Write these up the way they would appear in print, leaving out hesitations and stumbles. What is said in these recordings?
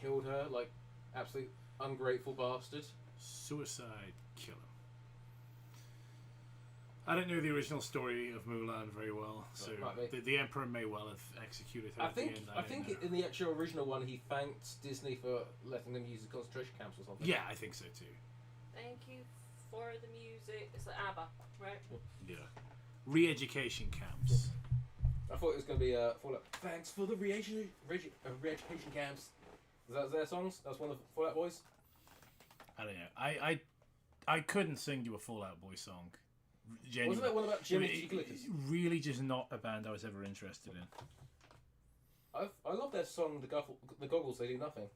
killed her, like absolute ungrateful bastard. Suicide killer. I don't know the original story of Mulan very well, so the Emperor may well have executed her. I think in the actual original one, he thanked Disney for letting them use the concentration camps or something. Yeah, I think so too. Thank you for the music. It's like ABBA, right? Yeah. Re-education camps. I thought it was going to be Fallout. Thanks for the re-education camps. Is that their songs? That's one of the Fallout Boys. I don't know. I couldn't sing you a Fallout Boy song. Genuinely. Wasn't there one about Jimmy G. Glickers? Really, just not a band I was ever interested in. I love their song, The Goggles They Do Nothing.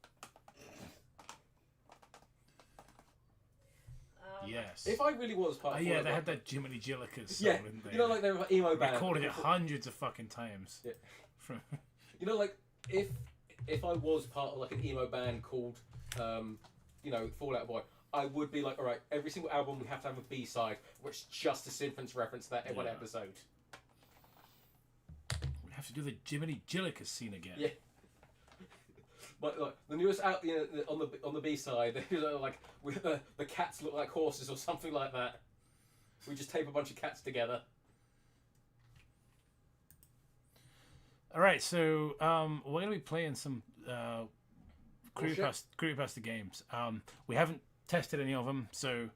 Yes. If I really was part of yeah, Fallout they Boy, had that Jiminy Jillikers song, yeah, didn't they? you know, like they were an emo band. Recorded it hundreds of fucking times. Yeah. From you know, like if I was part of like an emo band called, Fallout Boy, I would be like, all right, every single album we have to have a B-side, which just a Simpsons reference to that in one episode. We have to do the Jiminy Jillikers scene again. Yeah. But like the newest out, on the B side, like the cats look like horses or something like that. We just tape a bunch of cats together. All right, so we're gonna be playing some Creepypasta games. We haven't tested any of them, so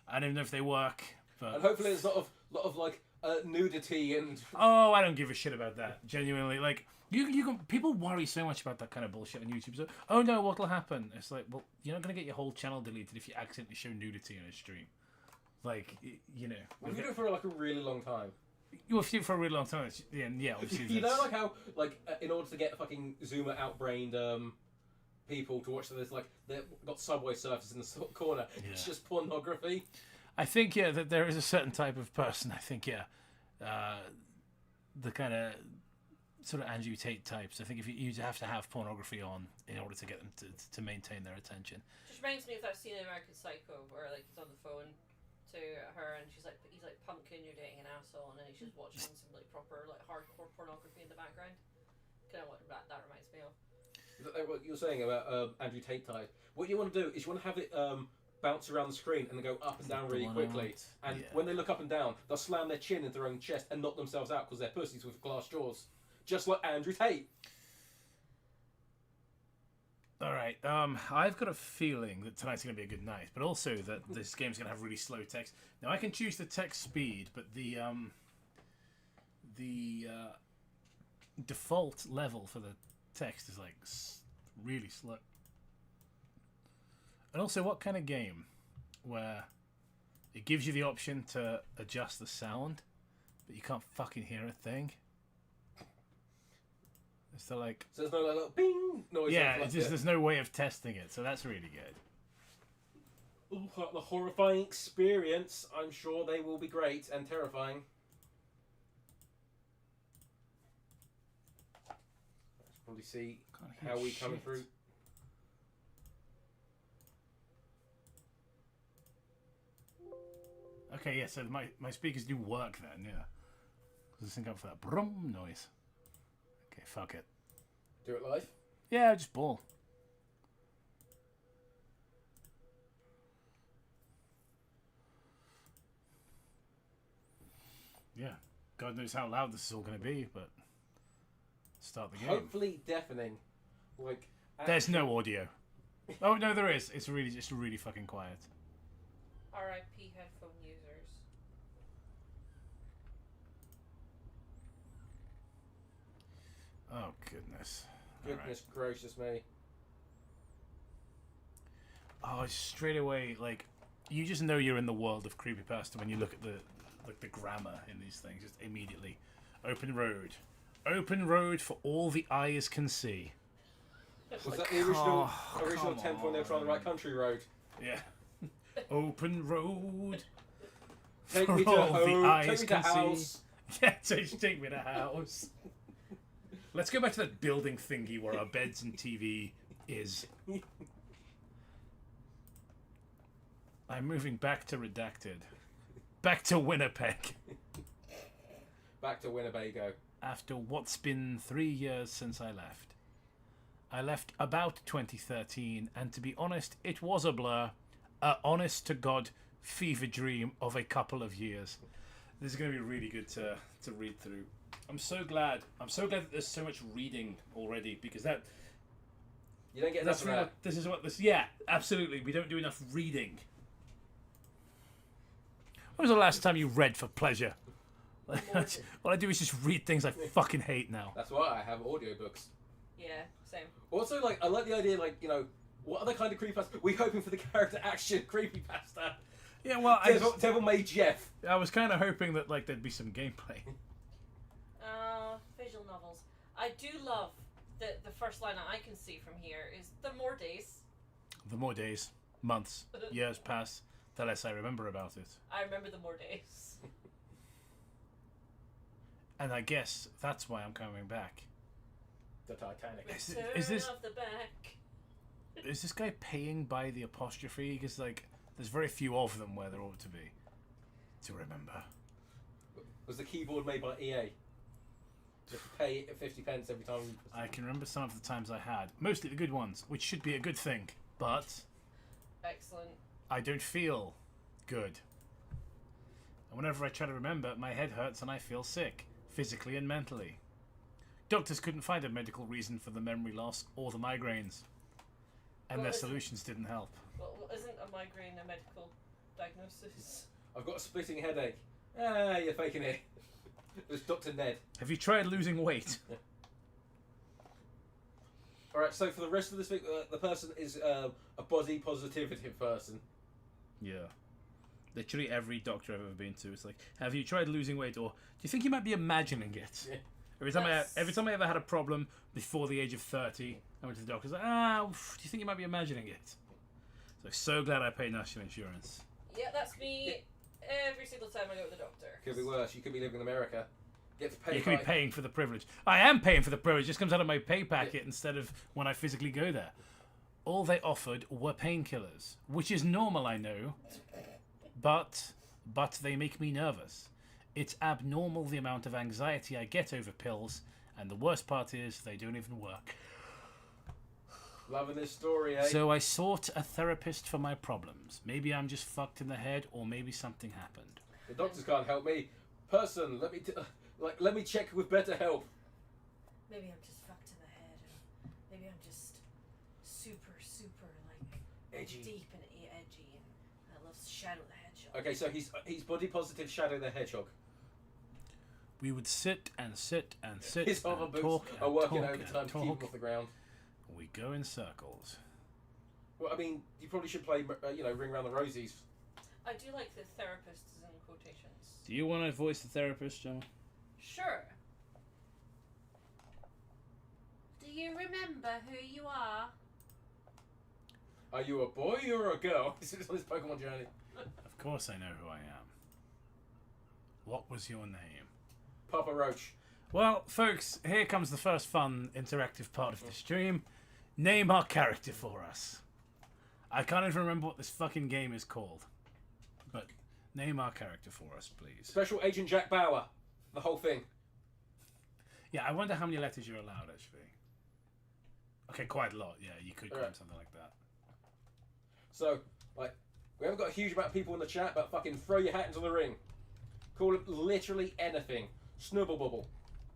I don't know if they work. But and hopefully, there's a lot of like nudity and. Oh, I don't give a shit about that. Genuinely, like. You can. People worry so much about that kind of bullshit on YouTube. So, oh no, what'll happen? It's like, well, you're not gonna get your whole channel deleted if you accidentally show nudity in a stream. Like, you know. Well, if you do it for like a really long time. You if you do it for a really long time. Yeah, obviously. You know, like how, like, in order to get fucking Zoomer outbrained people to watch this, like, they've got Subway Surfers in the corner. Yeah. It's just pornography. I think that there is a certain type of person. I think the kind of. Sort of Andrew Tate types. I think if you have to have pornography on in order to get them to maintain their attention. Just reminds me of that scene in American Psycho where like he's on the phone to her and he's like, "Pumpkin, you're dating an asshole," and then he's just watching some like proper like hardcore pornography in the background. Kind of what that reminds me of. What you're saying about Andrew Tate type. What you want to do is you want to have it bounce around the screen and then go up and down really quickly. And when they look up and down, they'll slam their chin into their own chest and knock themselves out because they're pussies with glass jaws. Just like Andrew Tate. All right. I've got a feeling that tonight's going to be a good night, but also that this game's going to have really slow text. Now I can choose the text speed, but the default level for the text is like really slow. And also, what kind of game where it gives you the option to adjust the sound, but you can't fucking hear a thing? So like, so there's no like little bing noise. Yeah, there's no way of testing it, so that's really good. Ooh, the horrifying experience. I'm sure they will be great and terrifying. Let's probably see how we coming through. Okay, yeah. So my speakers do work then, yeah. Let's sync up for that brum noise. Okay, fuck it. Do it live? Yeah, just ball. Yeah. God knows how loud this is all going to be, but start the game. Hopefully deafening. Like there's no audio. Oh no, there is. It's really fucking quiet. R.I.P. headphone users. Oh goodness. Goodness gracious me. Oh, straight away, like you just know you're in the world of creepypasta when you look at the grammar in these things. Just immediately, open road for all the eyes can see. Was that the original attempt when they were trying to write Country Road? Yeah. Open road. Take me to home. Take me to house. Yeah, take me to house. Let's go back to that building thingy where our beds and TV is. I'm moving back to Redacted. Back to Winnipeg. Back to Winnebago. After what's been 3 years since I left. I left about 2013, and to be honest, it was a blur. Honest to God, fever dream of a couple of years. This is going to be really good to read through. I'm so glad that there's so much reading already, because that... You don't get enough of that. This is what this... Yeah, absolutely. We don't do enough reading. When was the last time you read for pleasure? All I do is just read things I fucking hate now. That's why I have audiobooks. Yeah, same. Also, like, I like the idea, like, you know, what other kind of creepypasta? We're hoping for the character action creepypasta. Yeah, well, Devil May Jeff. I was kind of hoping that like there'd be some gameplay. Visual novels. I do love the first line I can see from here is the more days. The more days, months, years pass, the less I remember about it. I remember the more days. And I guess that's why I'm coming back. The Titanic. Is this of the back? Is this guy paying by the apostrophe? Because like, there's very few of them where there ought to be. To remember. Was the keyboard made by EA? Just pay 50 pence every time. I can remember some of the times I had, mostly the good ones, which should be a good thing. But Excellent. I don't feel good. And whenever I try to remember, my head hurts and I feel sick, physically and mentally. Doctors couldn't find a medical reason for the memory loss or the migraines. And their solutions didn't help. Well, isn't a migraine a medical diagnosis? I've got a splitting headache. Ah, you're faking it. It was Dr. Ned. Have you tried losing weight? Alright, so for the rest of this week, the person is a body positivity person. Yeah. Literally every doctor I've ever been to, it's like, have you tried losing weight, or do you think you might be imagining it? Yeah. Every time I ever had a problem before the age of 30, I went to the doctor. I was like, do you think you might be imagining it? So glad I pay national insurance. Yeah, that's me every single time I go to the doctor. Could be worse. You could be living in America. Get to pay. You could be paying for the privilege. I am paying for the privilege. It just comes out of my pay packet instead of when I physically go there. All they offered were painkillers, which is normal, I know, but they make me nervous. It's abnormal the amount of anxiety I get over pills, and the worst part is they don't even work. Loving this story, eh? So I sought a therapist for my problems. Maybe I'm just fucked in the head, or maybe something happened. The doctors can't help me. Person, let me check with better help. Maybe I'm just fucked in the head, and maybe I'm just super like Edgy. deep and edgy, and I love Shadow the Hedgehog. Okay, so he's body positive Shadow the Hedgehog. We would sit and sit and sit His hover and boots talk are and working talk overtime and to keep him talk. off the ground. We go in circles. Well, I mean, you probably should play, Ring Around the Rosies. I do like the therapists in quotations. Do you want to voice the therapist, Joe? Sure. Do you remember who you are? Are you a boy or a girl? This is on this Pokemon journey. Of course I know who I am. What was your name? Papa Roach. Well, folks, here comes the first fun interactive part of the stream. Name our character for us. I can't even remember what this fucking game is called. But name our character for us, please. Special Agent Jack Bauer. The whole thing. Yeah, I wonder how many letters you're allowed, actually. Okay, quite a lot. Yeah, you could claim something like that. So, we haven't got a huge amount of people in the chat, but fucking throw your hat into the ring. Call it literally anything. Snubble Bubble.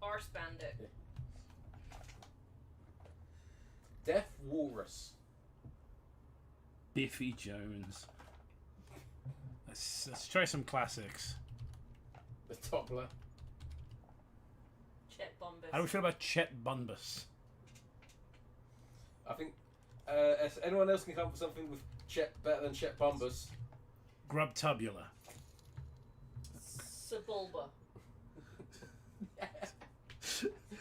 Arse Bandit. Yeah. Death Walrus. Biffy Jones. Let's try some classics. The Toppler. Chet Bombus. How do we feel about Chet Bunbus? I think if anyone else can come up with something with Chet better than Chet Bombus. Grub Tubula. Sebulba.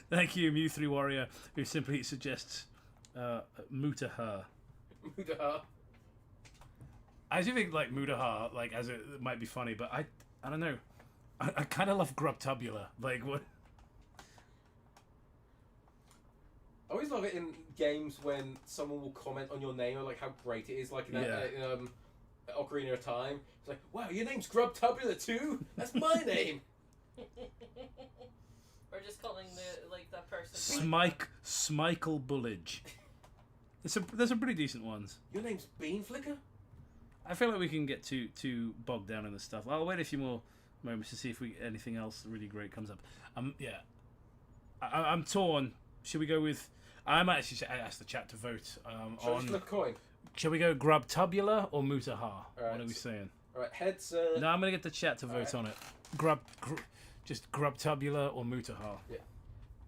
Thank you, Mew3 Warrior, who simply suggests Mutahar. Mudahar. I do think Mutahar, as it might be funny, but I don't know. I kind of love Grub Tubula. What? I always love it in games when someone will comment on your name or how great it is, in Ocarina of Time. It's like, wow, your name's Grub Tubula too? That's my name. Or just calling that person. Smikle Bullage. There's some pretty decent ones. Your name's Bean Flicker? I feel like we can get too bogged down in this stuff. I'll wait a few more moments to see if anything else really great comes up. Yeah, I'm torn. Should we go with? I might actually ask the chat to vote Shall we flip a coin? Shall we go grub tubula or mutaha? Right. What are we saying? All right, heads. No, I'm gonna get the chat to vote on it. Just grub tubula or mutaha. Yeah.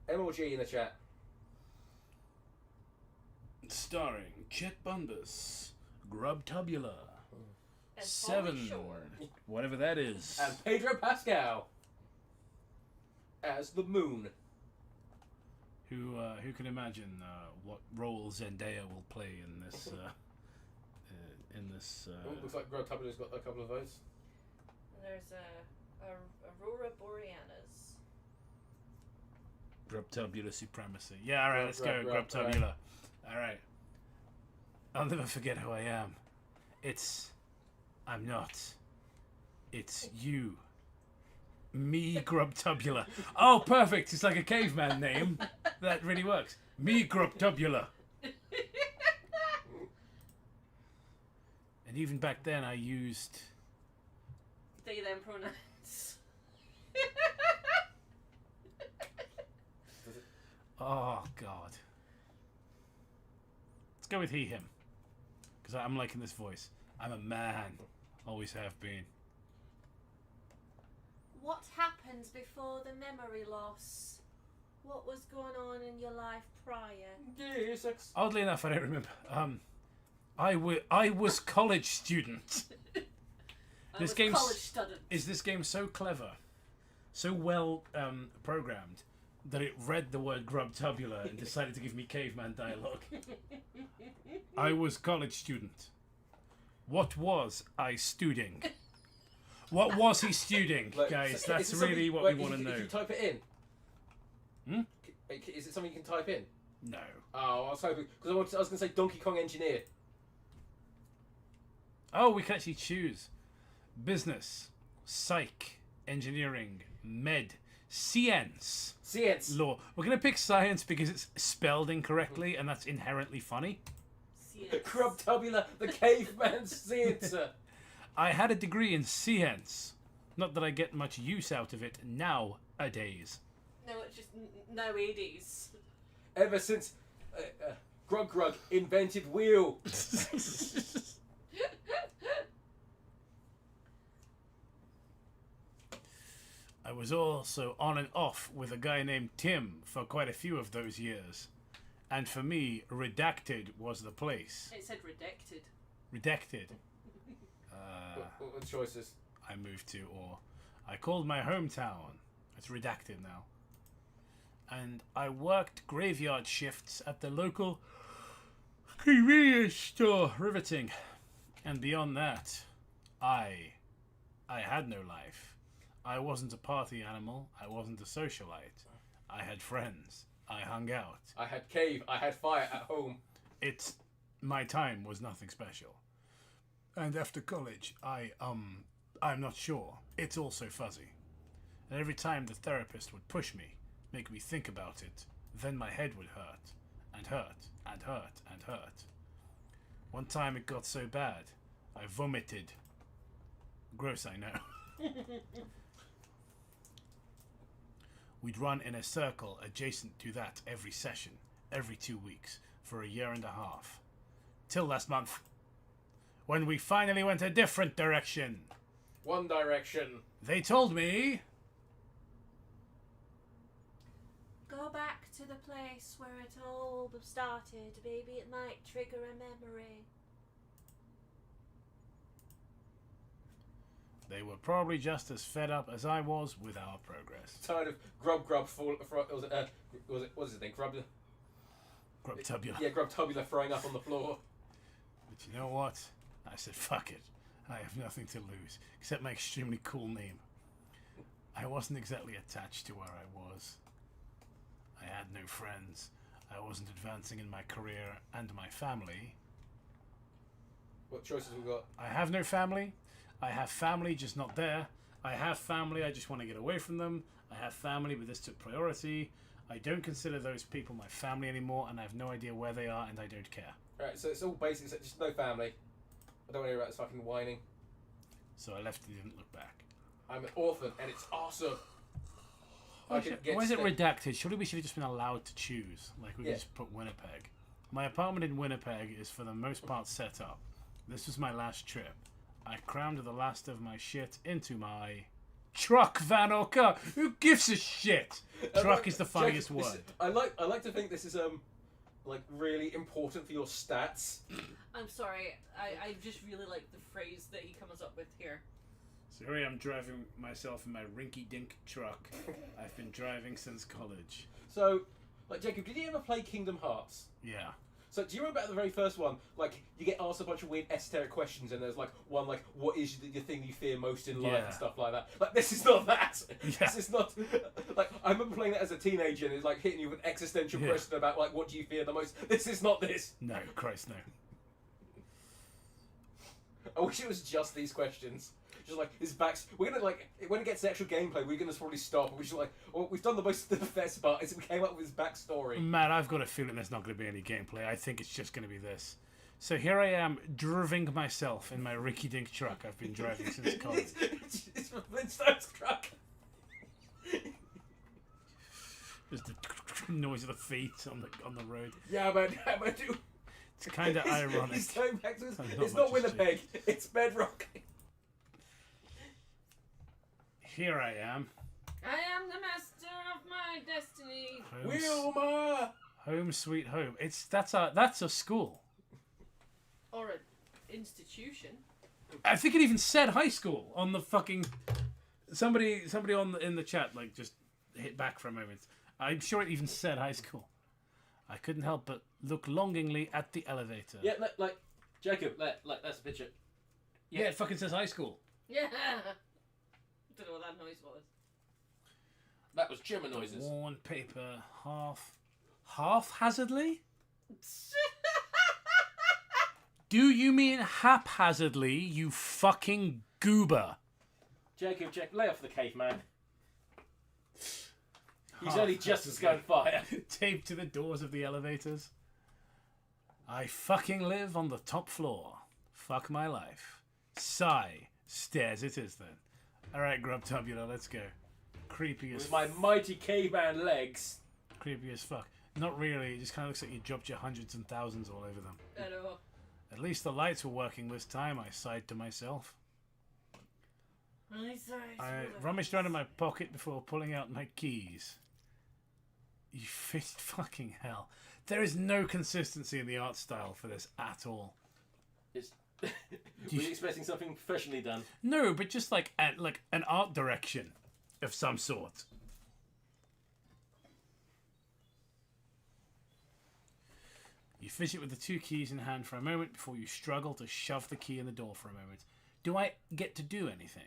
MLG in the chat. Starring Chet Bunbus, grub tubula, And 7, Pauly Shore. whatever that is. And Pedro Pascal as the Moon. Who can imagine what role Zendaya will play in this? Looks like Grub Tabula's got a couple of votes. And there's Aurora Borealis. Grub tubula supremacy. Yeah, all right, let's go. Grub Grub, tubula. All right. I'll never forget who I am. I'm not. It's you. Me, Grub Tubula. Oh, perfect. It's like a caveman name. That really works. Me, Grub Tubula. And even back then, I used... They them pronouns. Oh, God. Let's go with he, him. Because I'm liking this voice. I'm a man. Always have been. What happens before the memory loss? What was going on in your life prior? Yeah, sex. Oddly enough, I don't remember. I was college student. This game's college student. Is this game so clever, so well programmed, that it read the word grub tubula and decided to give me caveman dialogue? I was college student. What was I studing? What was he studing, Like, guys? so That's is it really something- what wait, we want to know. If you type it in. Hmm? Is it something you can type in? No. Oh, I was hoping because I was going to say Donkey Kong Engineer. Oh, we can actually choose business, psych, engineering, med, science, Science. law. We're going to pick science because it's spelled incorrectly and that's inherently funny. Grub Tubula, the caveman science. I had a degree in science. Not that I get much use out of it nowadays. No, it's just no 80s. Ever since Grug invented wheel. I was also on and off with a guy named Tim for quite a few of those years. And for me, redacted was the place. It said redacted. Redacted. What the choices? I moved to, or I called my hometown. It's redacted now. And I worked graveyard shifts at the local convenience store, riveting. And beyond that, I had no life. I wasn't a party animal. I wasn't a socialite. I had friends. I hung out. I had cave. I had fire at home. My time was nothing special. And after college, I'm not sure. It's all so fuzzy. And every time the therapist would push me, make me think about it, then my head would hurt, and hurt, and hurt, and hurt. One time it got so bad, I vomited. Gross, I know. We'd run in a circle adjacent to that every session, every 2 weeks, for a year and a half. Till last month, when we finally went a different direction. One Direction. They told me... Go back to the place where it all started. Maybe it might trigger a memory. They were probably just as fed up as I was with our progress. Tired of Grub what's his name? Grub tubula. Yeah, Grub Tubula throwing up on the floor. But you know what? I said, fuck it. I have nothing to lose, except my extremely cool name. I wasn't exactly attached to where I was. I had no friends. I wasn't advancing in my career and my family. What choices we got? I have no family. I have family, just not there. I have family, I just want to get away from them. I have family, but this took priority. I don't consider those people my family anymore, and I have no idea where they are, and I don't care. Alright, so it's all basic, so just no family. I don't want to hear about this fucking whining. So I left and didn't look back. I'm an orphan, and it's awesome. Why is it redacted? Surely we should have just been allowed to choose. Like, we could just put Winnipeg. My apartment in Winnipeg is for the most part set up. This was my last trip. I crammed the last of my shit into my truck, van, or car. Who gives a shit? Truck is the funniest word. I like to think this is like really important for your stats. I'm sorry, I just really like the phrase that he comes up with here. Sorry, I'm driving myself in my rinky-dink truck. I've been driving since college. So, like, Jacob, did you ever play Kingdom Hearts? Yeah. So, do you remember at the very first one, like, you get asked a bunch of weird esoteric questions, and there's, like, one, like, what is the thing you fear most in life, and stuff like that? Like, this is not that! Yeah. This is not... Like, I remember playing that as a teenager, and it's, like, hitting you with an existential question about, like, what do you fear the most? This is not this! No, Christ, no. I wish it was just these questions. Just like his backs. We're gonna like when it gets to actual gameplay, we're gonna probably stop. And we're just like, well, we've done the best part. Is we came up with his backstory. Man, I've got a feeling there's not going to be any gameplay. I think it's just going to be this. So here I am, driving myself in my rinky-dink truck. I've been driving since college. It's from Flintstone's truck. Just the noise of the feet on the road. Yeah, but dude, it's kind of ironic. He's going back to it's not Winnipeg. It's Bedrock. Here I am. I am the master of my destiny. Wilma! Home sweet home. That's a school. Or an institution. I think it even said high school on the fucking... Somebody in the chat, like, just hit back for a moment. I'm sure it even said high school. I couldn't help but look longingly at the elevator. Yeah, like Jacob, that's a picture. Yeah, it fucking says high school. Yeah. Don't know what that noise was. That was German noises. Worn paper, haphazardly? Do you mean haphazardly, you fucking goober? Jacob, lay off the caveman. He's only just as going fire. Taped to the doors of the elevators. I fucking live on the top floor. Fuck my life. Sigh. Stairs it is then. Alright, Grub Tubular, let's go. Creepy as With my mighty caveman legs. Creepy as fuck. Not really, it just kind of looks like you dropped your hundreds and thousands all over them. I know. At least the lights were working this time, I sighed to myself. I rummaged around in my pocket before pulling out my keys. You fit fucking hell. There is no consistency in the art style for this at all. Were you expecting something professionally done? No, but just like an art direction of some sort. You fidget with the two keys in hand for a moment before you struggle to shove the key in the door for a moment. Do I get to do anything?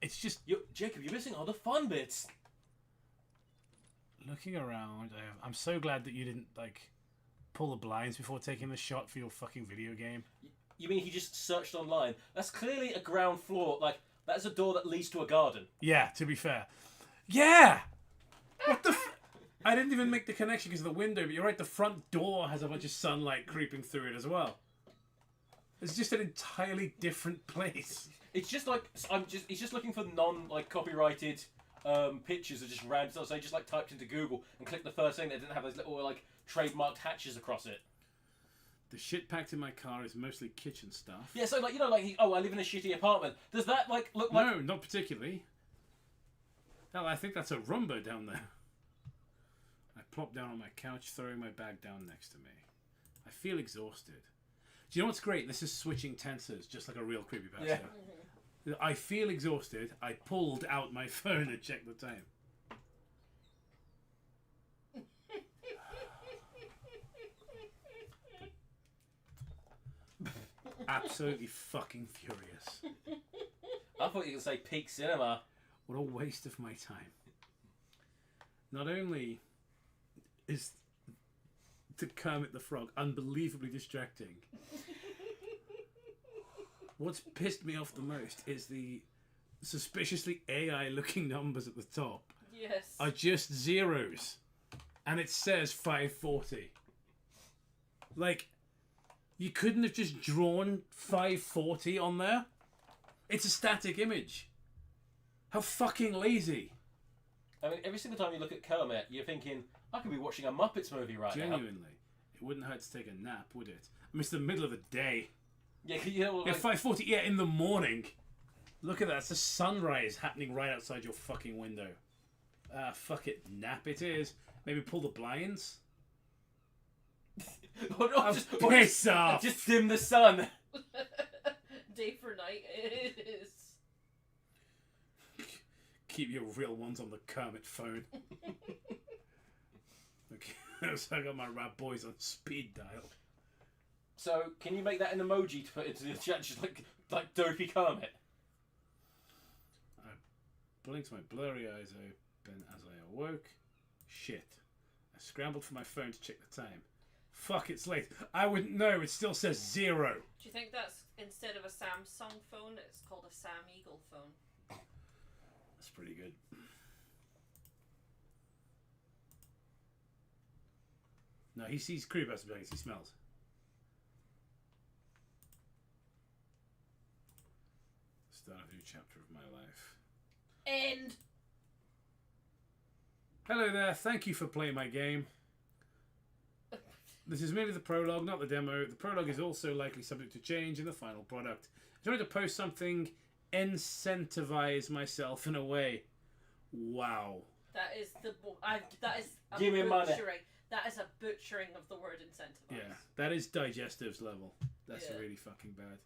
It's just... Jacob, you're missing all the fun bits. Looking around, I'm so glad that you didn't, like... pull the blinds before taking the shot for your fucking video game. You mean he just searched online? That's clearly a ground floor. Like, that's a door that leads to a garden. Yeah, to be fair. Yeah! What the I didn't even make the connection because of the window, but you're right, the front door has a bunch of sunlight creeping through it as well. It's just an entirely different place. It's just like, he's just looking for copyrighted pictures of just random stuff. So he just like typed into Google and clicked the first thing that didn't have those little like trademarked hatches across it. The shit packed in my car is mostly kitchen stuff. Yeah, so like I live in a shitty apartment. Does that like look like? No, not particularly. Hell, I think that's a Roomba down there. I plop down on my couch, throwing my bag down next to me. I feel exhausted. Do you know what's great? This is switching tenses, just like a real creepypasta. Yeah. I feel exhausted. I pulled out my phone and checked the time. Absolutely fucking furious. I thought you were going to say peak cinema. What a waste of my time. Not only is the Kermit the Frog unbelievably distracting, what's pissed me off the most is the suspiciously AI looking numbers at the top. Yeah. Yes. are just zeros. And it says 540. Like, you couldn't have just drawn 540 on there? It's a static image. How fucking lazy. I mean, every single time you look at Kermit, you're thinking, I could be watching a Muppets movie right now. Genuinely. It wouldn't hurt to take a nap, would it? I mean, it's the middle of the day. Yeah, you know, Yeah, like, 5:40. Yeah, in the morning. Look at that. It's the sunrise happening right outside your fucking window. Fuck it. Nap it is. Maybe pull the blinds. Piss off. Just dim the sun. Day for night it is. Keep your real ones on the Kermit phone. Okay, so I got my rap boys on speed dial. So, can you make that an emoji to put into the chat, just like dopey Kermit? I blinked my blurry eyes open as I awoke. Shit. I scrambled for my phone to check the time. Fuck, it's late. I wouldn't know. It still says 0. Do you think that's instead of a Samsung phone, it's called a Sam Eagle phone? That's pretty good. No, he sees Creepypasta because he smells. Start a new chapter of my life. End. Hello there. Thank you for playing my game. This is merely the prologue, not the demo. The prologue is also likely subject to change in the final product. I wanted to post something, incentivize myself in a way. Wow. That is that is a Give me money. butchering. That is a butchering of the word incentivize. Yeah, that is Digestive's level. That's Yeah. really fucking bad.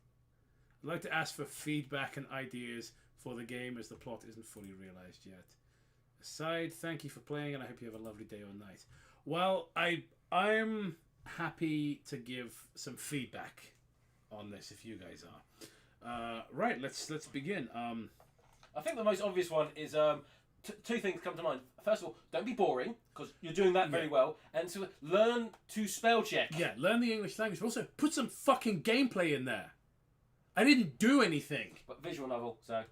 I'd like to ask for feedback and ideas for the game as the plot isn't fully realised yet. Aside, thank you for playing and I hope you have a lovely day or night. Well, I'm happy to give some feedback on this if you guys are. Right, let's begin. I think the most obvious one is two things come to mind. First of all, don't be boring, because you're doing that very well. And to learn to spell check. Yeah, learn the English language, but also put some fucking gameplay in there. I didn't do anything. But visual novel, so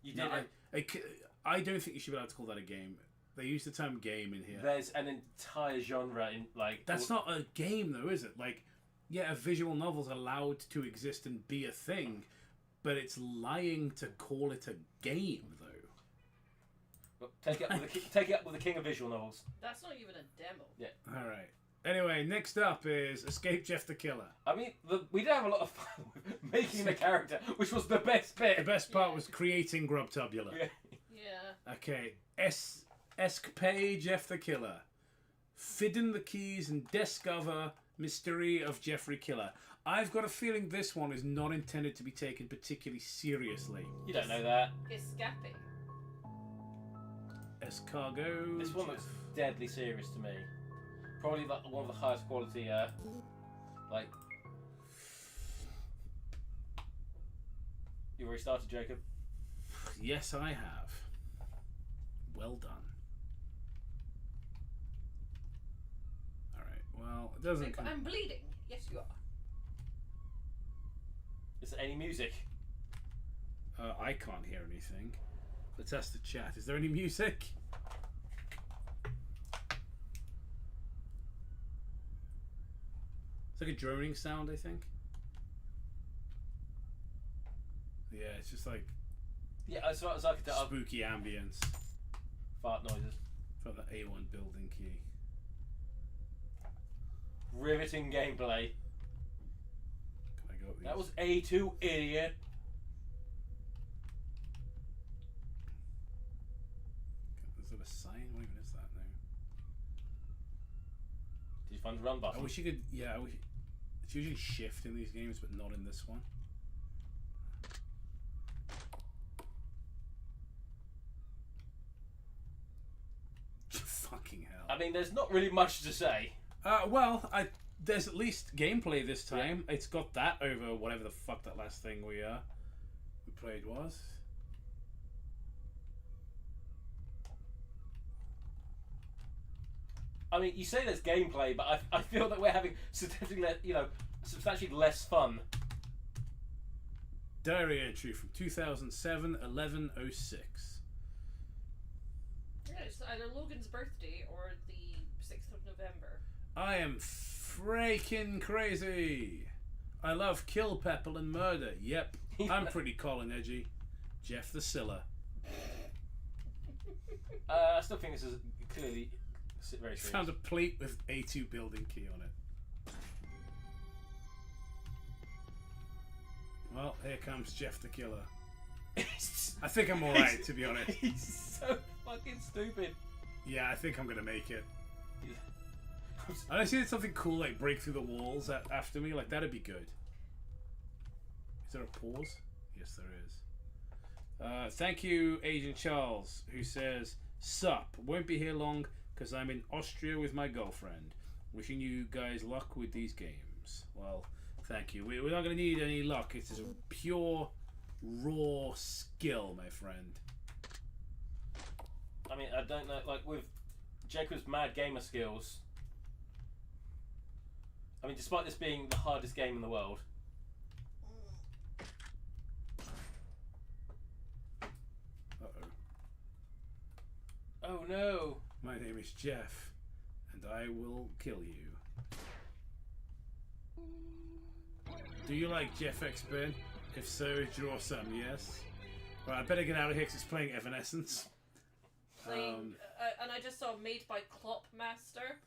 you did No, it. I don't think you should be allowed to call that a game. They use the term game in here. There's an entire genre in That's not a game though, is it? Like, yeah, a visual novel's allowed to exist and be a thing, but it's lying to call it a game though. Well, take it up with the king of visual novels. That's not even a demo. Yeah. All right. Anyway, next up is Escape Jeff the Killer. I mean, we did have a lot of fun with making the character, which was the best bit. The best part was creating Grubtubula. Yeah. Yeah. Okay, Escapade Jeff the Killer. Fidden the keys and discover mystery of Jeffrey Killer. I've got a feeling this one is not intended to be taken particularly seriously. You don't know that. Escaping. Escargot. This one looks deadly serious to me. Probably like one of the highest quality, like. You already started, Jacob? Yes, I have. Well done. Alright, well, it doesn't... I'm bleeding. Yes, you are. Is there any music? I can't hear anything. Let's ask the chat. Is there any music? It's like a droning sound, I think. Yeah, it's just like Yeah, as far as I could tell, spooky ambience fart noises. from the A1 building key. Riveting gameplay. Can I go up these? That was A2, idiot. Is that a sign? What even is that now? Did you find the run I button? wish you could. Yeah, I wish. It's usually shift in these games, but not in this one. Fucking hell. I mean, there's not really much to say. Well, there's at least gameplay this time. Yeah. It's got that over whatever the fuck that last thing we played was. I mean, you say there's gameplay, but I feel that we're having substantially less fun. Diary entry from 2007, 11/06. Yeah, it's either Logan's birthday or the 6th of November. I am freaking crazy. I love kill, pepper, and murder. Yep, I'm pretty Colin edgy. Jeff the Siller. I still think this is clearly very serious. Found a plate with A2 building key on it. Well, here comes Jeff the Killer. I think I'm alright, to be honest. He's so fucking stupid. Yeah, I think I'm gonna make it. And I see something cool like break through the walls after me, like that'd be good. Is there a pause? Yes, there is. Thank you, Agent Charles, who says, "Sup, won't be here long because I'm in Austria with my girlfriend. Wishing you guys luck with these games." Well, thank you. We're not going to need any luck. It's just pure, raw skill, my friend. I mean, I don't know, like with Jacob's mad gamer skills. I mean, despite this being the hardest game in the world. Uh-oh. Oh no. My name is Jeff, and I will kill you. Do you like Jeff X Ben? If so, draw some, yes? Right, I better get out of here because it's playing Evanescence. And I just saw Made by Clopmaster.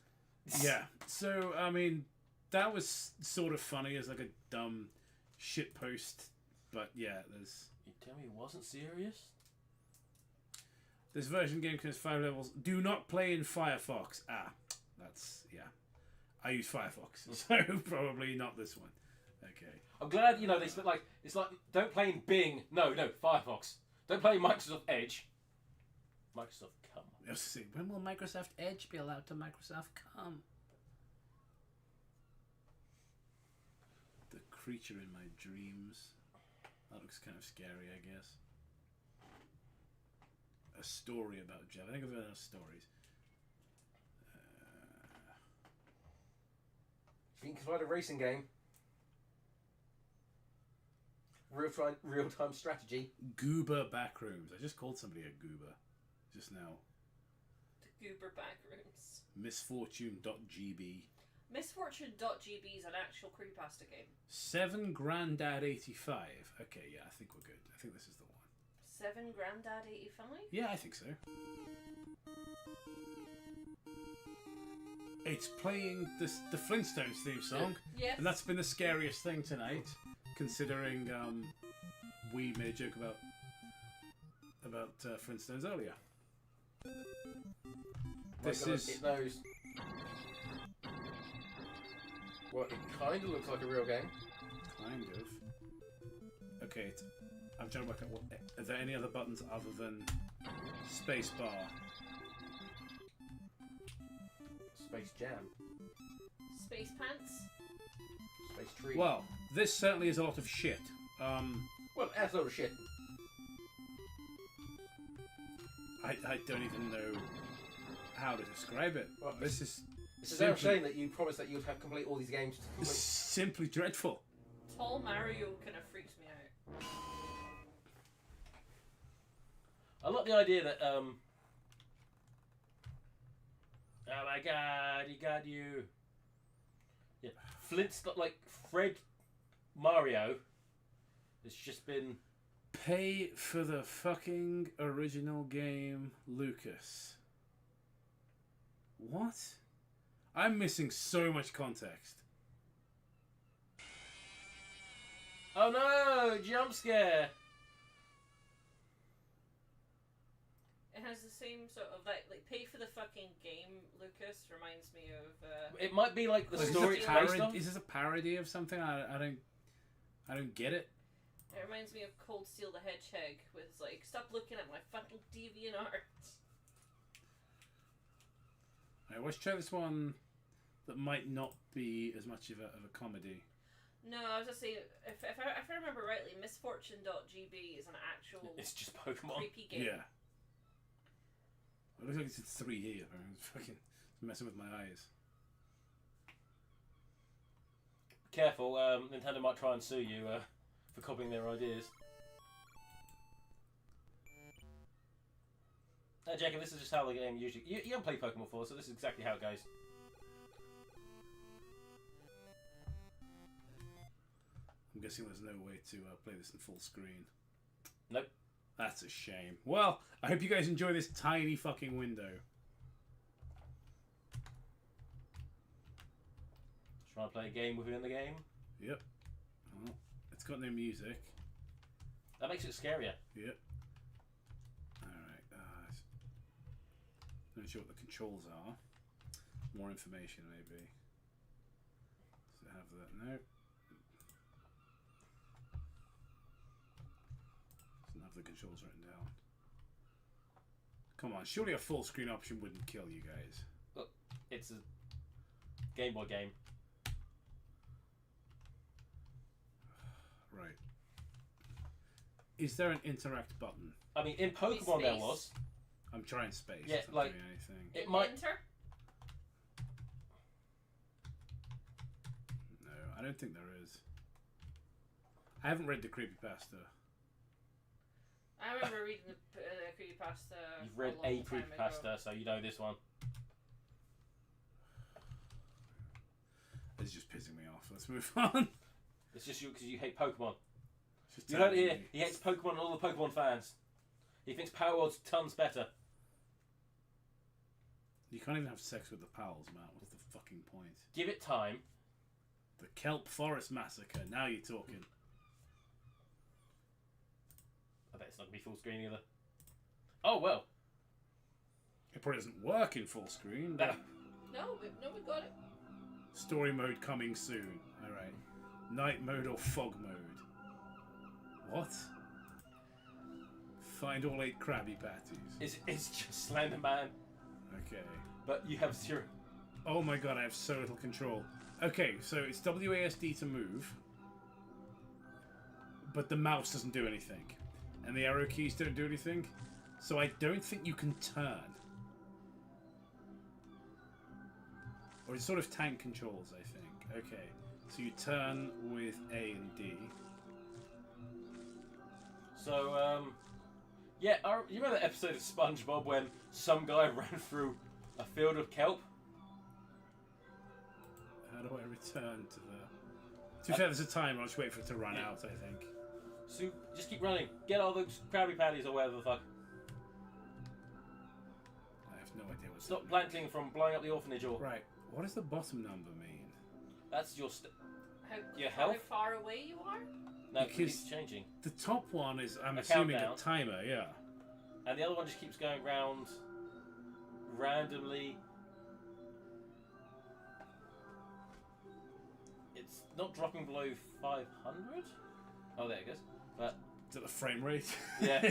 Yeah, so, I mean, that was sort of funny as like a dumb shit post, but yeah, there's... You tell me it wasn't serious? This version game contains 5 levels. Do not play in Firefox. Ah, that's... yeah. I use Firefox, so probably not this one. Okay. I'm glad, you know, they spent like, it's like, don't play in Bing. No, Firefox. Don't play in Microsoft Edge. Microsoft come. Let's see. When will Microsoft Edge be allowed to Microsoft come? The creature in my dreams. That looks kind of scary, I guess. A story about Jeff. I think I've heard enough stories. You can provide a racing game. Real-time strategy. Goober Backrooms. I just called somebody a goober just now. The Goober Backrooms. Misfortune.gb. Misfortune.gb is an actual creepypasta game. 7 Grandad 85. Okay, yeah, I think we're good. I think this is the one. 7 Grandad 85? Yeah, I think so. It's playing the Flintstones theme song. Yes. And that's been the scariest thing tonight, considering we made a joke about Flintstones earlier. This is... It knows. Well, it kind of looks like a real game. Kind of. Okay, I'm trying to work out what... Are there any other buttons other than space bar? Space Jam. Space Pants? Space Tree. Well, this certainly is a lot of shit. Well, that's a lot of shit. I don't even know how to describe it. Well, this is... It's a damn shame that you promised that you'd have complete all these games. Simply dreadful. Tall Mario kind of freaks me out. I like the idea that oh my god, he got you. Yeah, Flint's got like Fred Mario. It's just been Pay for the fucking original game, Lucas. What? I'm missing so much context. Oh no! Jump scare! It has the same sort of like pay for the fucking game, Lucas, reminds me of It might be like the Is story this it's a based on. is this a parody of something? I don't get it. it reminds me of Cold Steel the Hedgehog with like, stop looking at my fucking deviant art. Alright, let's try this one that might not be as much of a comedy. No, I was just saying, if I remember rightly, Misfortune.gb is an actual It's just Pokemon. creepy game. Yeah. It looks like it's in 3D. It's fucking messing with my eyes. Careful, Nintendo might try and sue you for copying their ideas. Jacob, this is just how the game usually... You haven't played Pokemon before, so this is exactly how it goes. I'm guessing there's no way to play this in full screen. Nope. That's a shame. Well, I hope you guys enjoy this tiny fucking window. Trying to play a game within the game. Yep. Well, it's got no music. That makes it scarier. Yep. Alright. Not sure what the controls are. More information, maybe. Does it have that? No. Doesn't have the controls written down. Come on, surely a full screen option wouldn't kill you guys. Look, it's a Game Boy game. Right. Is there an interact button? I mean, in Pokemon there was. I'm trying space. Yeah, it's not like doing anything. it might. Enter? No, I don't think there is. I haven't read the Creepypasta. I remember reading the Creepypasta. You've read a Creepypasta, so you know this one. It's just pissing me off. Let's move on. It's just you because you hate Pokemon. Just You heard it here. He hates Pokemon and all the Pokemon fans. He thinks Power World's tons better. You can't even have sex with the pals, Matt. What's the fucking point? Give it time. The Kelp Forest Massacre. Now you're talking. I bet it's not going to be full screen either. Oh, well. It probably doesn't work in full screen. But No, we got it. story mode coming soon. Alright. Night mode or fog mode? What? Find all 8 Krabby Patties. It's just Slender Man, Okay. but you have 0. Oh my god, I have so little control. Okay, so it's WASD to move, but the mouse doesn't do anything. And the arrow keys don't do anything. So I don't think you can turn. Or it's sort of tank controls, I think. Okay, so you turn with A and D. So, yeah, you remember that episode of SpongeBob when some guy ran through a field of kelp? How do I return to the... To be fair, there's a timer. I'll just wait for it to run out, I think. So, just keep running. Get all those Krabby Patties or whatever the fuck. I have no idea what's Stop happening. planting from blowing up the orphanage or... Right, what does the bottom number mean? That's your... Your How health? far away you are? No, it Because- keeps changing. The top one is, I'm A assuming, countdown. a timer, yeah. And the other one just keeps going round randomly. It's not dropping below 500? Oh, there it goes. But, Is that the frame rate? yeah.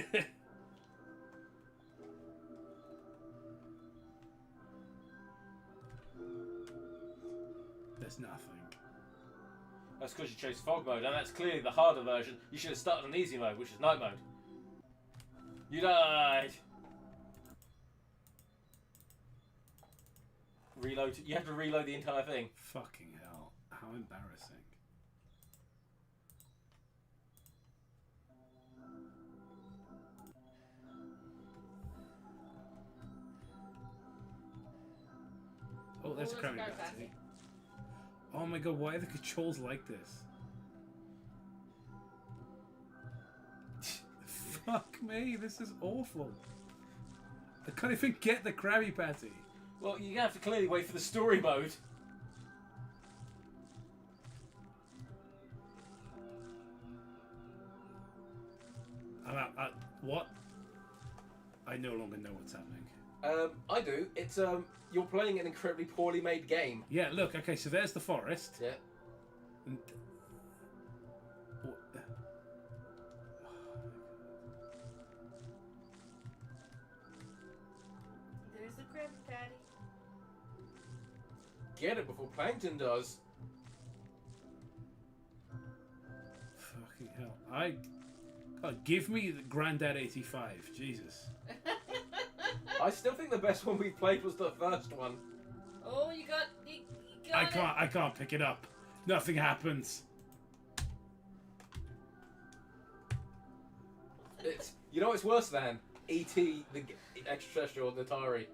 There's nothing. That's because you chose fog mode, and that's clearly the harder version. You should have started on easy mode, which is night mode. You died! Reload. You have to reload the entire thing. Fucking hell. How embarrassing. Oh, there's a Oh, Krabby there's a Krabby Patty. Oh my god, why are the controls like this? Fuck me, this is awful. I can't even get the Krabby Patty. Well, you have to clearly wait for the story mode. What? I no longer know what's happening. I do. It's you're playing an incredibly poorly made game. Yeah, look, okay, so there's the forest. Yeah. And... There's the Krabby Patty. Get it before Plankton does. Fucking hell. God, give me the Grandad 85. Jesus. I still think the best one we played was the first one. Oh, you got it. I can't pick it up. Nothing happens. It's, you know what's worse than? E.T. the extraterrestrial on the Atari.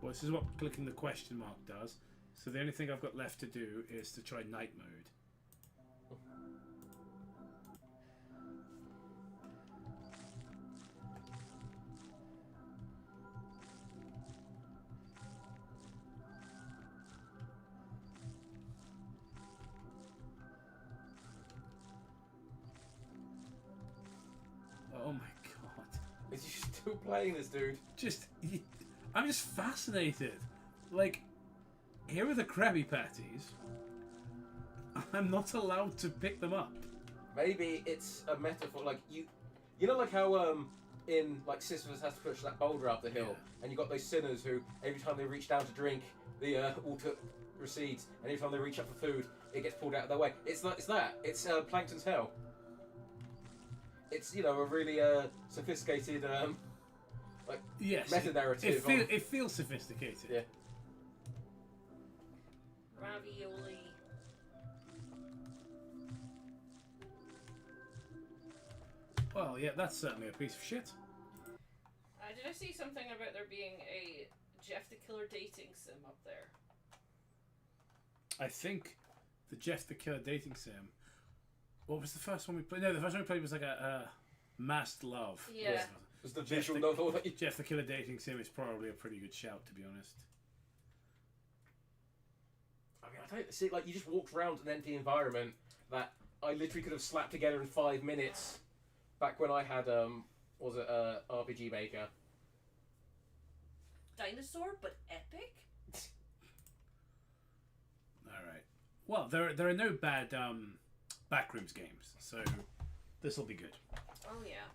Well, this is what clicking the question mark does. So the only thing I've got left to do is to try night mode. Oh my god. Is he still playing this, dude? I'm just fascinated. Like, here are the Krabby Patties. I'm not allowed to pick them up. Maybe it's a metaphor, like you know, like how in like Sisyphus has to push that boulder up the hill, and you got those sinners who every time they reach down to drink, the water recedes, and every time they reach up for food, it gets pulled out of their way. It's that. It's Plankton's hell. It's, you know, a really sophisticated like meta narrative. It feels sophisticated. Yeah. Ravioli. Well, yeah, that's certainly a piece of shit. Did I see something about there being a Jeff the Killer dating sim up there? I think the Jeff the Killer dating sim. What was the first one we played? No, the first one we played was like a Masked Love. Yeah. It's the visual novel. Jeff the Killer dating sim is probably a pretty good shout, to be honest. I mean, I don't see, like, you just walked around an empty environment that I literally could have slapped together in 5 minutes. Back when I had was it RPG Maker? Dinosaur, but epic. All right. Well, there are no bad Backrooms games, so this will be good. Oh yeah.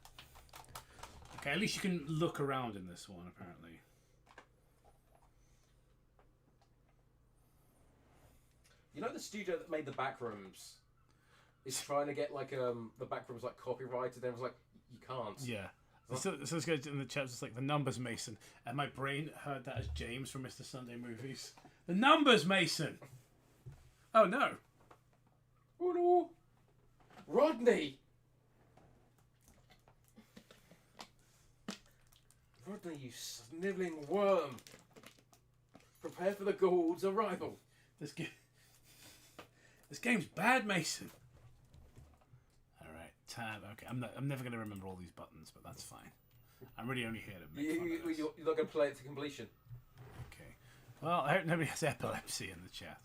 Okay, at least you can look around in this one, apparently. You know the studio that made the Backrooms is trying to get like the Backrooms like copyrighted, and was like, you can't. Yeah. So this goes in the chat. It's like the Numbers Mason, and my brain heard that as James from Mr. Sunday Movies. The Numbers Mason. Oh no. Oh no, Rodney. Rodney, you snivelling worm. Prepare for the Gould's arrival. This game's bad, Mason. All right, tab. Okay, I'm never going to remember all these buttons, but that's fine. I'm really only here to make fun of this. You're not going to play it to completion. Okay. Well, I hope nobody has epilepsy in the chat.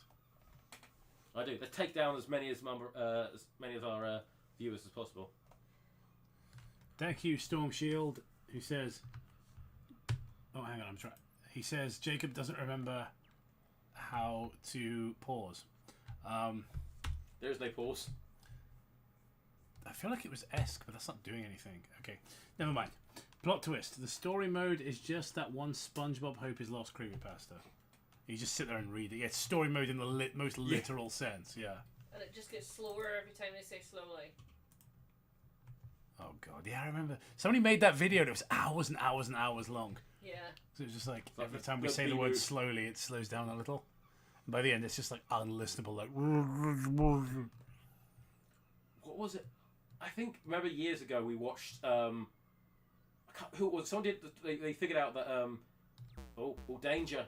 I do. Let's take down as many of our viewers as possible. Thank you, Storm Shield, who says... Oh, hang on, I'm trying. He says Jacob doesn't remember how to pause. There's no pause. I feel like it was ESC, but that's not doing anything. Okay, never mind. Plot twist. The story mode is just that one SpongeBob Hope is Lost creepypasta. You just sit there and read it. Yeah, it's story mode in the most literal sense, yeah. And it just gets slower every time they say slowly. Oh god, yeah, I remember. Somebody made that video that was hours and hours and hours long. Yeah. So it was just like every time we say the word slowly, it slows down a little. And by the end, it's just like unlistenable. Like, what was it? I think, remember years ago we watched. Who was? Someone did. They figured out that. Oh, danger.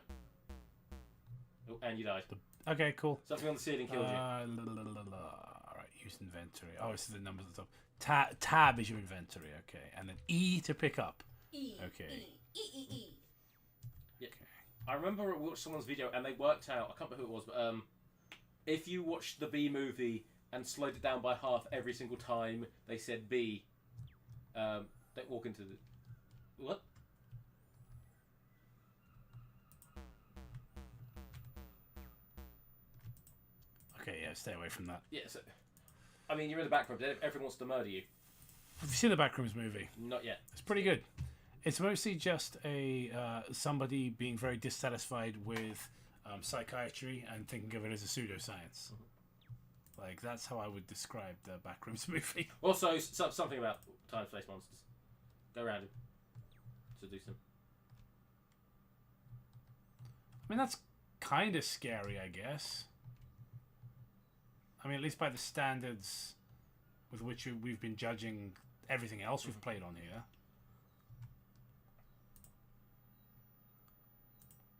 Oh, and you died. Okay, cool. Something on the ceiling killed you. Alright, use inventory. Oh, this is the numbers at the top. Tab is your inventory, okay. And then E to pick up. E. Okay. E. Yeah. Okay. I remember I watched someone's video and they worked out, I can't remember who it was, but if you watched the B movie and slowed it down by half every single time they said B, don't walk into the... What? Okay, yeah, stay away from that. Yeah, so, I mean, you're in the background, everyone wants to murder you. Have you seen the Backrooms movie? Not yet. It's pretty good. It's mostly just a somebody being very dissatisfied with psychiatry and thinking of it as a pseudoscience. Like, that's how I would describe the Backrooms movie. Also, something about time space monsters. Go around him. Seduce him. I mean, that's kind of scary, I guess. I mean, at least by the standards with which we've been judging everything else we've played on here.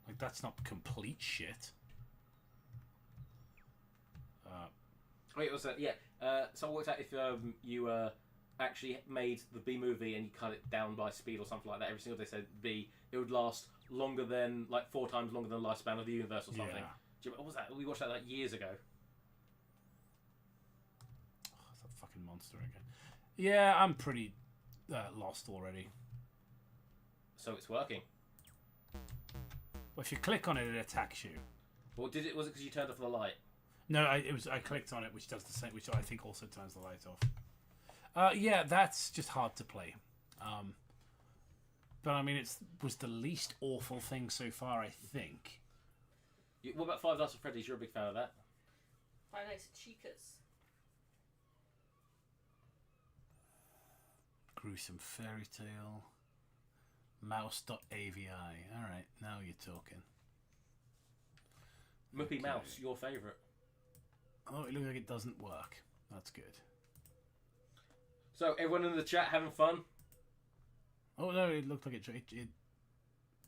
Like, that's not complete shit. Wait, what's that? Yeah. So I worked out if you actually made the B movie and you cut it down by speed or something like that, every single day said B, it would last longer than, like, 4 times longer than the lifespan of the universe or something. Yeah. What was that? We watched that like years ago. Oh, it's a fucking monster again. Yeah, I'm pretty lost already. So it's working. Well, if you click on it, it attacks you. Well, was it because you turned off the light? No, I clicked on it, which does the same, which I think also turns the light off. Yeah, that's just hard to play. But I mean, it was the least awful thing so far, I think. What about Five Nights at Freddy's? You're a big fan of that. Five Nights at Chica's. Gruesome fairy tale. Mouse.avi. Alright, now you're talking. Muppy Mouse, your favourite. Oh, it looks like it doesn't work. That's good. So, everyone in the chat having fun? Oh no, it looked like it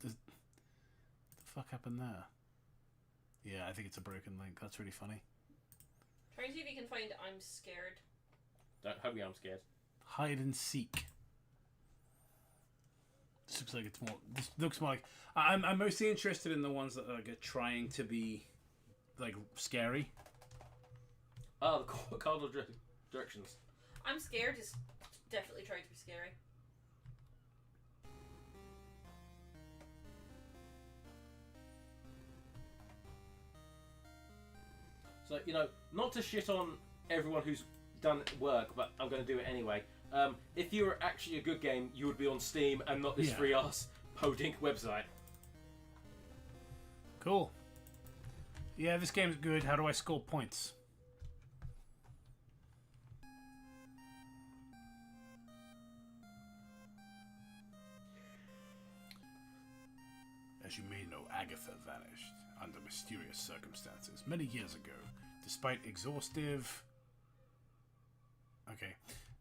the fuck happened there? Yeah, I think it's a broken link. That's really funny. Try and see if you can find I'm Scared. Don't hope me, I'm scared. Hide and seek. This looks like it's more. This looks more like. I'm mostly interested in the ones that are trying to be, like, scary. Oh, the cardinal directions. I'm Scared is definitely trying to be scary. So, you know, not to shit on everyone who's done work, but I'm going to do it anyway. If you were actually a good game, you would be on Steam and not this free ass podink website. Cool. Yeah, this game's good. How do I score points? As you may know, Agatha vanished under mysterious circumstances many years ago. Despite exhaustive... Okay,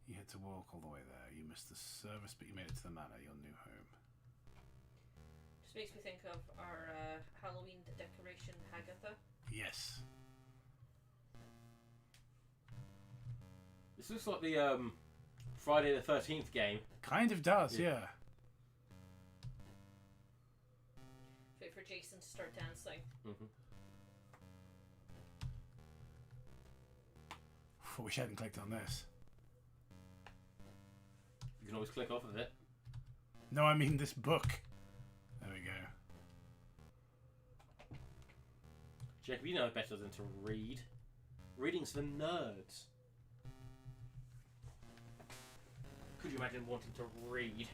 you had to walk all the way there. You missed the service, but you made it to the manor, your new home. Just makes me think of our Halloween decoration, Agatha. Yes. This looks like the Friday the 13th game. Kind of does, yeah. Wait for Jason to start dancing. Mm-hmm. I wish I hadn't clicked on this. You can always click off of it. No, I mean this book. There we go. Jacob, you know better than to read. Reading's for nerds. Could you imagine wanting to read?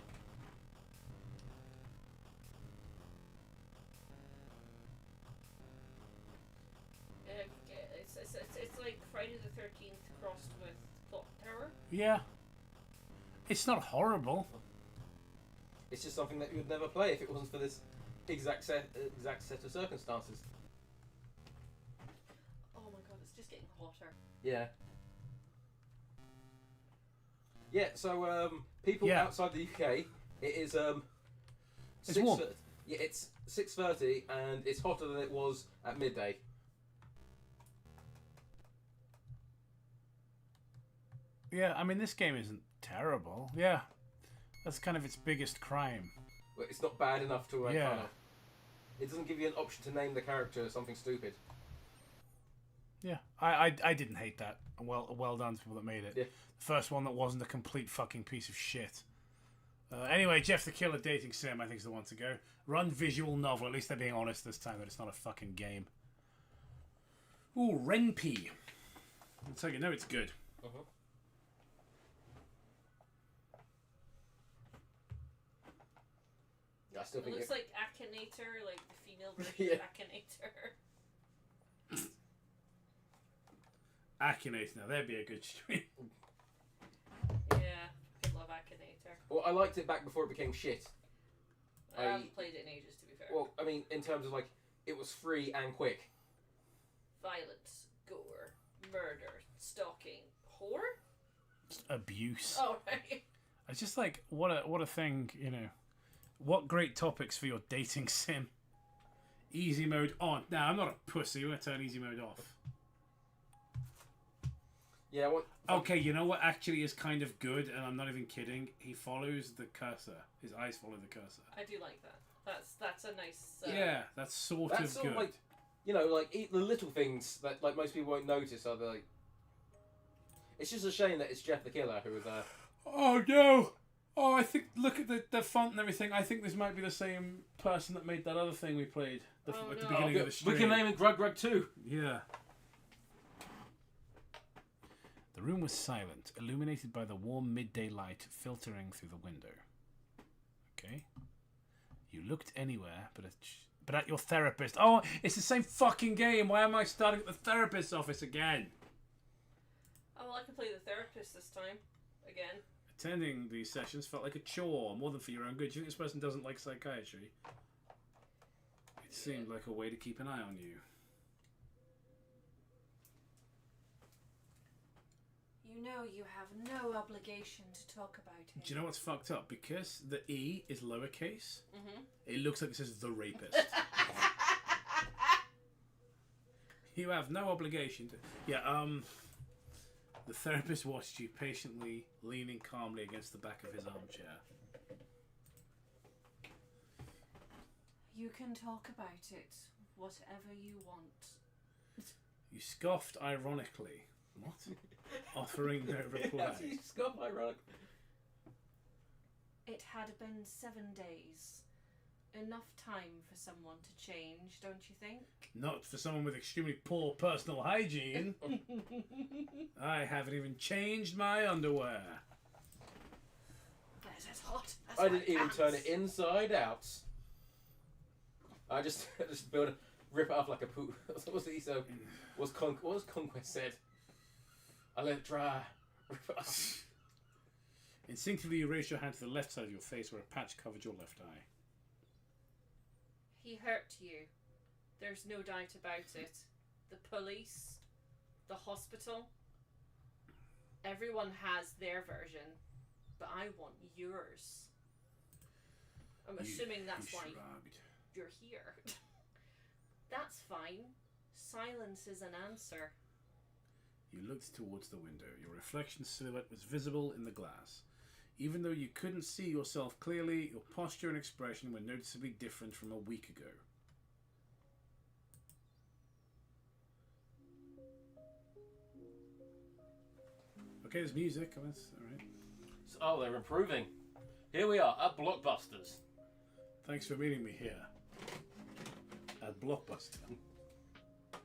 It's like Friday the 13th crossed with Clock Tower. Yeah. It's not horrible. It's just something that you would never play if it wasn't for this exact set of circumstances. Oh my god, it's just getting hotter. Yeah. Yeah, so people outside the UK, it is it's warm. Yeah, it's 6:30 and it's hotter than it was at midday. Yeah, I mean this game isn't terrible. Yeah. That's kind of its biggest crime. Well, it's not bad enough to yeah. Fun of. It doesn't give you an option to name the character something stupid. Yeah, I didn't hate that. Well done to people that made it. Yeah. The first one that wasn't a complete fucking piece of shit. Anyway, Jeff the Killer Dating Sim, I think, is the one to go. Run visual novel. At least they're being honest this time that it's not a fucking game. Ooh, Renpy. I'll tell you, no, it's good. Uh-huh. I still think it looks like Akinator, like the female version Yeah. of Akinator. Akinator, now that'd be a good stream. Yeah, I love Akinator. Well, I liked it back before it became shit. I haven't played it in ages, to be fair. Well, I mean, in terms of like it was free and quick. Violence, gore, murder, stalking, whore? Abuse. Oh, right. I just like what a thing, you know. What great topics for your dating sim. Easy mode on. Now I'm not a pussy. I'm gonna turn easy mode off. Yeah. What? Okay, you know what actually is kind of good, and I'm not even kidding. He follows the cursor. His eyes follow the cursor. I do like that. That's a nice. Yeah, that's sort That's of sort good. of like, you know, like the little things that like most people won't notice are the, like. It's just a shame that it's Jeff the Killer who was Oh no! Oh, I think look at the font and everything. I think this might be the same person that made that other thing we played at the beginning of the stream. We can name it Grug Grug 2. Yeah. The room was silent, illuminated by the warm midday light filtering through the window. Okay. You looked anywhere but at your therapist. Oh, it's the same fucking game. Why am I starting at the therapist's office again? Oh, well, I can play the therapist this time. Again. Attending these sessions felt like a chore, more than for your own good. Do you think this person doesn't like psychiatry? It seemed like a way to keep an eye on you. You know you have no obligation to talk about him. Do you know what's fucked up? Because the E is lowercase, Mm-hmm. it looks like it says the rapist. You have no obligation to... Yeah, the therapist watched you patiently, leaning calmly against the back of his armchair. You can talk about it, whatever you want. You scoffed ironically. What? Offering no reply. You scoff ironic. It had been 7 days. Enough time for someone to change, don't you think? Not for someone with extremely poor personal hygiene. I haven't even changed my underwear. Yes, it's hot. That's I my didn't even pants. turn it inside out. I just rip it off like a poo. What's the so? What was Conquest said? I let it dry. Rip it off. Instinctively, you raised your hand to the left side of your face where a patch covered your left eye. He hurt you. There's no doubt about it. The police, the hospital, everyone has their version, but I want yours. I'm assuming that's why shrugged. you're here. That's fine. Silence is an answer. You looked towards the window. Your reflection silhouette was visible in the glass. Even though you couldn't see yourself clearly, your posture and expression were noticeably different from a week ago. Okay, there's music. Oh, that's alright. Oh, they're improving. Here we are at Blockbusters. Thanks for meeting me here. At Blockbuster.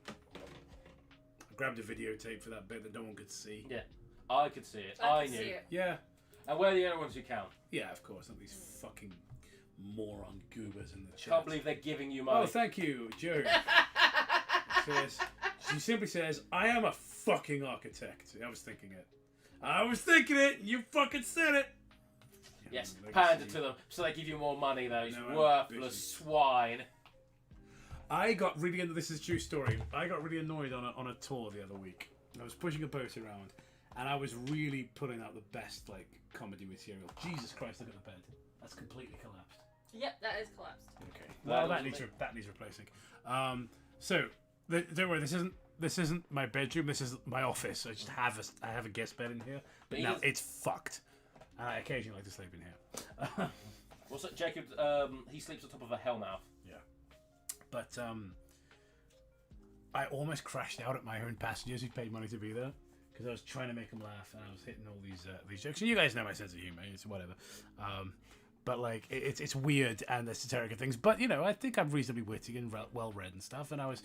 I grabbed a videotape for that bit that no one could see. Yeah, I could see it. I I can knew. see it. Yeah. And we're the only ones who count. Yeah, of course. Not these fucking moron goobers in the chat. Can't believe they're giving you money. Oh, thank you, Joe. She simply says, I am a fucking architect. I was thinking it. And you fucking said it. Yes, Legacy. pander to them so they give you more money, those No, worthless bitches. swine. I got really into this is a true story. I got really annoyed on a tour the other week. I was pushing a boat around, and I was really putting out the best like comedy material. Jesus Christ! Look at the bed. That's completely collapsed. Yep, that is collapsed. Okay. Well, that doesn't needs replacing. Don't worry. This isn't my bedroom. This is my office. I have a guest bed in here. But But now he it's fucked. And I occasionally like to sleep in here. What's that, Jacob? He sleeps on top of a hellmouth. Yeah. But I almost crashed out at my own passengers who paid money to be there because I was trying to make them laugh and I was hitting all these jokes. And you guys know my sense of humor. It's whatever. But like it's weird and esoteric and things. But you know, I think I'm reasonably witty and well read and stuff. And I was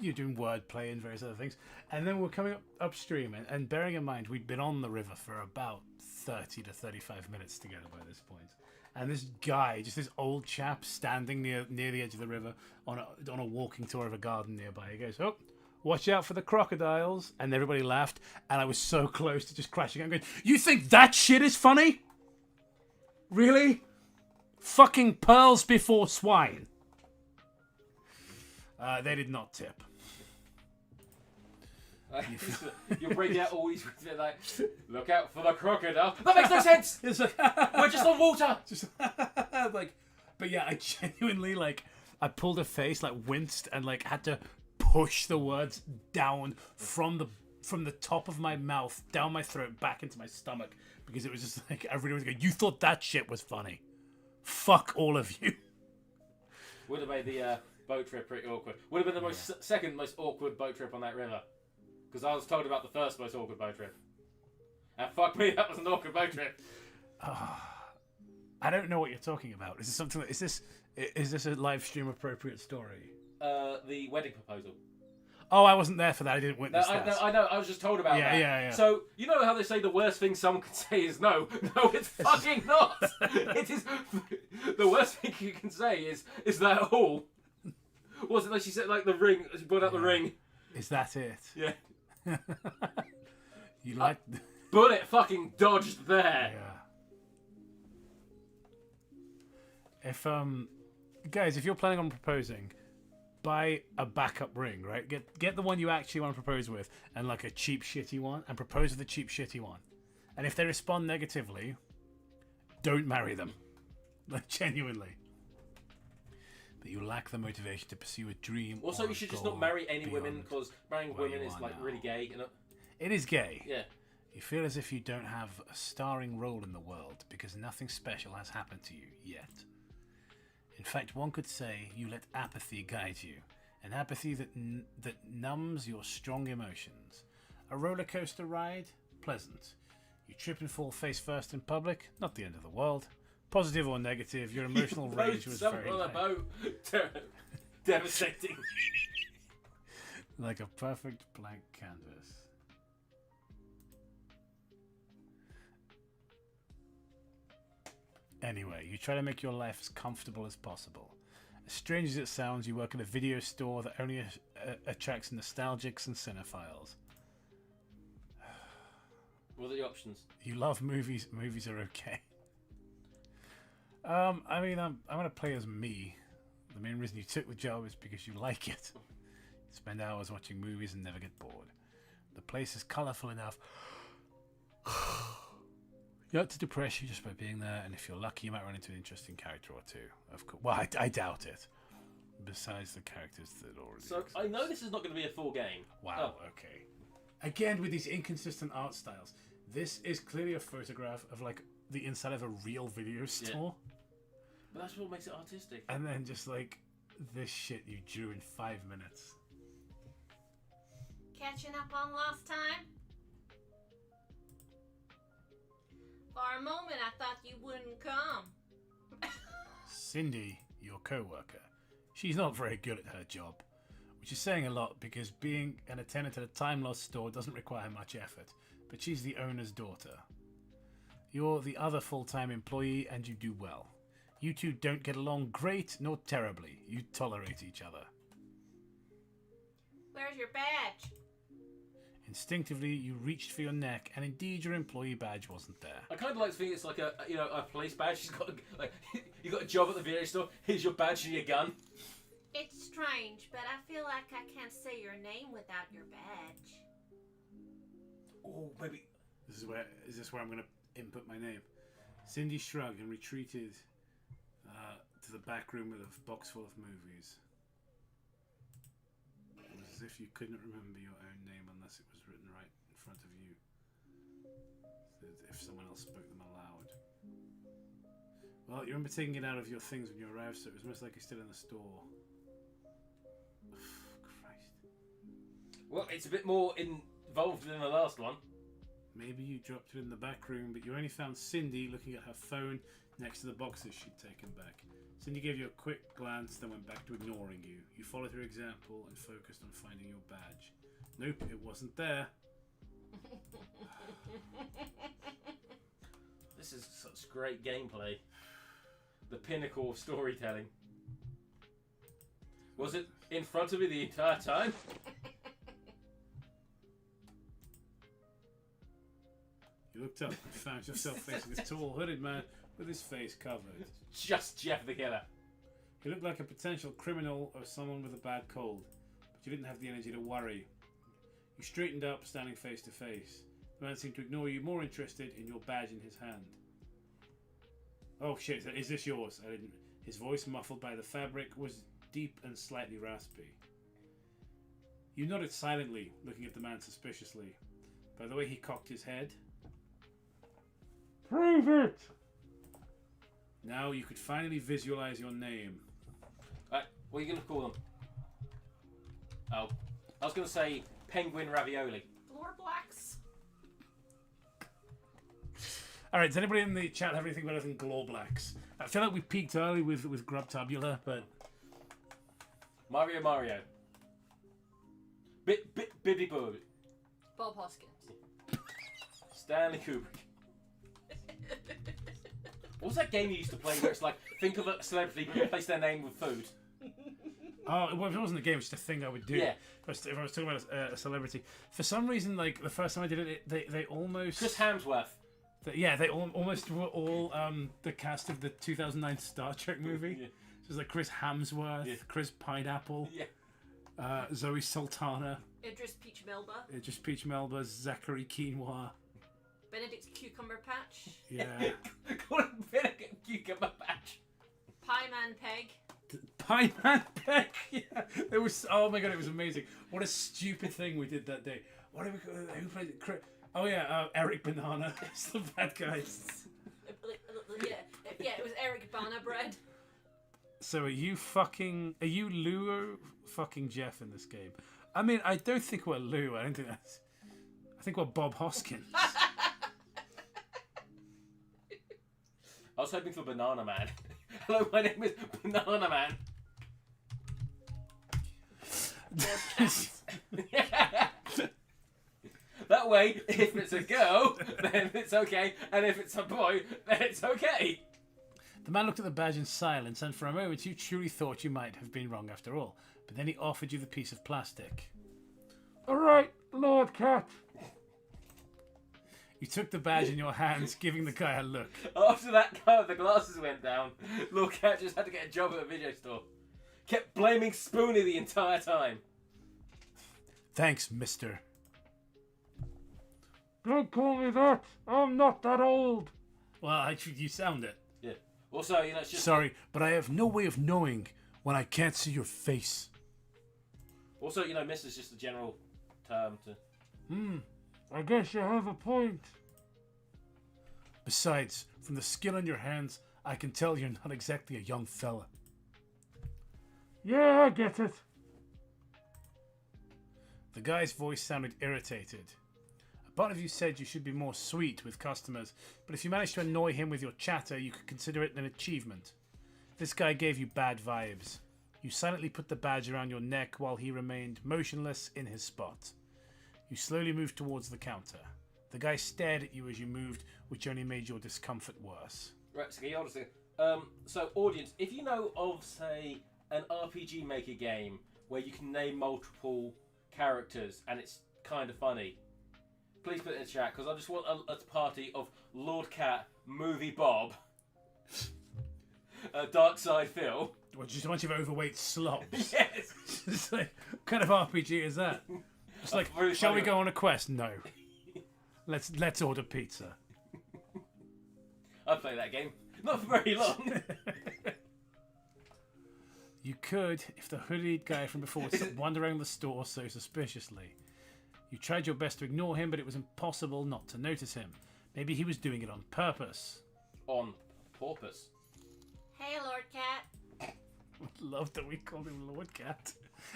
doing wordplay and various other things. And then we're coming upstream and bearing in mind we'd been on the river for about 30 to 35 minutes together by this point. And this guy, just this old chap, standing near the edge of the river on a walking tour of a garden nearby. He goes, "Oh, watch out for the crocodiles!" And everybody laughed. And I was so close to just crashing out, going, "You think that shit is funny? Really? Fucking pearls before swine." They did not tip. You're breaking out all these like, look out for the crocodile. That makes no sense. It's like, We're just on water. just like, but yeah, I genuinely like, I pulled a face, like winced, and like had to push the words down from the top of my mouth down my throat back into my stomach because it was just like everybody was going, "You thought that shit was funny? Fuck all of you." Would have made the boat trip pretty awkward. Would have been the second most awkward boat trip on that river. Because I was told about the first most awkward boat trip. And fuck me, that was an awkward boat trip. I don't know what you're talking about. Is this something? Is this a live stream appropriate story? The wedding proposal. Oh, I wasn't there for that. I didn't witness that. I know. I was just told about that. Yeah. So you know how they say the worst thing someone can say is no. No, it's fucking not. It is the worst thing you can say is that all. Was it like she said like the ring? She brought out the ring. Is that it? Yeah. You like bullet fucking dodged there. Yeah. If guys, if you're planning on proposing, buy a backup ring, right? Get the one you actually want to propose with, and like a cheap shitty one, and propose with a cheap shitty one. And if they respond negatively, don't marry them. Like genuinely. But you lack the motivation to pursue a dream. Also, you should just not marry any women because marrying women is like really gay. You know? It is gay. Yeah. You feel as if you don't have a starring role in the world because nothing special has happened to you yet. In fact, one could say you let apathy guide you, an apathy that numbs your strong emotions. A roller coaster ride? Pleasant. You trip and fall face first in public? Not the end of the world. Positive or negative, your emotional range was very on a boat. Devastating. Like a perfect blank canvas. Anyway, you try to make your life as comfortable as possible. As strange as it sounds, you work in a video store that only attracts nostalgics and cinephiles. What are the options? You love movies. Movies are okay. I mean, I'm gonna play as me. The main reason you took the job is because you like it. You spend hours watching movies and never get bored. The place is colourful enough. You have to depress you just by being there, and if you're lucky, you might run into an interesting character or two. Of course, well, I doubt it. Besides the characters that already. So exist. I know this is not going to be a full game. Wow. Oh. Okay. Again, with these inconsistent art styles, this is clearly a photograph of like the inside of a real video store. Yeah. But that's what makes it artistic. And then just like this shit you drew in 5 minutes. Catching up on lost time? For a moment, I thought you wouldn't come. Cindy, your co-worker, she's not very good at her job, which is saying a lot because being an attendant at a time-lost store doesn't require much effort, but she's the owner's daughter. You're the other full-time employee and you do well. You two don't get along great nor terribly. You tolerate each other. Where's your badge? Instinctively, you reached for your neck, and indeed your employee badge wasn't there. I kind of like to think it's like a police badge. She's got like you got a job at the video store. Here's your badge and your gun. It's strange, but I feel like I can't say your name without your badge. Oh, maybe. Is this where I'm going to input my name? Cindy shrugged and retreated to the back room with a box full of movies. It was as if you couldn't remember your own name unless it was written right in front of you. So if someone else spoke them aloud. Well, you remember taking it out of your things when you arrived, so it was most likely still in the store. Christ. Well, it's a bit more involved than the last one. Maybe you dropped it in the back room, but you only found Cindy looking at her phone next to the boxes she'd taken back. Cindy gave you a quick glance, then went back to ignoring you. You followed her example and focused on finding your badge. Nope, it wasn't there. This is such great gameplay. The pinnacle of storytelling. Was it in front of me the entire time? You looked up and found yourself facing this tall, hooded man with his face covered. Just Jeff the Killer. You looked like a potential criminal or someone with a bad cold, but you didn't have the energy to worry. You straightened up, standing face to face. The man seemed to ignore you, more interested in your badge in his hand. Oh shit, is this yours? I didn't. His voice, muffled by the fabric, was deep and slightly raspy. You nodded silently, looking at the man suspiciously. By the way he cocked his head. Prove it! Now you could finally visualize your name. Right, what are you going to call them? Oh, I was going to say penguin ravioli. Lord Blacks. Alright, does anybody in the chat have anything better than Glorblacks? I feel like we peaked early with Grubtabula, but... Mario. Bibby Bob. Bob Hoskins. Stanley Kubrick. What was that game you used to play where it's like, think of a celebrity, replace their name with food? Oh, well, if it wasn't a game, it's just a thing I would do. Yeah. If I was talking about a celebrity. For some reason, like, the first time I did it, they almost... Chris Hemsworth. They almost were all the cast of the 2009 Star Trek movie. Yeah. So it was like Chris Hemsworth, Chris Pineapple, Zoe Sultana, Idris Peach Melba, Zachary Quinoa. Benedict Cucumber Patch. Yeah. Call him Benedict Cucumber Patch. Pie Man Peg. Pie Man Peck. Yeah. It was. Oh my god, it was amazing. What a stupid thing we did that day. What did we? Who played it? Oh yeah, Eric Banana. It's the bad guy. Yeah, it was Eric Banana Bread. So are you Lou or fucking Jeff in this game? I mean, I don't think we're Lou. I think we're Bob Hoskins. I was hoping for Banana Man. Hello, my name is Banana Man. That way, if it's a girl, then it's okay, and if it's a boy, then it's okay. The man looked at the badge in silence, and for a moment you truly thought you might have been wrong after all. But then he offered you the piece of plastic. All right, Lord Cat. You took the badge in your hands, giving the guy a look. After that guy with the glasses went down, Lord Cat just had to get a job at a video store. Kept blaming Spoonie the entire time. Thanks, mister. Don't call me that. I'm not that old. Well, actually, you sound it. Yeah. Also, it's just... Sorry, but I have no way of knowing when I can't see your face. Also, miss is just a general term to... I guess you have a point. Besides, from the skin on your hands, I can tell you're not exactly a young fella. Yeah, I get it. The guy's voice sounded irritated. A part of you said you should be more sweet with customers, but if you managed to annoy him with your chatter, you could consider it an achievement. This guy gave you bad vibes. You silently put the badge around your neck while he remained motionless in his spot. You slowly moved towards the counter. The guy stared at you as you moved, which only made your discomfort worse. Right, so hold on a second. So, audience, if you know of, say, an RPG Maker game where you can name multiple characters and it's kind of funny, please put it in the chat, because I just want a party of Lord Cat, Movie Bob, Dark Side Phil. Well, just a bunch of overweight slops. Yes! It's like, what kind of RPG is that? It's like, Really shall we funny. go on a quest? No. Let's order pizza. I've played that game. Not for very long. You could, if the hooded guy from before stopped wandering the store so suspiciously. You tried your best to ignore him, but it was impossible not to notice him. Maybe he was doing it on purpose. On purpose. Hey, Lord Cat. Love that we called him Lord Cat.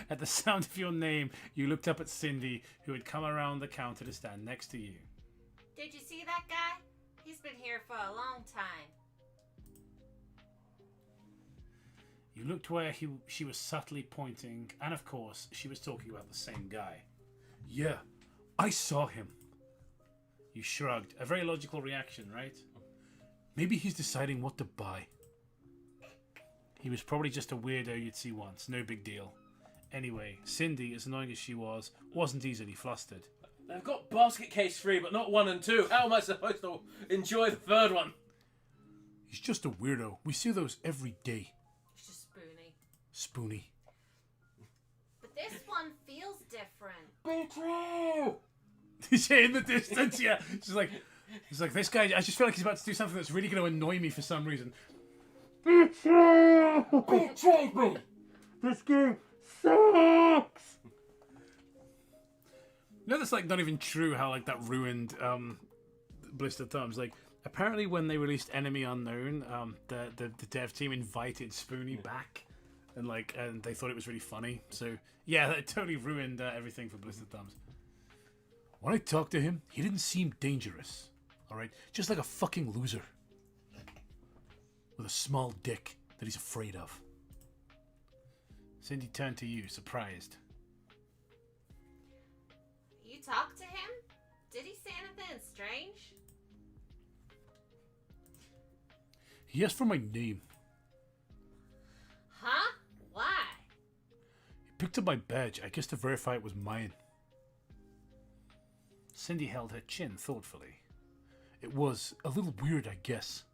At the sound of your name, you looked up at Cindy, who had come around the counter to stand next to you. Did you see that guy? He's been here for a long time. You looked where she was subtly pointing, and of course, she was talking about the same guy. Yeah, I saw him. You shrugged. A very logical reaction, right? Maybe he's deciding what to buy. He was probably just a weirdo you'd see once. No big deal. Anyway, Cindy, as annoying as she was, wasn't easily flustered. They've got basket case 3, but not 1 and 2. How am I supposed to enjoy the third one? He's just a weirdo. We see those every day. It's just Spoonie. Spoonie. But this one feels different. Be true! In the distance, yeah. She's like, this guy, I just feel like he's about to do something that's really going to annoy me for some reason. Betray! Betray me! This game sucks! You know, that's like not even true how like that ruined Blister Thumbs. Like, apparently when they released Enemy Unknown, the dev team invited Spoonie back, and they thought it was really funny. So yeah, that totally ruined everything for Blister Thumbs. When I talked to him, he didn't seem dangerous. All right, just like a fucking loser with a small dick that he's afraid of. Cindy turned to you, surprised. You talked to him? Did he say anything strange? He asked for my name. Huh? Why? He picked up my badge, I guess to verify it was mine. Cindy held her chin thoughtfully. It was a little weird, I guess.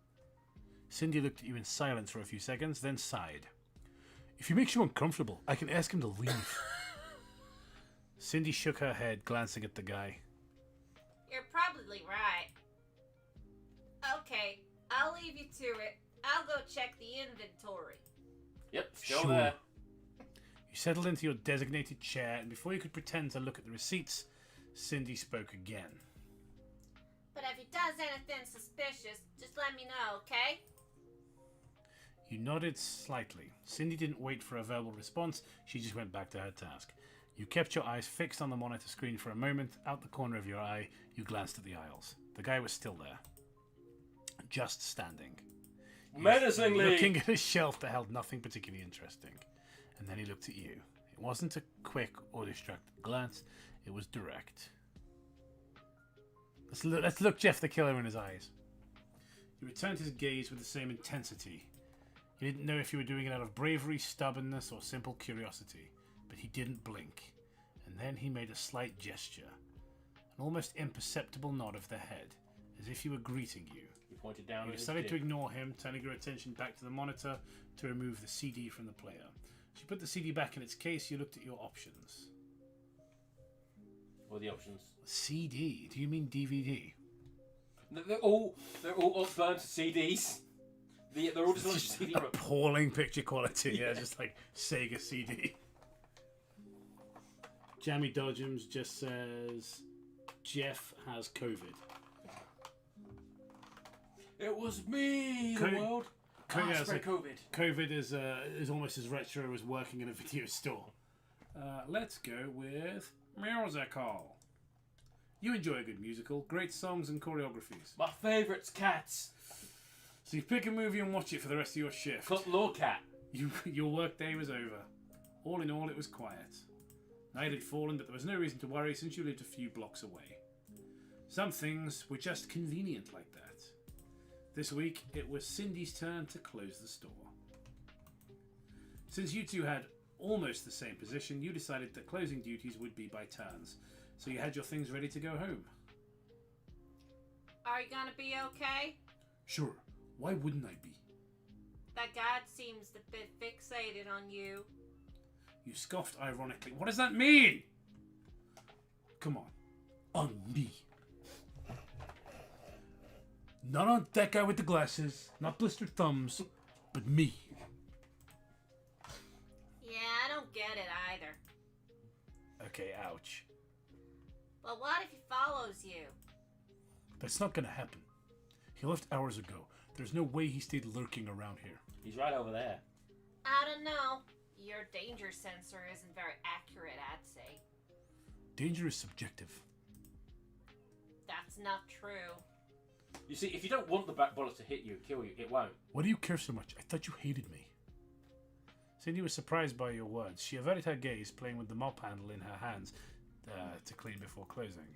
Cindy looked at you in silence for a few seconds, then sighed. If he makes you uncomfortable, I can ask him to leave. Cindy shook her head, glancing at the guy. You're probably right. Okay, I'll leave you to it. I'll go check the inventory. Yep, still Sure. there. You settled into your designated chair, and before you could pretend to look at the receipts, Cindy spoke again. But if he does anything suspicious, just let me know, okay? You nodded slightly. Cindy didn't wait for a verbal response, she just went back to her task. You kept your eyes fixed on the monitor screen for a moment. Out the corner of your eye, you glanced at the aisles. The guy was still there. Just standing. He was Menacingly! looking at a shelf that held nothing particularly interesting. And then he looked at you. It wasn't a quick or distracted glance. It was direct. Let's look Jeff the Killer in his eyes. He returned his gaze with the same intensity. He didn't know if you were doing it out of bravery, stubbornness, or simple curiosity, but he didn't blink. And then he made a slight gesture, an almost imperceptible nod of the head, as if he were greeting you. He pointed down You at his decided dick. to ignore him, turning your attention back to the monitor to remove the CD from the player. As you put the CD back in its case, you looked at your options. What are the options? CD? Do you mean DVD? They're all burnt CDs. They're all just on a CD. Appalling picture quality, yeah, just like Sega CD. Jammy Dodgems just says Jeff has COVID. It was me, the Co- world. yeah, Spread so COVID. COVID is almost as retro as working in a video store. Let's go with musical. You enjoy a good musical, great songs and choreographies. My favourite's Cats. So you pick a movie and watch it for the rest of your shift. Cut Law Cat. Your work day was over. All in all, it was quiet. Night had fallen, but there was no reason to worry since you lived a few blocks away. Some things were just convenient like that. This week, it was Cindy's turn to close the store. Since you two had almost the same position, you decided that closing duties would be by turns, so you had your things ready to go home. Are you gonna be okay? Sure, why wouldn't I be? That guy seems a bit fixated on you. You scoffed ironically. What does that mean? Come on me. Not on that guy with the glasses, not blistered thumbs, but me. Yeah, I don't get it either. Okay, ouch. But what if he follows you? That's not gonna happen. He left hours ago. There's no way he stayed lurking around here. He's right over there. I don't know. Your danger sensor isn't very accurate, I'd say. Danger is subjective. That's not true. You see, if you don't want the back bullet to hit you, kill you, it won't. Why do you care so much? I thought you hated me. Cindy was surprised by your words. She averted her gaze, playing with the mop handle in her hands to clean before closing.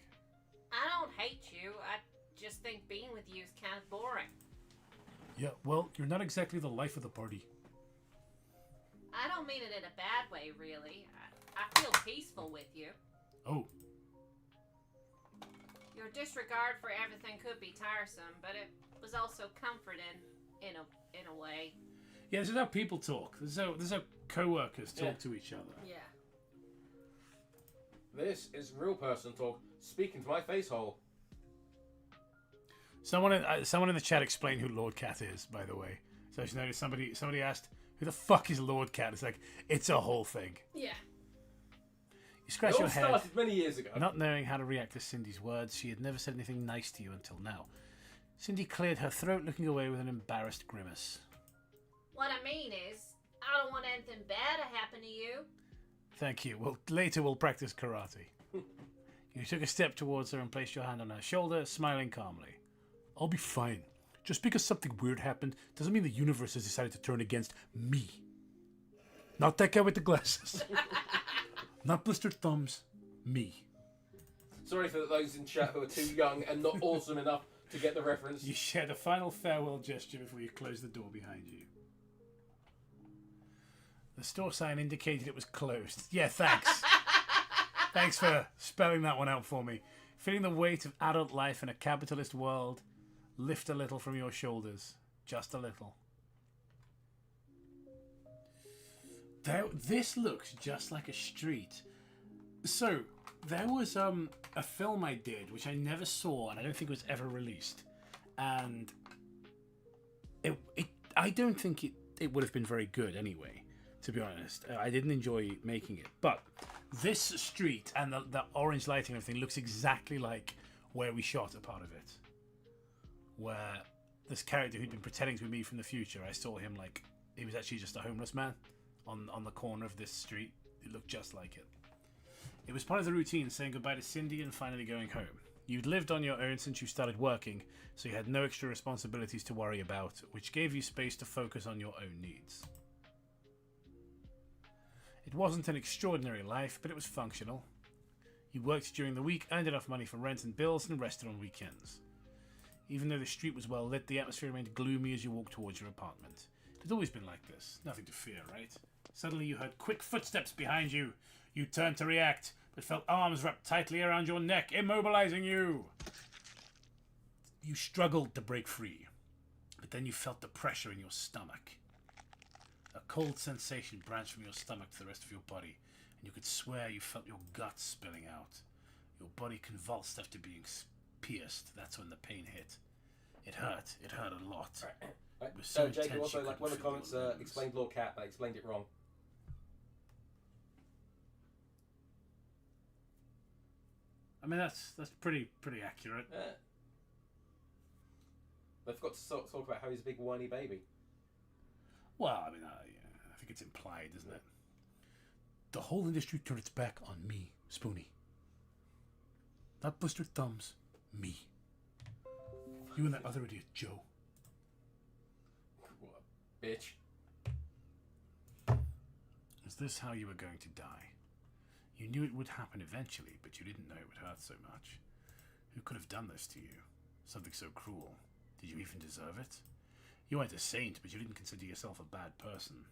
I don't hate you. I just think being with you is kind of boring. Yeah, well, you're not exactly the life of the party. I don't mean it in a bad way, really. I feel peaceful with you. Oh, Your disregard for everything could be tiresome, but it was also comforting in a way. Yeah, this is how people talk. This is how co-workers talk to each other. Yeah. This is real person talk. Speaking to my face hole. Someone in the chat explained who Lord Cat is, by the way. So she noticed somebody asked, "Who the fuck is Lord Cat?" It's like, it's a whole thing. Yeah. You scratch It all your head, started many years ago. not knowing how to react to Cindy's words. She had never said anything nice to you until now. Cindy cleared her throat, looking away with an embarrassed grimace. What I mean is, I don't want anything bad to happen to you. Thank you. Well, later we'll practice karate. You took a step towards her and placed your hand on her shoulder, smiling calmly. I'll be fine. Just because something weird happened doesn't mean the universe has decided to turn against me. Not that guy with the glasses. Not blistered thumbs. Me. Sorry for those in chat who are too young and not awesome enough to get the reference. You shared a final farewell gesture before you closed the door behind you. The store sign indicated it was closed. Yeah, thanks. Thanks for spelling that one out for me. Feeling the weight of adult life in a capitalist world, lift a little from your shoulders. Just a little. This looks just like a street. So, there was a film I did, which I never saw, and I don't think it was ever released. And I don't think it would have been very good anyway, to be honest. I didn't enjoy making it. But this street and the orange lighting and everything looks exactly like where we shot a part of it. Where this character who'd been pretending to be me from the future, I saw him like, he was actually just a homeless man on the corner of this street. It looked just like it. It was part of the routine, saying goodbye to Cindy and finally going home. You'd lived on your own since you started working, so you had no extra responsibilities to worry about, which gave you space to focus on your own needs. It wasn't an extraordinary life, but it was functional. You worked during the week, earned enough money for rent and bills, and rested on weekends. Even though the street was well lit, the atmosphere remained gloomy as you walked towards your apartment. It had always been like this. Nothing to fear, right? Suddenly you heard quick footsteps behind you. You turned to react, but felt arms wrapped tightly around your neck, immobilizing you. You struggled to break free, but then you felt the pressure in your stomach. A cold sensation branched from your stomach to the rest of your body, and you could swear you felt your guts spilling out. Your body convulsed after being pierced. That's when the pain hit. It hurt. It hurt a lot. Right. It was so Jake, intense also, you like, one of the couldn't feel comments your limbs. explained Lord Cat, but I explained it wrong. I mean, that's pretty accurate. Yeah. They forgot to talk about how he's a big whiny baby. Well, I mean, I think it's implied, isn't it? The whole industry turned its back on me, Spoonie. Not blistered thumbs, me. You and that other idiot, Joe. What a bitch. Is this how you were going to die? You knew it would happen eventually, but you didn't know it would hurt so much. Who could have done this to you? Something so cruel. Did you even deserve it? You weren't a saint, but you didn't consider yourself a bad person.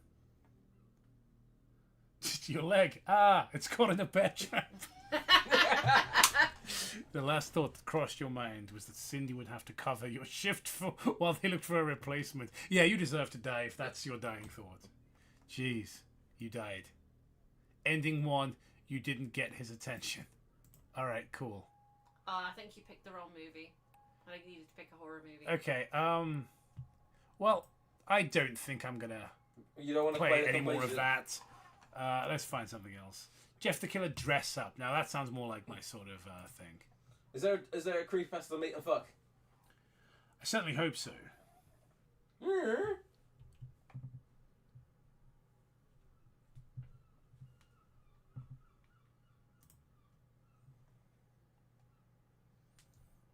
Your leg. Ah, it's caught in a bear trap. The last thought that crossed your mind was that Cindy would have to cover your shift while they looked for a replacement. Yeah, you deserve to die if that's your dying thought. Jeez, you died. Ending one, you didn't get his attention. Alright, cool. I think you picked the wrong movie. I think you needed to pick a horror movie. Okay, well, I don't think I'm gonna You don't want to play any more of that. Let's find something else. Jeff the Killer Dress Up. Now that sounds more like my sort of thing. Is there a creepypasta meet and fuck? I certainly hope so.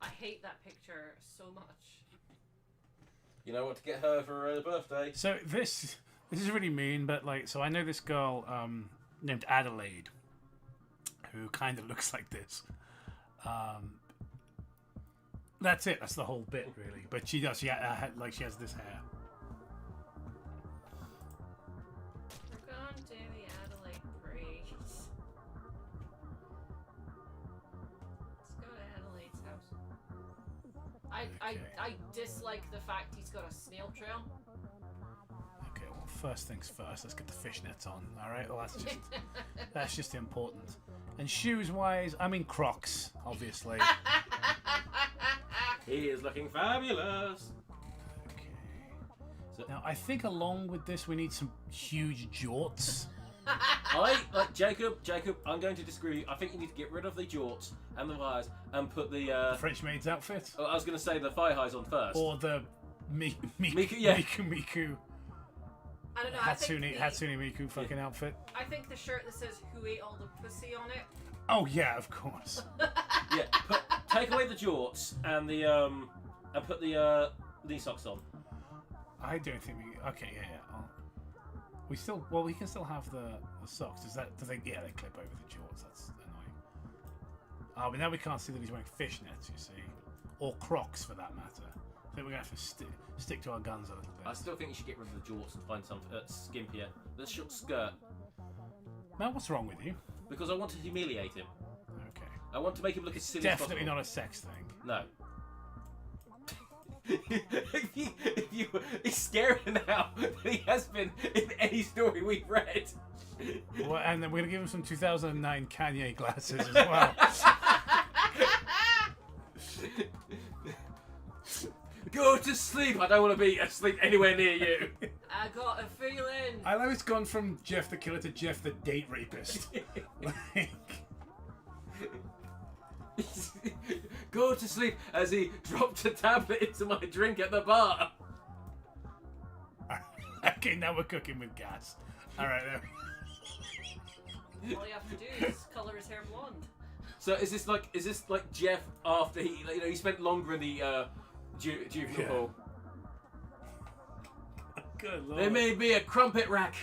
I hate that picture so much. You know what to get her for her birthday? So this is really mean, but like, so I know this girl named Adelaide, who kind of looks like this. That's it. That's the whole bit, really. But she does. She has this hair. We're going to the Adelaide Parade. Let's go to Adelaide's house. I dislike the fact he's got a snail trail. Okay, well, first things first. Let's get the fishnets on. All right. Well, that's just important. And shoes wise, I mean Crocs, obviously. He is looking fabulous. Okay. So, Now I think along with this, we need some huge jorts. I like Jacob. I'm going to disagree. I think you need to get rid of the jorts and the highs and put the. French maid's outfit. Oh, I was going to say the thigh highs on first. Or the Miku I don't know. Hatsune Miku fucking outfit. I think the shirt that says "Who ate all the pussy" on it. Oh yeah, of course. Yeah, take away the jorts and the and put the knee socks on. I don't think we. Okay, yeah. We can still have the socks. Do they clip over the jorts? That's annoying. Oh, but now we can't see that he's wearing fishnets. You see, or Crocs for that matter. I think we're gonna have to stick to our guns a little bit. I still think you should get rid of the jorts and find something skimpier. The short skirt. Matt, what's wrong with you? Because I want to humiliate him. Okay. I want to make him look as silly as possible. Definitely not a sex thing. No. He's scarier now than he has been in any story we've read. Well, and then we're gonna give him some 2009 Kanye glasses as well. Go to sleep. I don't want to be asleep anywhere near you. I got a feeling. I know it's gone from Jeff the Killer to Jeff the Date Rapist. Go to sleep as he dropped a tablet into my drink at the bar. Okay, now we're cooking with gas. All right. All you have to do is color his hair blonde. So is this like Jeff after he spent longer in the juvenile hall? Good Lord. There may be a crumpet rack.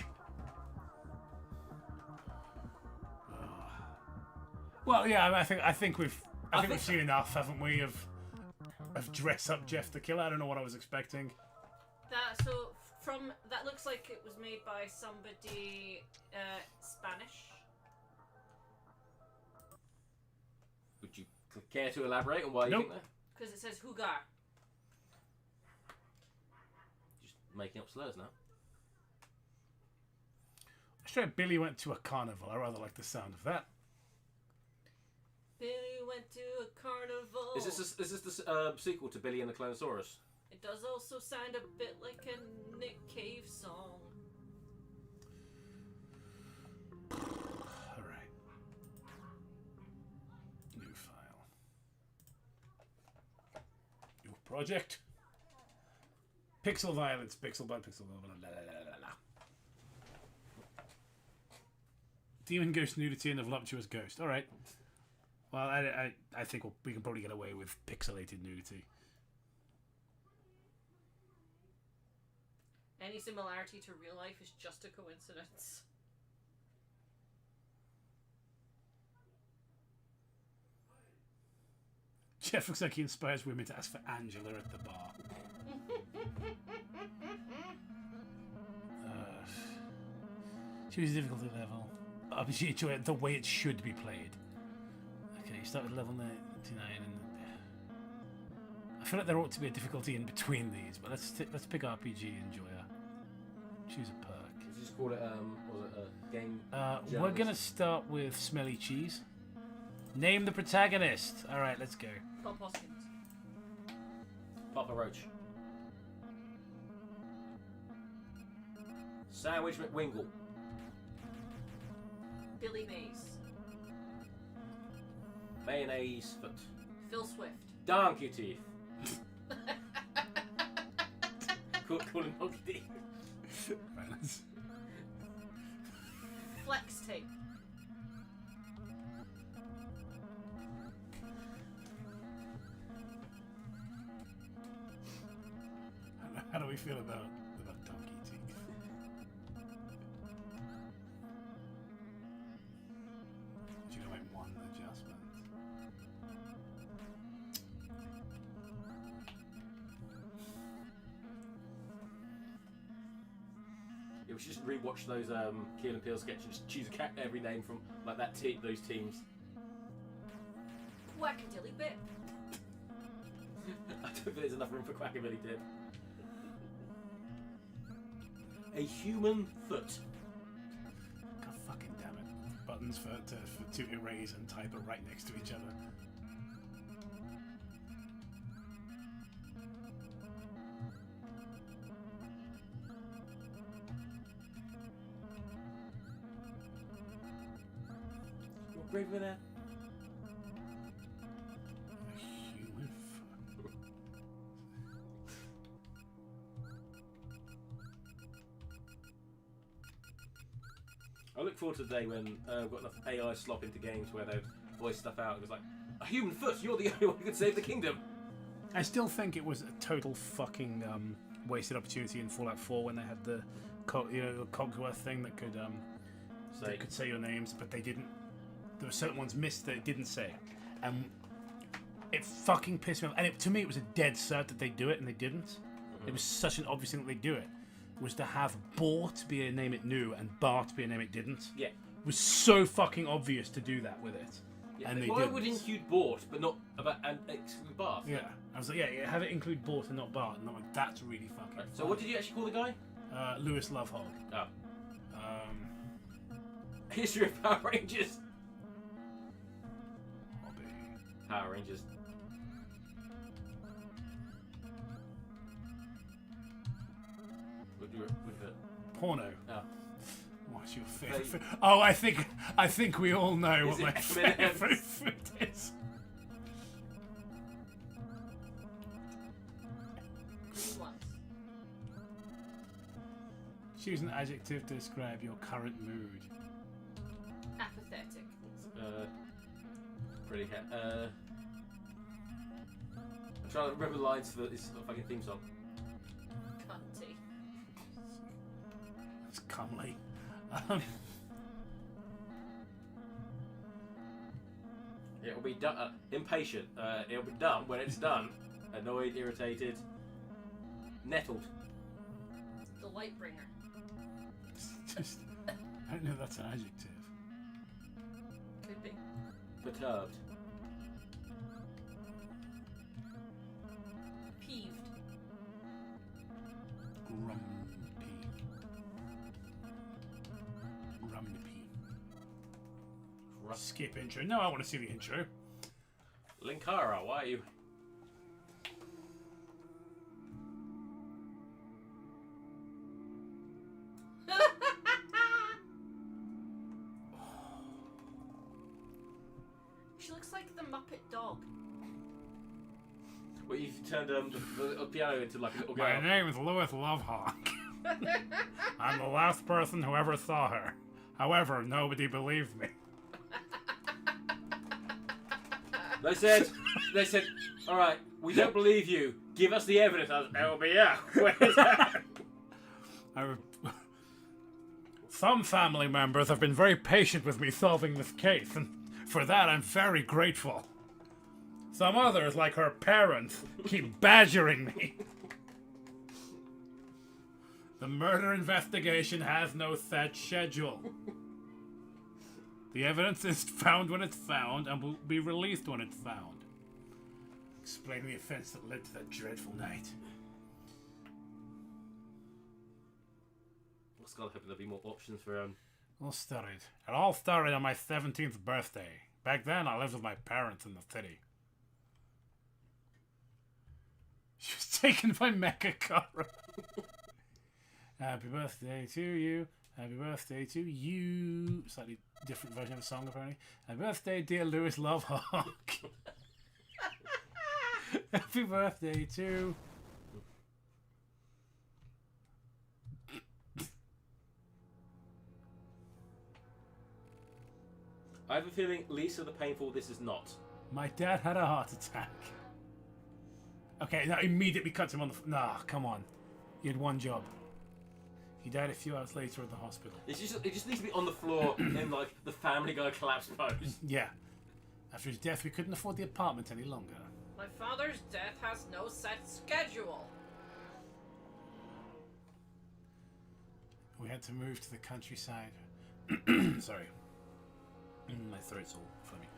Well, yeah, I think we've seen enough, haven't we, of dress up Jeff the Killer. I don't know what I was expecting. That looks like it was made by somebody Spanish. Would you care to elaborate on why you think that? Because it says "Hugar." Just making up slurs now. Straight Billy went to a carnival. I rather like the sound of that. Billy went to a carnival. Is this the sequel to Billy and the Clonosaurus? It does also sound a bit like a Nick Cave song. Alright. New file. New project. Pixel violence. Pixel by pixel. Blah, blah, blah, blah, blah. Demon ghost nudity and a voluptuous ghost. Alright. Well, I think we can probably get away with pixelated nudity. Any similarity to real life is just a coincidence. Jeff looks like he inspires women to ask for Angela at the bar. Choose a difficulty level. Obviously, enjoy it the way it should be played. Okay, start with level 99, and I feel like there ought to be a difficulty in between these, but let's pick RPG Enjoyer. Choose a perk. Let's just call it was it a game? We're gonna start with Smelly Cheese. Name the protagonist. All right, let's go. Bob Hoskins. Papa Roach. Sandwich McWingle. Billy Mays. Mayonnaise foot. Phil Swift. Donkey teeth. Call him Donkey teeth. Flex tape. How do we feel about donkey teeth? Would you like one adjustment? Yeah, we should just rewatch those Key and Peele sketches. Just choose every name from like those teams. Quackadilly Bit. I don't think there's enough room for Quackabilly Dip. A human foot. God fucking damn it. Buttons to erase and type are right next to each other. You're brave with that. A human foot. I look forward to the day when we've got enough AI slop into games where they voice stuff out. It was like, a human foot, you're the only one who can save the kingdom. I still think it was a total fucking wasted opportunity in Fallout 4 when they had the Cogsworth thing that could say your names, but they didn't. There were certain ones missed that it didn't say, and it fucking pissed me off. And to me, it was a dead cert that they do it, and they didn't. Mm-hmm. It was such an obvious thing that they do it. Was to have Bort be a name it knew and Bart be a name it didn't. Yeah. It was so fucking obvious to do that with it. Yeah, and they why didn't. would include Bort, but not exclude Bart? Yeah. I was like, yeah, have it include Bort and not Bart. And I'm like, that's really fucking Right. So funny. what did you actually call the guy? Lewis Lovehog. Oh. History of Power Rangers. Hobby. Power Rangers. What do you Porno. Oh. What's your favorite food? Oh, I think we all know Is what my it favorite food is. Green ones. Choose an adjective to describe your current mood. Apathetic. Pretty I'm trying to remember the lines for this fucking theme song. Cunty. It's comely. It'll be done. Impatient. It'll be done when it's done. Annoyed, irritated, nettled. The light bringer. Just, I don't know if that's an adjective. Could be. Perturbed. Peeved. Grumpy. Skip intro. No, I want to see the intro. Linkara, why are you? She looks like the Muppet dog. Well, you've turned the little piano into like a little My girl. name is Lewis Lovehawk. I'm the last person who ever saw her. However, nobody believed me. They said, all right, we don't believe you. Give us the evidence. I was, LBR. Where is that? Some family members have been very patient with me solving this case, and for that I'm very grateful. Some others, like her parents, keep badgering me. The murder investigation has no set schedule. The evidence is found when it's found and will be released when it's found. Explain the offense that led to that dreadful night. What's gonna happen? There'll be more options for It all started on my 17th birthday. Back then, I lived with my parents in the city. She was taken by Mechakara. Happy birthday to you. Happy birthday to you. Slightly different version of a song, apparently. Happy birthday, dear Lewis Lovehawk. Happy birthday to... I have a feeling Lisa the Painful this is not. My dad had a heart attack. Okay, now immediately cuts him on the... Nah, come on. He had one job. He died a few hours later at the hospital. It just needs to be on the floor in like the Family Guy collapse pose. Yeah. After his death, we couldn't afford the apartment any longer. My father's death has no set schedule. We had to move to the countryside. Sorry. My throat's all funny.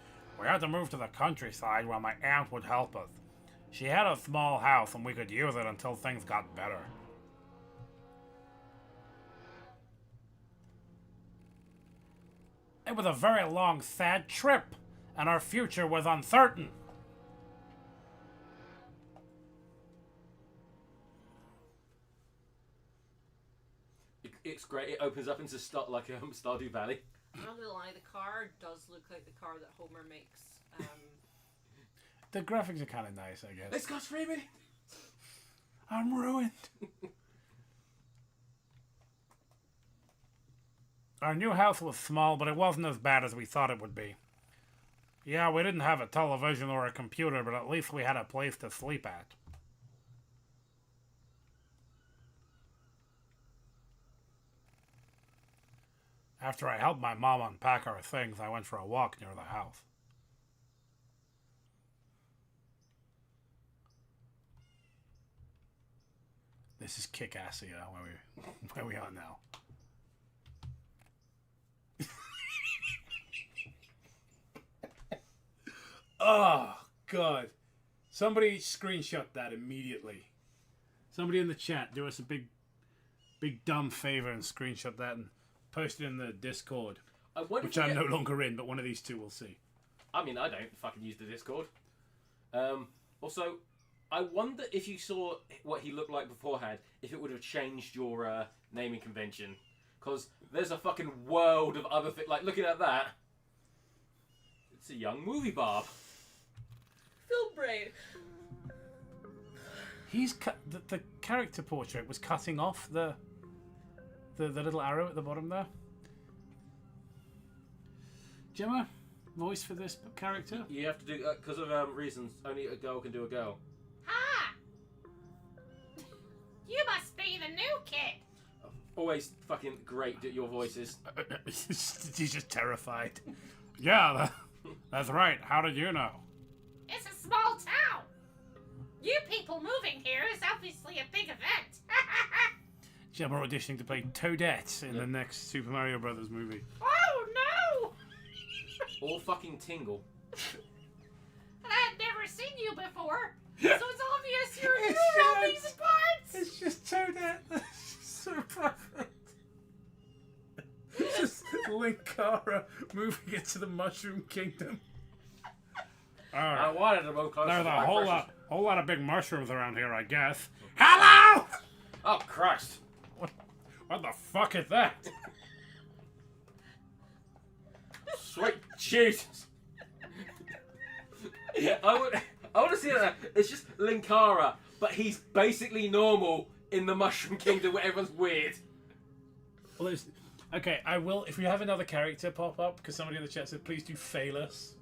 We had to move to the countryside where my aunt would help us. She had a small house and we could use it until things got better. It was a very long, sad trip, and our future was uncertain. It's great. It opens up into Stardew Valley. I'm not gonna lie, the car does look like the car that Homer makes. The graphics are kind of nice, I guess. Let's go streaming. I'm ruined. Our new house was small, but it wasn't as bad as we thought it would be. Yeah, we didn't have a television or a computer, but at least we had a place to sleep at. After I helped my mom unpack our things, I went for a walk near the house. This is Kick-Assia, where we are now. Oh, God. Somebody screenshot that immediately. Somebody in the chat, do us a big dumb favor and screenshot that and post it in the Discord. Which I'm no longer in, but one of these two will see. I mean, I don't fucking use the Discord. Also, I wonder if you saw what he looked like beforehand, if it would have changed your naming convention. Because there's a fucking world of other things. Like, looking at that, it's a young movie barb. Film brain. He's the character portrait was cutting off the little arrow at the bottom there. Gemma, voice for this character? You have to do, because of reasons, only a girl can do a girl. Ha! You must be the new kid. Always fucking great at your voices. He's just terrified. Yeah, that's right. How did you know? It's a small town. You people moving here is obviously a big event. Gemma auditioning to play Toadette in the next Super Mario Brothers movie. Oh no! Or fucking Tingle. I've never seen you before, so it's obvious you're new It's around just- these parts. It's just Toadette. That's so perfect. It's just Linkara moving into the Mushroom Kingdom. I wanted to move closer. There's to a my whole precious- lot of big mushrooms around here, I guess. Hello! Oh, Christ. What the fuck is that? Sweet Jesus. I want to see that. It's just Linkara, but he's basically normal in the Mushroom Kingdom where everyone's weird. Well, okay, I will, if we have another character pop up, because somebody in the chat said, please do fail us.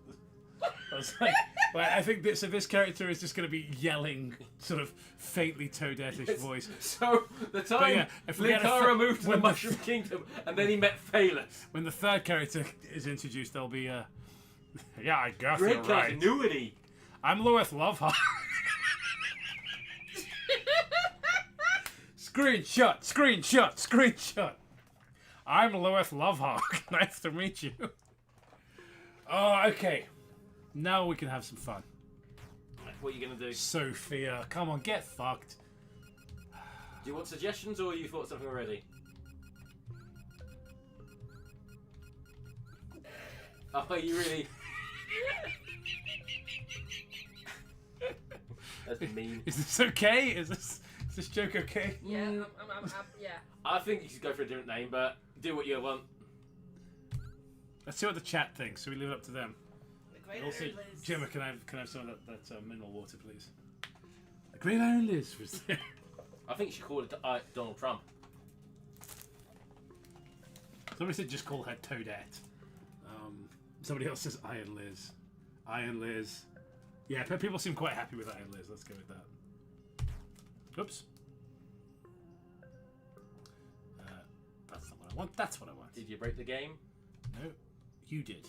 I was like, well, I think this character is just going to be yelling, sort of faintly Toadette-ish voice. So, the time yeah, if we get a Linkara moved to the when the- Mushroom Kingdom, and then he met Phalus. When the third character is introduced, there'll be yeah, I guess Great you're right. continuity. I'm Lewis Loveheart. Screenshot. I'm Lewis Loveheart. Nice to meet you. Oh, okay. Now we can have some fun. What are you going to do? Sophia, come on, get fucked. Do you want suggestions, or you thought something already? Oh, you really... That's mean. Is this okay? Is this joke okay? Yeah, yeah. I think you should go for a different name, but do what you want. Let's see what the chat thinks. So we leave it up to them. The Great Also, Iron Liz. Gemma, can I have some of that mineral water, please? The Great Iron Liz was there. I think you should call it Donald Trump. Somebody said just call her Toadette. Somebody else says Iron Liz. Iron Liz. Yeah, people seem quite happy with Iron Liz. Let's go with that. Oops. That's not what I want. That's what I want. Did you break the game? No, you did.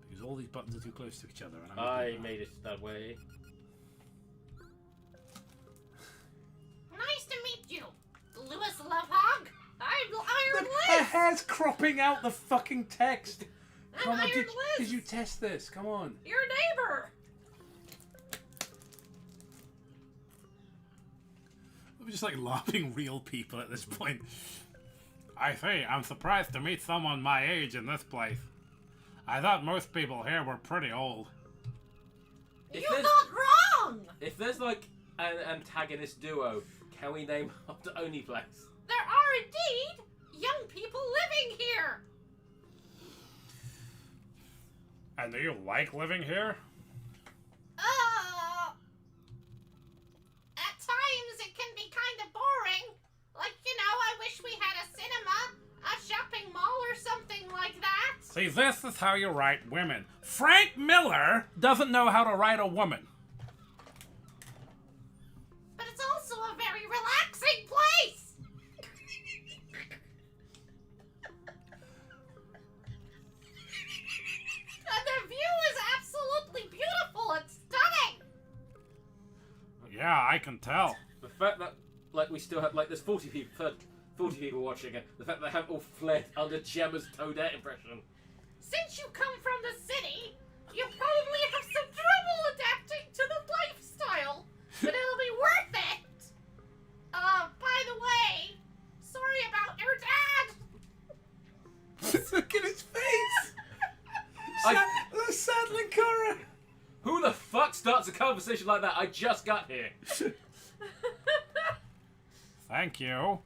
Because all these buttons are too close to each other. And I made it that way. Nice to meet you, Lewis Lovehog. I'm Iron Her Liz. hair's cropping out the fucking text. I'm Come on, Iron did Liz. you test this? Come on. Your neighbor. We're just like laughing real people at this point. I see. I'm surprised to meet someone my age in this place. I thought most people here were pretty old. If You're there's- not wrong! If there's like an antagonist duo, can we name the only place? There are indeed young people living here. And do you like living here? At times it can be kind of boring. Like, I wish we had a cinema, a shopping mall, or something like that. See, this is how you write women. Frank Miller doesn't know how to write a woman. But it's also a very relaxing place. And the view is absolutely beautiful and stunning. Yeah, I can tell. The fact that like we still have like there's 40 people watching it. The fact that they haven't all fled under Gemma's Toadette impression. Since you come from the city, you probably have some trouble adapting to the lifestyle, but it'll be worth it. By the way, sorry about your dad. Look at his face! The sad Linkara! Who the fuck starts a conversation like that? I just got here. Thank you.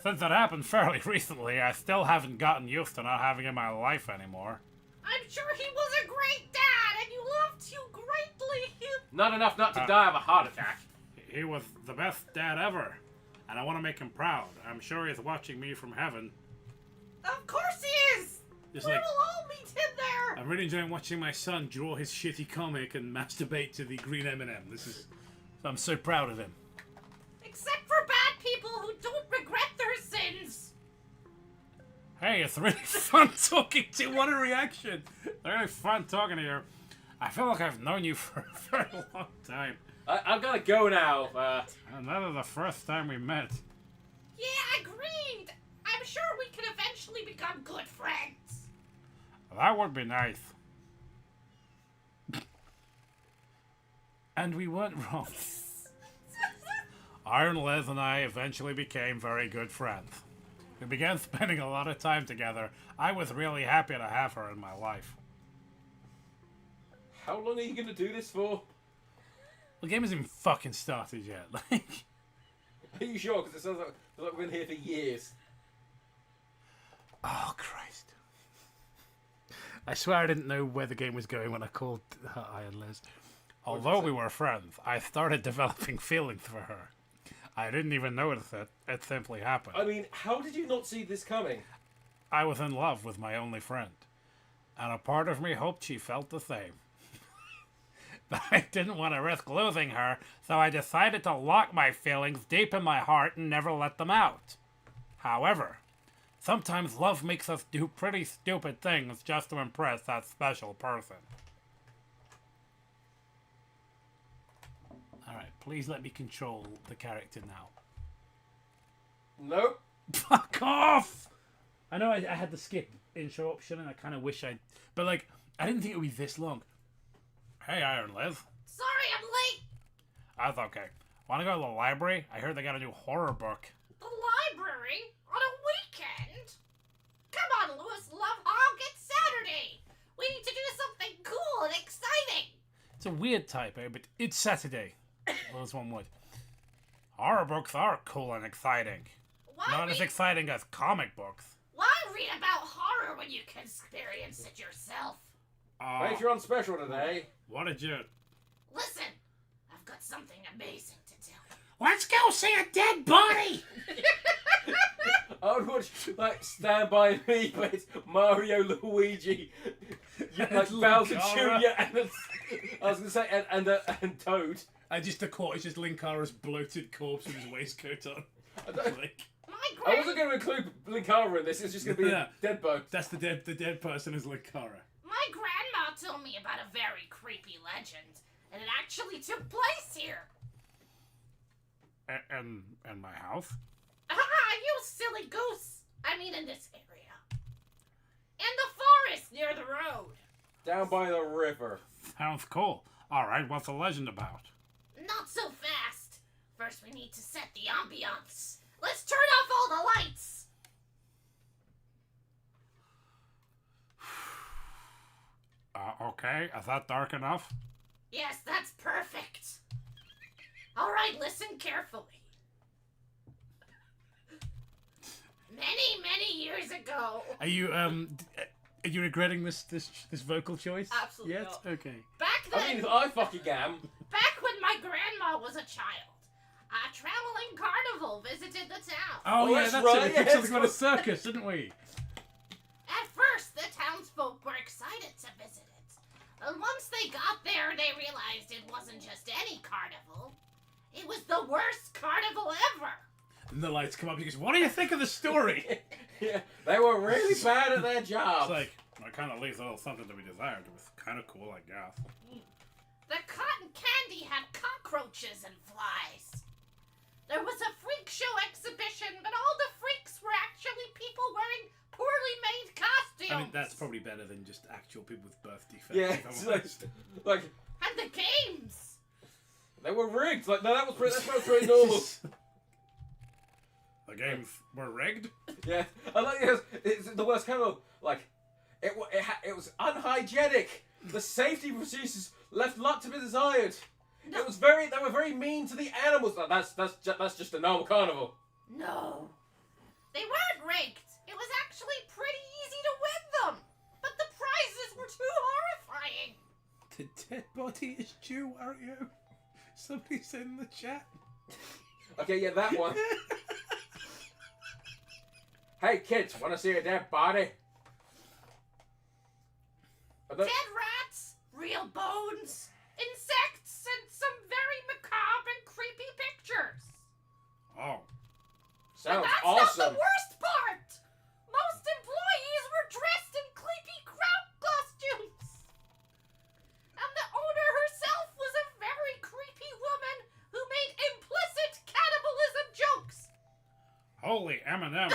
Since it happened fairly recently, I still haven't gotten used to not having him in my life anymore. I'm sure he was a great dad, and you loved you greatly. Not enough not to die of a heart attack. He was the best dad ever, and I want to make him proud. I'm sure he's watching me from heaven. Of course he is. Just We like, will all meet him there. I'm really enjoying watching my son draw his shitty comic and masturbate to the green M&M. I'm so proud of him. Except for bad people who don't regret their sins. Hey, it's really fun talking to you. What a reaction. Really fun talking to you. I feel like I've known you for a very long time. I've got to go now. And that is the first time we met. Yeah, agreed. I'm sure we can eventually become good friends. That would be nice. And we weren't wrong. Iron Les and I eventually became very good friends. We began spending a lot of time together. I was really happy to have her in my life. How long are you going to do this for? The game hasn't even fucking started yet. Like, Are you sure? Because it sounds like we've been here for years. oh Christ! I swear I didn't know where the game was going when I called her Iron Les. Although we were friends, I started developing feelings for her. I didn't even notice it. It simply happened. I mean, how did you not see this coming? I was in love with my only friend, and a part of me hoped she felt the same. But I didn't want to risk losing her, so I decided to lock my feelings deep in my heart and never let them out. However, sometimes love makes us do pretty stupid things just to impress that special person. Alright, please let me control the character now. Nope. Fuck off! I know I had the skip intro option and I kind of wish I'd... But like, I didn't think it would be this long. Hey, Iron Liz. Sorry I'm late. That's okay. Want to go to the library? I heard they got a new horror book. The library? On a weekend? Come on, Lewis Love Hog, it's Saturday. We need to do something cool and exciting. It's a weird typo, but it's Saturday. Well, that's one word. Horror books are cool and exciting. Not as exciting as comic books. Why read about horror when you can experience it yourself? Hey, if you're on special today. What did you... Listen, I've got something amazing to tell you. Let's go see a dead body! I would watch, like, Stand By Me, but it's Mario, Luigi, like Bowser Linkara. Jr. and I was going to say, and Toad. I just the quote is just Linkara's bloated corpse with his waistcoat on. Like, I wasn't going to include Linkara in this. It's just going to be Yeah. a dead bug. that's the dead person is Linkara. My grandma told me about a very creepy legend, and it actually took place here. And my house? You silly goose. I mean in this area. In the forest near the road. Down by the river. Sounds cool. Alright, what's the legend about? Not so fast. First we need to set the ambiance. Let's turn off all the lights. okay? Is that dark enough? Yes, that's perfect. All right, listen carefully. Many, many years ago. Are you regretting this vocal choice? Absolutely yet? not. Okay. Back then, I mean, I fucking am. back when my grandma was a child, a traveling carnival visited the town. Oh, yeah, that's that's right, it. We yeah, picked something it's about a circus, didn't we? At first, the townsfolk were excited to visit it. But once they got there, they realized it wasn't just any carnival. It was the worst carnival ever. And the lights come up. He goes, "What do you think of the story?" Yeah, they were really bad at their job. It's like, it kind of leaves a little something to be desired. It was kind of cool, I guess. The cotton candy had cockroaches and flies. There was a freak show exhibition, but all the freaks were actually people wearing poorly made costumes. I mean, that's probably better than just actual people with birth defects. Yeah, if I'm it's honest. like And the games. they were rigged. Like, no, that was pretty normal. The games were rigged? Yeah, I like it's the worst kind of like it was unhygienic. The safety procedures left a lot to be desired. No. They were very mean to the animals. Like, that's just a normal carnival. No. They weren't rigged. It was actually pretty easy to win them. But the prizes were too horrifying. The dead body is Jew, aren't you? Somebody said in the chat. Okay, yeah, that one. Hey kids, want to see a dead body? Dead rats, real bones, insects, and some very macabre and creepy pictures. Oh. Sounds But that's awesome. not the worst part. Most employees were dressed in creepy crowd costumes. And the owner herself was a very creepy woman who made implicit cannibalism jokes. Holy M&M's.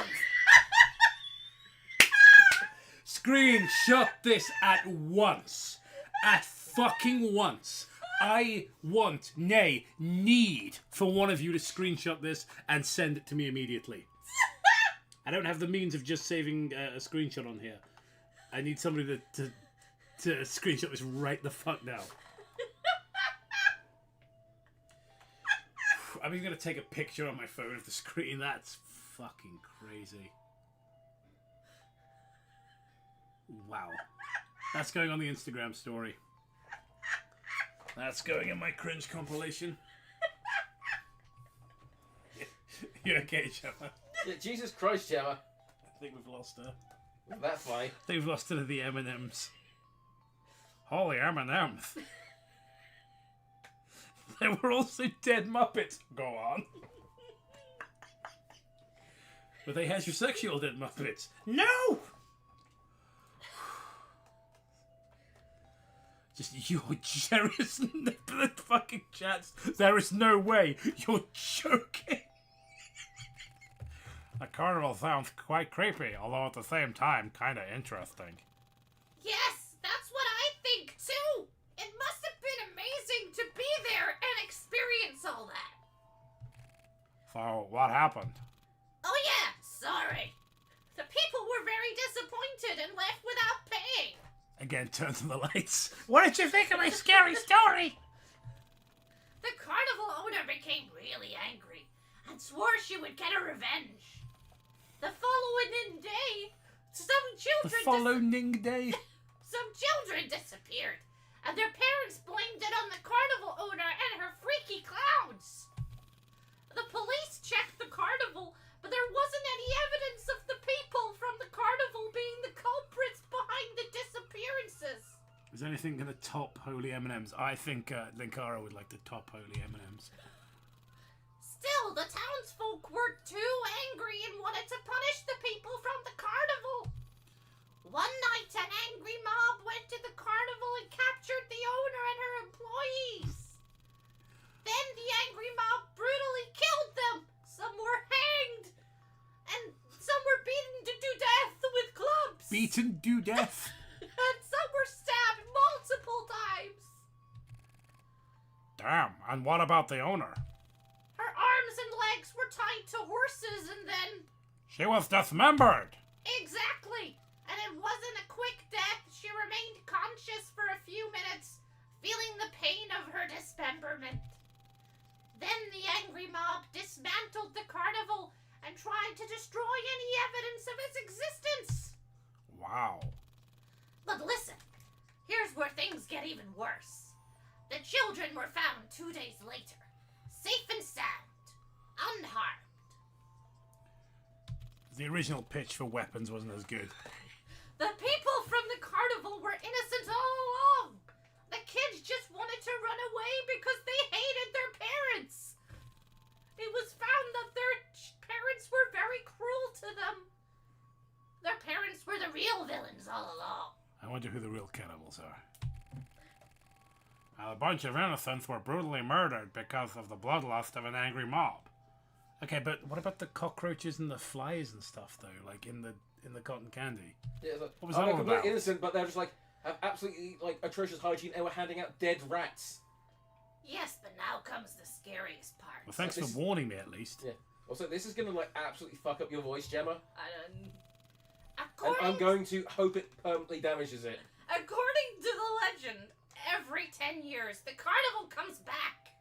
Screenshot this at once. At fucking once. I want, nay, need for one of you to screenshot this and send it to me immediately. I don't have the means of just saving a screenshot on here. I need somebody to screenshot this right the fuck now. I'm even going to take a picture on my phone of the screen. That's fucking crazy. Wow. That's going on the Instagram story. That's going in my cringe compilation. You okay, Gemma? Yeah, Jesus Christ, Gemma. I think we've lost her. That funny. I think we've lost her to the M&Ms. Holy M&Ms. There were also dead Muppets. Go on. Were they heterosexual dead Muppets? No! Just, you're generous in the fucking chats. There is no way. You're joking. The carnival sounds quite creepy, although at the same time, kinda interesting. Yes, that's what I think too. It must have been amazing to be there and experience all that. So, what happened? Oh yeah, sorry. The people were very disappointed and left without paying. Again, turn to the lights. What did you think of my scary story? The carnival owner became really angry and swore she would get her revenge. The following day, some The children following day. some children disappeared, and their parents blamed it on the carnival owner and her freaky clowns. The police checked the carnival, but there wasn't any evidence of the people from the carnival being the culprits behind the disappearances. Is anything going to top Holy M&Ms? I think Linkara would like to top Holy M&Ms. Still, the townsfolk were too angry and wanted to punish the people from the carnival. One night, an angry mob went to the carnival and captured the owner and her employees. Then the angry mob brutally killed them. Some were hanged, and some were beaten to death with clubs. Beaten to death. And some were stabbed multiple times. Damn, and what about the owner? Her arms and legs were tied to horses, and then... She was dismembered. Exactly! And it wasn't a quick death. she remained conscious for a few minutes, feeling the pain of her dismemberment. Then the angry mob dismantled the carnival and tried to destroy any evidence of its existence. Wow. But listen, here's where things get even worse. The children were found 2 days later, safe and sound, unharmed. The original pitch for weapons wasn't as good. The people from the carnival were innocent all along. The kids just wanted to run away because they hated their parents. It was found that their parents were very cruel to them. Their parents were the real villains all along. I wonder who the real cannibals are. A bunch of innocents were brutally murdered because of the bloodlust of an angry mob. Okay, but what about the cockroaches and the flies and stuff, though? Like in the cotton candy? Yeah, like, What was that all completely about? innocent, but they're just like have absolutely like atrocious hygiene and were handing out dead rats. Yes, but now comes the scariest part. Well, thanks So for this- warning me, at least. Yeah. Also, this is gonna like absolutely fuck up your voice, Gemma, And and According, I'm going to hope it permanently damages it. according to the legend, every 10 years, the carnival comes back.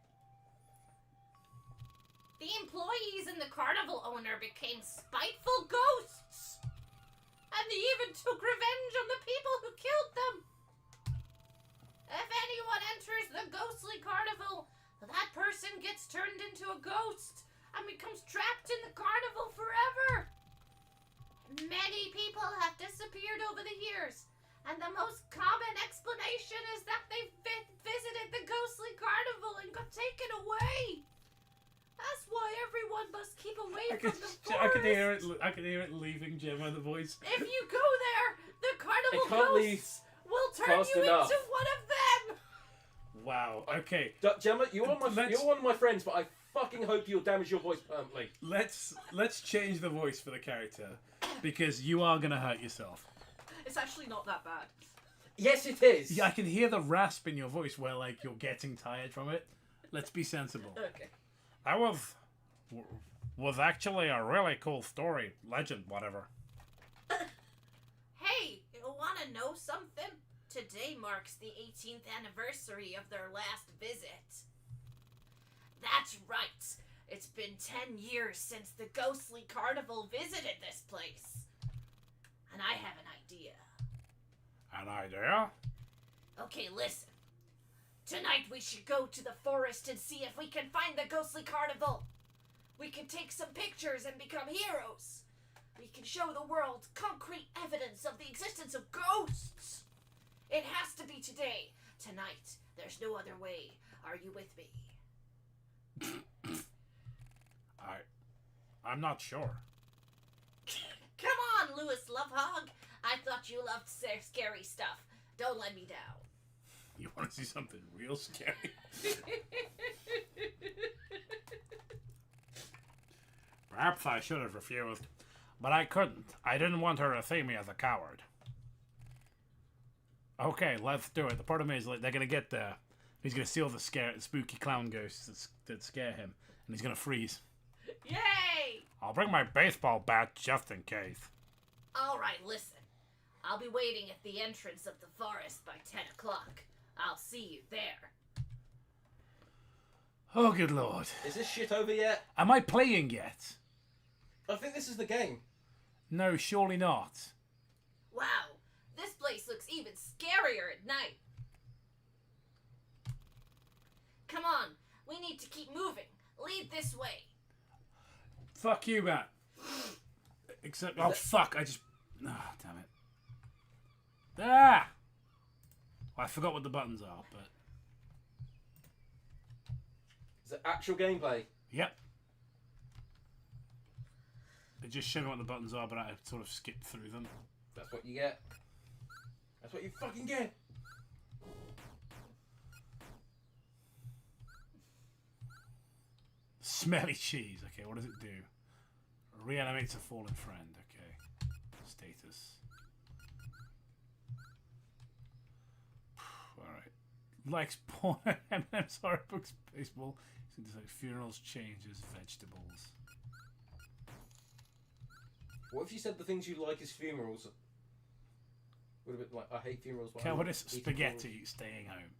The employees and the carnival owner became spiteful ghosts. And they even took revenge on the people who killed them. If anyone enters the ghostly carnival, that person gets turned into a ghost and becomes trapped in the carnival forever. Many people have disappeared over the years, and the most common explanation is that they visited the ghostly carnival and got taken away. That's why everyone must keep away from the forest. I can hear it leaving Gemma, the voice. If you go there, the carnival It can't leave ghosts will turn fast you enough. into one of them. Wow. Okay. Gemma, you're one of my friends, but I fucking hope you'll damage your voice permanently. Let's change the voice for the character, because you are gonna hurt yourself. it's actually not that bad. Yes, it is. Yeah, I can hear the rasp in your voice where like you're getting tired from it. Let's be sensible. Okay. That was actually a really cool story, legend, whatever. Hey, you want to know something? Today marks the 18th anniversary of their last visit. That's right. It's been 10 years since the ghostly carnival visited this place. And I have an idea. An idea? Okay, listen. Tonight we should go to the forest and see if we can find the ghostly carnival. We can take some pictures and become heroes. We can show the world concrete evidence of the existence of ghosts. It has to be today. Tonight. There's no other way. Are you with me? I'm not sure. Come on, Louis Lovehog. I thought you loved scary stuff. Don't let me down. You want to see something real scary? Perhaps I should have refused, but I couldn't. I didn't want her to see me as a coward. Okay, let's do it. The problem is, like, they're gonna get there. He's gonna steal the spooky clown ghosts that scare him, and he's gonna freeze. Yay! I'll bring my baseball bat just in case. Alright, listen. I'll be waiting at the entrance of the forest by 10 o'clock. I'll see you there. Oh, good lord. Is this shit over yet? Am I playing yet? I think this is the game. No, surely not. Wow, this place looks even scarier at night. Come on, we need to keep moving. Lead this way. Fuck you, Matt. Except, oh fuck, I just... Ah, damn it. Ah! Well, I forgot what the buttons are, but... Is it actual gameplay? Yep. They just show me what the buttons are, but I sort of skipped through them. That's what you get. That's what you fucking get. Smelly cheese. Okay, what does it do? Reanimates a fallen friend. Okay. Status. Alright. Likes porn, M&M's, horror books, baseball. It's like funerals, changes, vegetables. What if you said the things you like is funerals? Would have been like, I hate funerals. But I Cowardice, love eating spaghetti, funerals. staying home.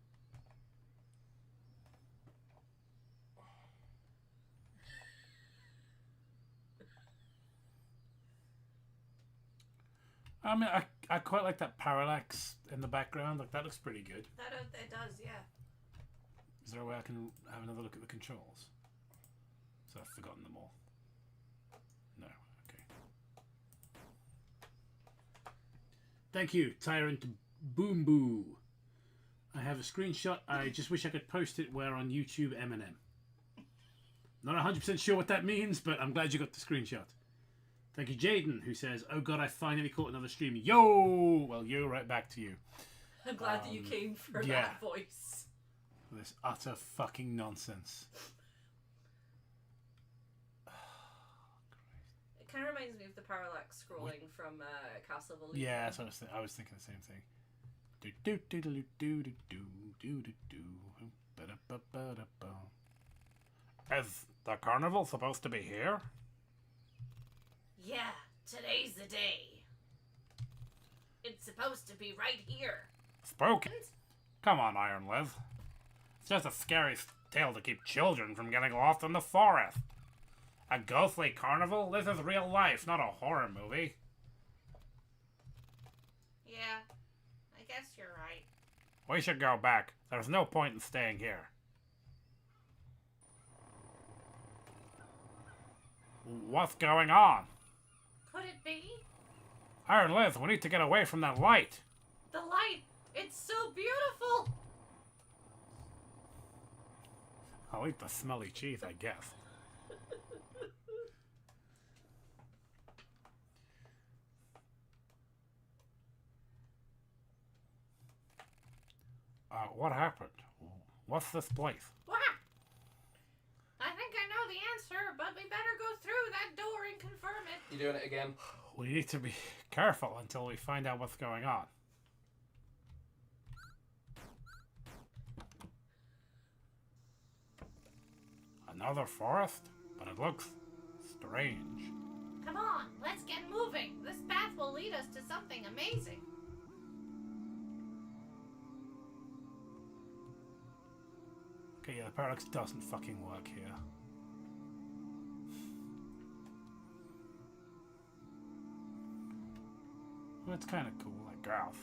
I mean, I quite like that parallax in the background. Like, that looks pretty good. That it does, yeah. Is there a way I can have another look at the controls? So I've forgotten them all. No, okay. Thank you, Tyrant Boom Boo. I have a screenshot. I just wish I could post it. We're on YouTube Eminem. Not 100% sure what that means, but I'm glad you got the screenshot. Thank you, Jaden, who says, "Oh God, I finally caught another stream." Yo! Well, yo, right back to you. I'm glad that you came for yeah. that voice. This utter fucking nonsense. It kind of reminds me of the parallax scrolling from Castle of Illusion. Yeah, that's what I was thinking the same thing. Do do do do do do do do do do. Is the carnival supposed to be here? Yeah, today's the day. It's supposed to be right here. Spooky. Come on, Iron Liz. It's just a scary tale to keep children from getting lost in the forest. A ghostly carnival? This is real life, not a horror movie. Yeah, I guess you're right. We should go back. There's no point in staying here. What's going on? Could it be? Iron Liz, we need to get away from that light. The light! It's so beautiful! I'll eat the smelly cheese, I guess. What happened? What's this place? Wah! I think I know the answer, but we better go through that door and confirm it. You doing it again? We need to be careful until we find out what's going on. Another forest? But it looks strange. Come on, let's get moving. This path will lead us to something amazing. Okay, yeah, the parallax doesn't fucking work here. Well, it's kind of cool, I guess.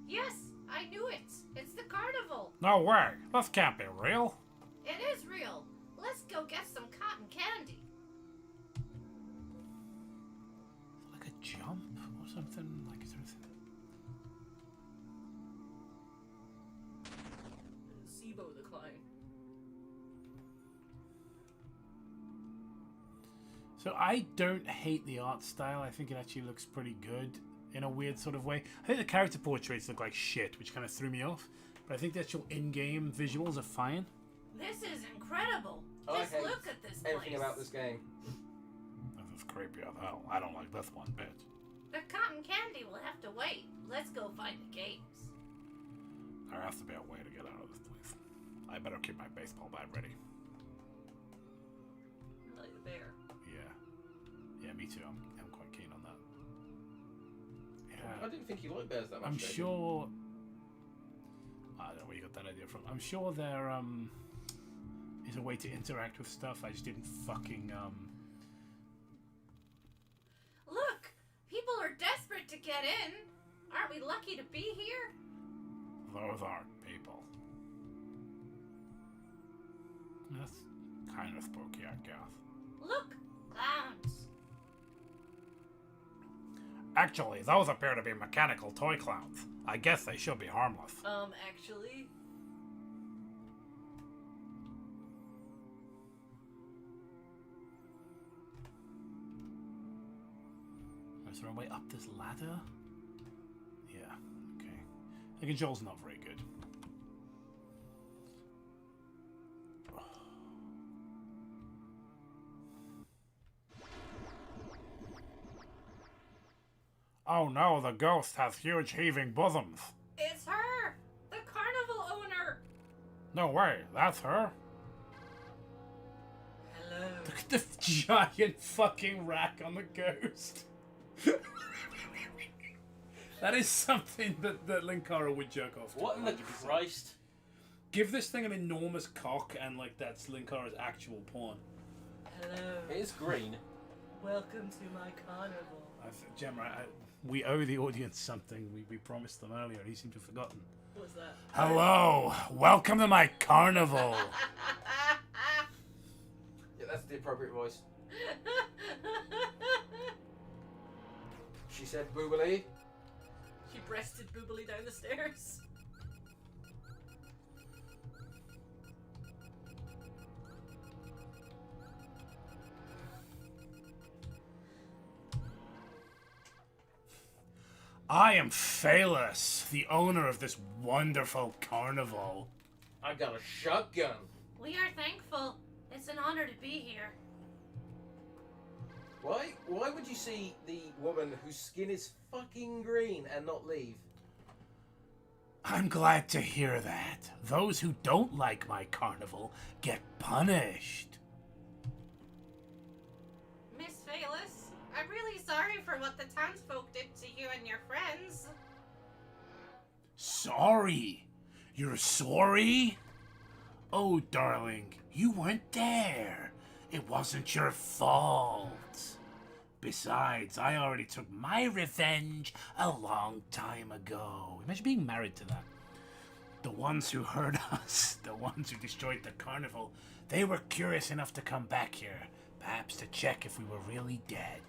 Yes, I knew it. It's the carnival. No way! This can't be real! It is real. Let's go get some cotton candy. Like a jump or something? Like, is there anything? Sibo the clown. So I don't hate the art style. I think it actually looks pretty good in a weird sort of way. I think the character portraits look like shit, which kind of threw me off. But I think the actual in-game visuals are fine. This is incredible. I Just hate look at this place. Everything about this game. This is creepy as hell. I don't like this one bit. The cotton candy will have to wait. Let's go find the gates. There has to be a way to get out of this place. I better keep my baseball bat ready. Like the bear. Yeah. Yeah, me too. I'm quite keen on that. I didn't think you liked bears that much. I'm Jacob. sure... I don't know where you got that idea from. I'm sure there is a way to interact with stuff. I just didn't fucking... Look! People are desperate to get in. Aren't we lucky to be here? Those aren't people. That's kind of spooky, I guess. Look! Clowns. Actually, those appear to be mechanical toy clowns. I guess they should be harmless. Actually... Is there a way up this ladder? Yeah, okay. The control's not very good. Oh no, the ghost has huge heaving bosoms. It's her! The carnival owner! No way, that's her? Hello. The Look at the giant fucking rack on the ghost. That is something that Linkara would jerk off to. What in the 100%. Christ? Give this thing an enormous cock and like that's Linkara's actual porn. Hello. It is green. Welcome to my carnival. Gemma, we owe the audience something. We promised them earlier. He seemed to have forgotten. What was that? Hello, welcome to my carnival. Yeah, that's the appropriate voice. She said boobily. She breasted boobily down the stairs. I am Phalus, the owner of this wonderful carnival. I got a shotgun. We are thankful. It's an honor to be here. Why would you see the woman whose skin is fucking green and not leave? I'm glad to hear that. Those who don't like my carnival get punished. Miss Phalus, I'm really sorry for what the townsfolk did to you and your friends. Sorry? You're sorry? Oh, darling, you weren't there. It wasn't your fault. Besides, I already took my revenge a long time ago. Imagine being married to that. The ones who hurt us, the ones who destroyed the carnival, they were curious enough to come back here, perhaps to check if we were really dead.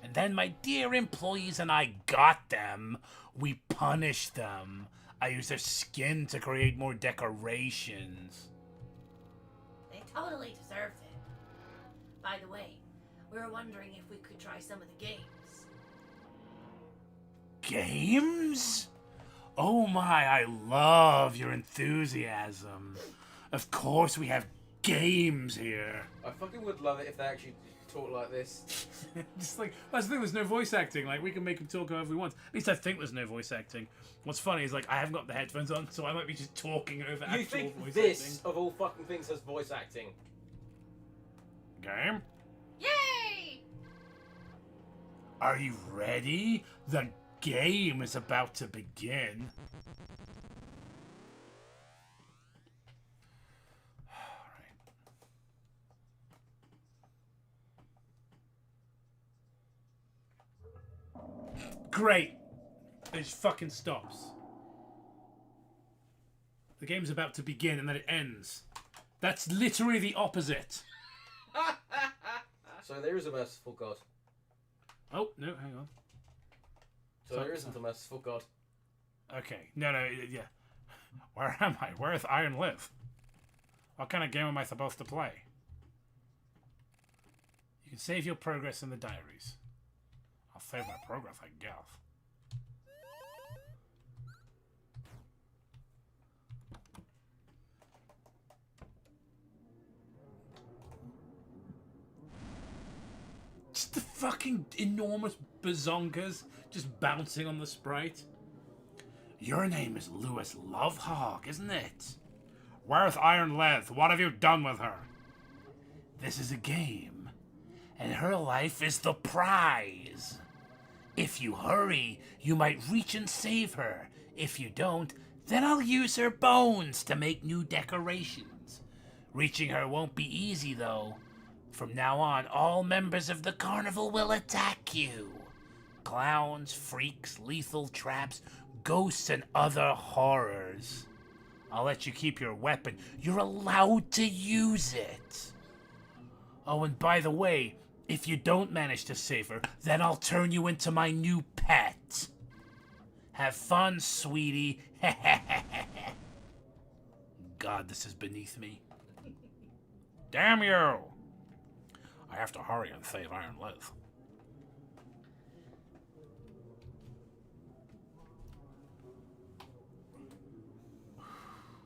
And then my dear employees and I got them. We punished them. I used their skin to create more decorations. They totally deserved it. By the way, we were wondering if we could try some of the games. Games? Oh my, I love your enthusiasm. Of course we have games here. I fucking would love it if they actually talk like this. Just like, that's the thing, there's no voice acting. Like, we can make him talk however we want. At least I think there's no voice acting. What's funny is, like, I haven't got the headphones on, so I might be just talking over You actual think voice this, of all fucking things, has voice acting? acting. Game? Yay! Are you ready? The game is about to begin. Great. It just fucking stops. The game's about to begin and then it ends. That's literally the opposite. So there is a merciful God. Oh, no, hang on. So there isn't a merciful God. Okay, no, yeah. Where am I? Where does Iron live? What kind of game am I supposed to play? You can save your progress in the diaries. I'll save my progress, I guess. Just the fucking enormous bazonkas just bouncing on the sprite. Your name is Lewis Lovehawk, isn't it? Where's Iron Leth? What have you done with her? This is a game, and her life is the prize. If you hurry, you might reach and save her. If you don't, then I'll use her bones to make new decorations. Reaching her won't be easy, though. From now on, all members of the carnival will attack you. Clowns, freaks, lethal traps, ghosts, and other horrors. I'll let you keep your weapon. You're allowed to use it. Oh, and by the way, if you don't manage to save her, then I'll turn you into my new pet. Have fun, sweetie. God, this is beneath me. Damn you! I have to hurry and save Iron Liz.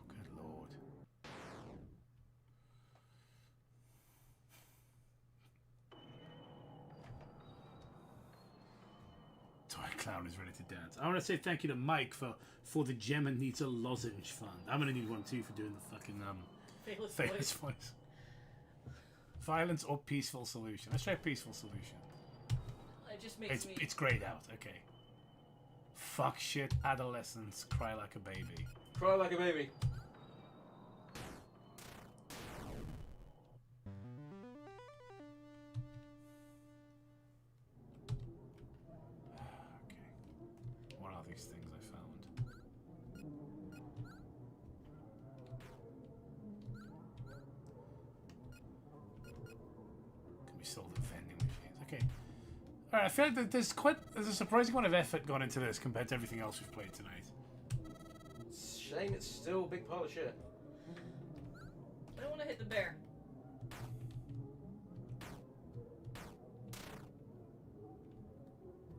Good lord. Toy Clown is ready to dance. I want to say thank you to Mike for the Gemma Needs a Lozenge fund. I'm going to need one too for doing the fucking Famous famous voice. voice. Violence or peaceful solution? Let's try peaceful solution. It just makes me. It's grayed out. Okay. Fuck shit. Adolescents cry like a baby. Cry like a baby. Okay. What are these things I found? Can be sold at vending machines. Okay. Alright, I feel like there's a surprising amount of effort gone into this compared to everything else we've played tonight. Shame it's still a big pile of shit. I don't want to hit the bear.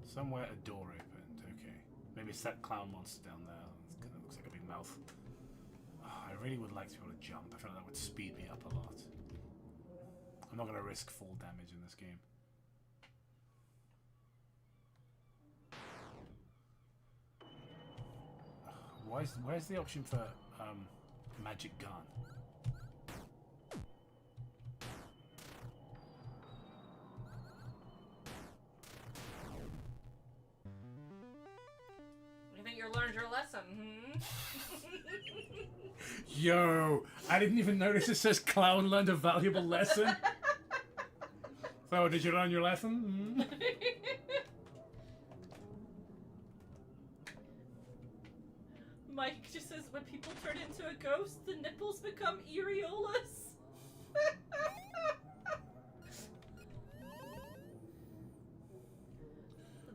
Somewhere a door opened. Okay. Maybe it's that clown monster down there. It kind of looks like a big mouth. Oh, I really would like to be able to jump. I feel like that would speed me up a lot. I'm not going to risk fall damage in this game. Where's the option for magic gun? You think you learned your lesson, hmm? Yo, I didn't even notice it says clown learned a valuable lesson. So, did you learn your lesson? Hmm? Mike just says when people turn into a ghost, the nipples become areolas.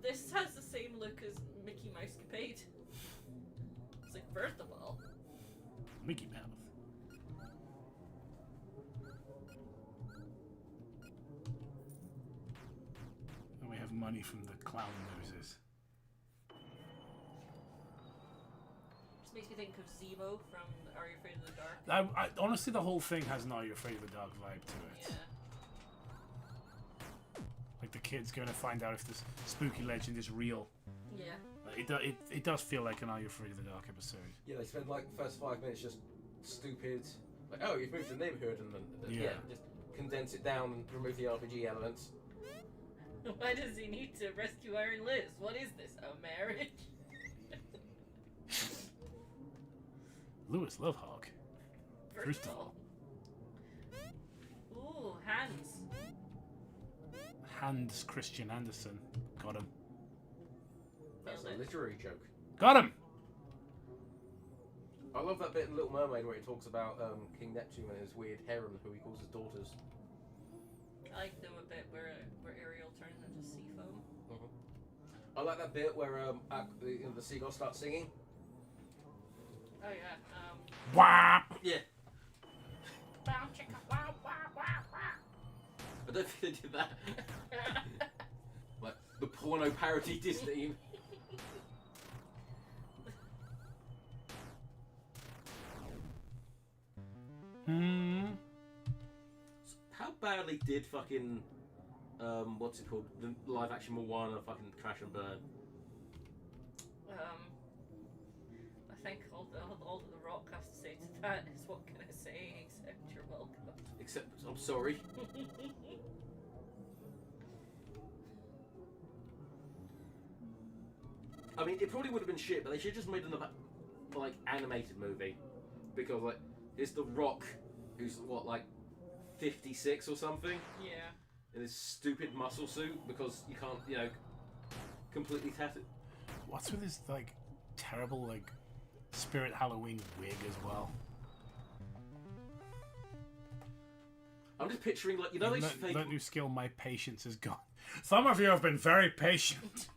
This has the same look as Mickey Mouse Capade. It's like, first of all, Mickey Mouse. And we have money from the clown noses. this makes me think of Zemo from Are You Afraid of the Dark? Honestly, the whole thing has an Are You Afraid of the Dark vibe to it. Yeah. Like the kid's going to find out if this spooky legend is real. Yeah. It does feel like an Are You Afraid of the Dark episode. Yeah, they spend like the first 5 minutes just stupid. Like, oh, you've moved to the neighbourhood, and then Yeah. just condense it down and remove the RPG elements. Why does he need to rescue Iron Liz? What is this, a marriage? Lewis Lovehawk. First of all. Ooh, hands. Hans Christian Andersen. Got him. That's Nailed a it. literary joke. Got him! I love that bit in Little Mermaid where he talks about King Neptune and his weird heron who he calls his daughters. I like them a bit where Ariel turns into sea foam. I like that bit where the seagull starts singing. Oh yeah. Whap! Yeah. Bow chicka wow wow wow wow. I don't think they did that. Like the porno parody Disney. How badly did fucking what's it called? The live action Moana fucking crash and burn? I think all that The Rock has to say to that is, what can I say except you're welcome. Except I'm sorry. I mean, it probably would have been shit, but they should have just made another like animated movie, because like it's The Rock, who's what, like 56 or something, Yeah. in this stupid muscle suit, because you can't, you know, completely tap it. What's with his, like, terrible, like, Spirit Halloween wig as well? I'm just picturing, like, you know, these fake. That new skill, my patience is gone. Some of you have been very patient.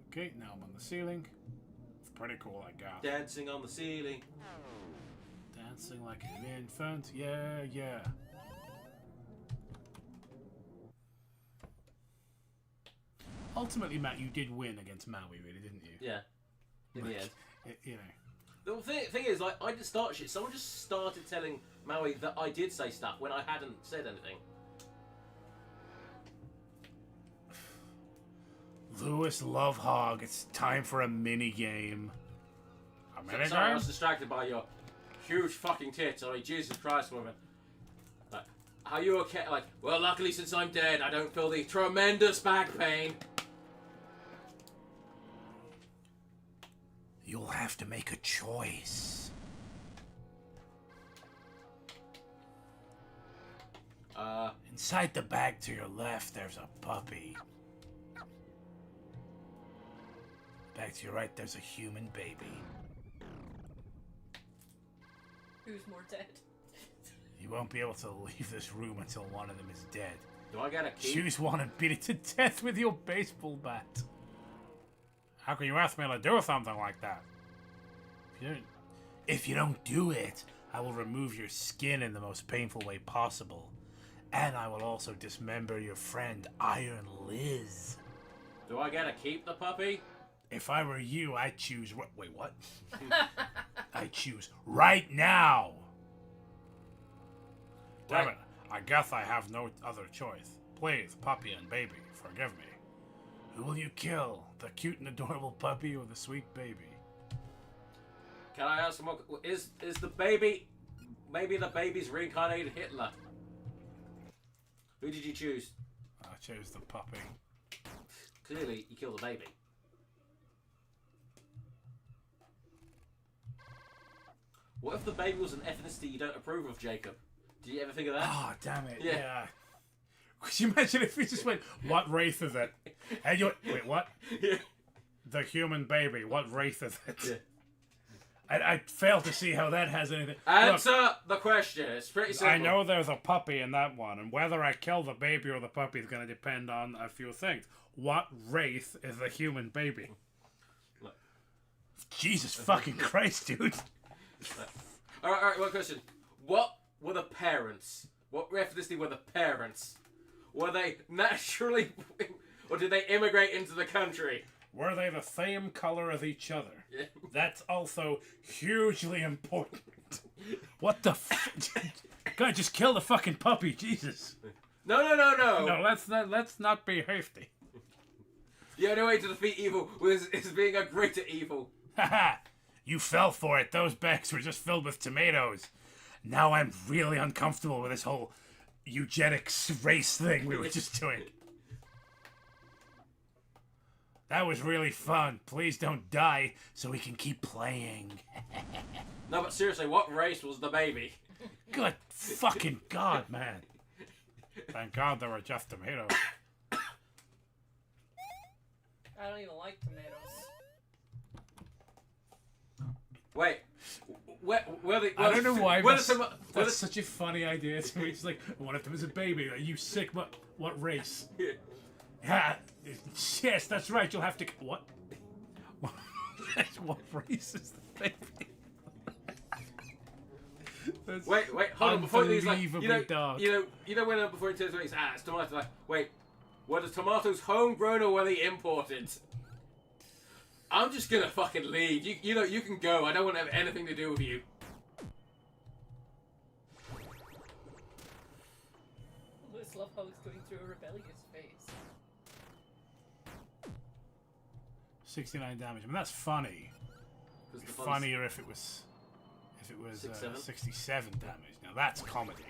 Okay, now I'm on the ceiling. It's pretty cool, I guess. Dancing on the ceiling. Dancing like an infant. Yeah, yeah. Ultimately, Matt, you did win against Maui, really, didn't you? Yeah. In the end. You know. The thing is, like, I didn't start shit. Someone just started telling Maui that I did say stuff when I hadn't said anything. Lewis Love Hog, it's time for a mini game. A mini Sorry, I game? was distracted by your huge fucking tits. I mean, Jesus Christ, woman. Like, are you okay? Like, well, luckily since I'm dead, I don't feel the tremendous back pain. You'll have to make a choice. Inside the bag to your left, there's a puppy. Back to your right, there's a human baby. Who's more dead? You won't be able to leave this room until one of them is dead. Do I get a key? Choose one and beat it to death with your baseball bat. How can you ask me to do something like that? If you don't do it, I will remove your skin in the most painful way possible. And I will also dismember your friend, Iron Liz. Do I get to keep the puppy? If I were you, I'd choose... Wait, what? I'd choose right now. Damn it. I guess I have no other choice. Please, puppy and baby, forgive me. Who will you kill? The cute and adorable puppy or the sweet baby? Can I ask more? Is the baby... Maybe the baby's reincarnated Hitler? Who did you choose? I chose the puppy. Clearly, you killed the baby. What if the baby was an ethnicity you don't approve of, Jacob? Did you ever think of that? Oh, damn it. Yeah. Yeah. Could you imagine if we just went, what race is it? And you wait, what? Yeah. The human baby, what race is it? Yeah. I fail to see how that has anything. Answer the question. It's pretty simple. I know there's a puppy in that one, and whether I kill the baby or the puppy is going to depend on a few things. What race is the human baby? Look. Jesus fucking Christ, dude. All right, one question. What were the parents? What ethnicity were the parents? Were they naturally... or did they immigrate into the country? Were they the same color as each other? Yeah. That's also hugely important. What the God, just kill the fucking puppy, Jesus. No. No, let's not be hasty. The only way to defeat evil is being a greater evil. Haha, you fell for it. Those bags were just filled with tomatoes. Now I'm really uncomfortable with this whole eugenics race thing we were just doing. That was really fun. Please don't die so we can keep playing. No, but seriously, what race was the baby? Good fucking God, man. Thank God there were just tomatoes. I don't even like tomatoes. Wait, I don't know why, but that's that's such a funny idea to me. It's like, what if there was a baby? Are you sick? What race? Yeah, yes, that's right. You'll have to... What? What race is the baby? Wait, hold on. Before these, like, Unbelievably dark. you know when before he turns around, he's it's tomatoes. Like, wait, were the tomatoes homegrown or were they imported? I'm just gonna fucking leave. You know, you can go. I don't want to have anything to do with you. I just love how he's going through a rebellious phase. 69 damage. I mean, that's funny. It'd be funnier if it was 67 damage. Now that's comedy.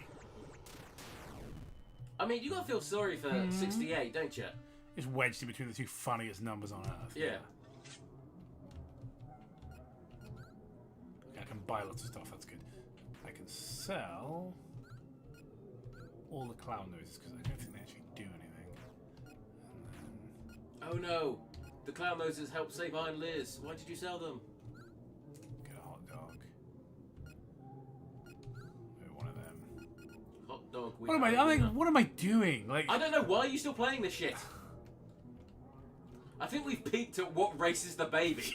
I mean, you gotta feel sorry for 68, don't you? It's wedged in between the two funniest numbers on Earth. Yeah. I can buy lots of stuff, that's good. I can sell all the clown noses because I don't think they actually do anything. And then Oh no, the clown noses helped save Iron Liz. Why did you sell them? get a hot dog. Maybe one of them. Hot dog. What am I doing? Like, I don't know. Why are you still playing this shit? I think we've peaked at what race is the baby.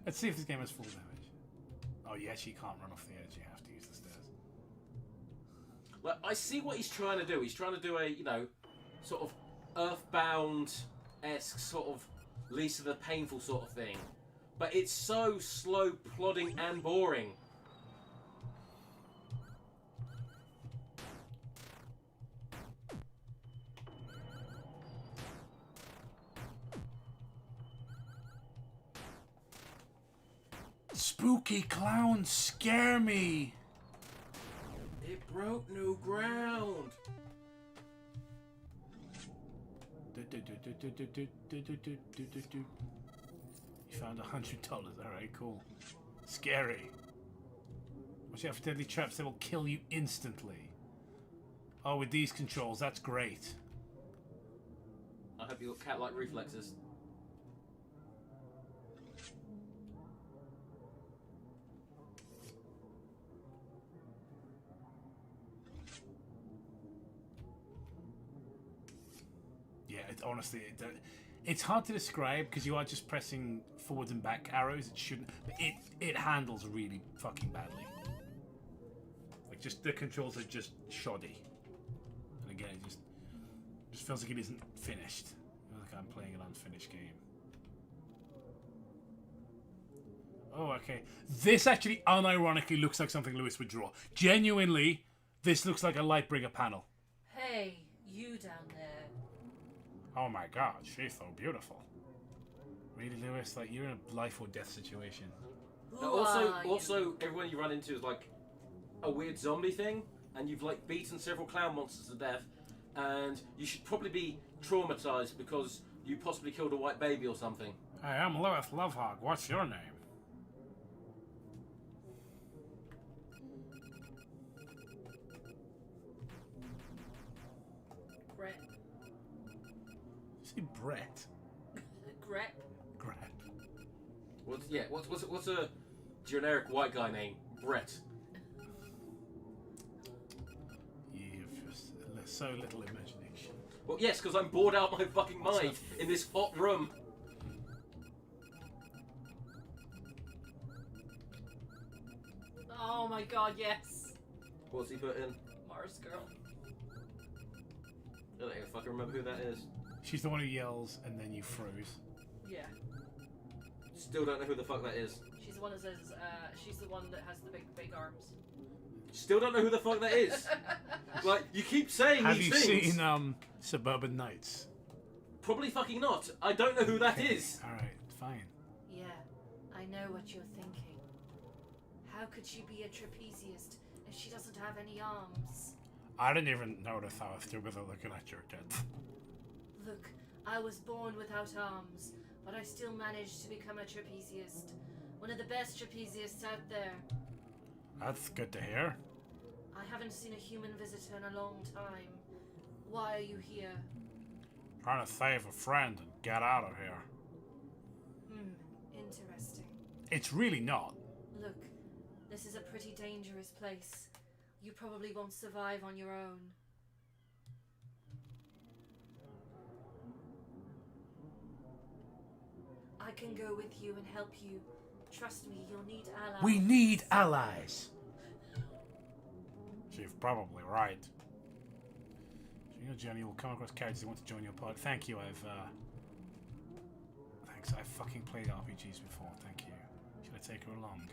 Let's see if this game has full damage. Oh, you actually can't run off the edge. You have to use the stairs. Like, I see what he's trying to do. He's trying to do a, sort of Earthbound-esque sort of least of the painful sort of thing. But it's so slow, plodding, and boring. Spooky clowns scare me. It broke new ground. You found $100. Alright, cool. Scary. Watch out for deadly traps, they will kill you instantly. Oh, with these controls, that's great. I hope you got cat-like reflexes. Yeah, honestly, it's hard to describe because you are just pressing forwards and back arrows. It shouldn't, but it handles really fucking badly. Like, just the controls are just shoddy. And again, it just feels like it isn't finished. I feel like I'm playing an unfinished game. Oh, okay. This actually unironically looks like something Lewis would draw. Genuinely, this looks like a Lightbringer panel. Hey, you down there. Oh my god, she's so beautiful. Really, Lewis? Like, you're in a life or death situation. Now, also, everyone you run into is like a weird zombie thing, and you've like beaten several clown monsters to death, and you should probably be traumatized because you possibly killed a white baby or something. Hey, I'm Lewis Lovehog. What's your name? Gret. Say Brett. Gret. Brett. What's a generic white guy name? Brett. You've just so little imagination. Well, yes, because I'm bored out my fucking mind in this hot room. Oh my god, yes. What's he put in? Mars girl. I don't even fucking remember who that is. She's the one who yells and then you froze. Yeah. Still don't know who the fuck that is. She's the one that says, she's the one that has the big arms. Still don't know who the fuck that is. Like, you keep saying Have these you things. seen Suburban Nights? Probably fucking not. I don't know who that is. Alright, fine. Yeah, I know what you're thinking. How could she be a trapeziust if she doesn't have any arms? I didn't even notice I was too busy looking at your tits. Look, I was born without arms, but I still managed to become a trapeziust. One of the best trapeziusts out there. That's good to hear. I haven't seen a human visitor in a long time. Why are you here? Trying to save a friend and get out of here. Interesting. It's really not. Look, this is a pretty dangerous place. You probably won't survive on your own. I can go with you and help you. Trust me, you'll need allies. We need allies. She's probably right. During your journey, you will come across characters who want to join your party. Thank you, Thanks, I've fucking played RPGs before, thank you. Should I take her along?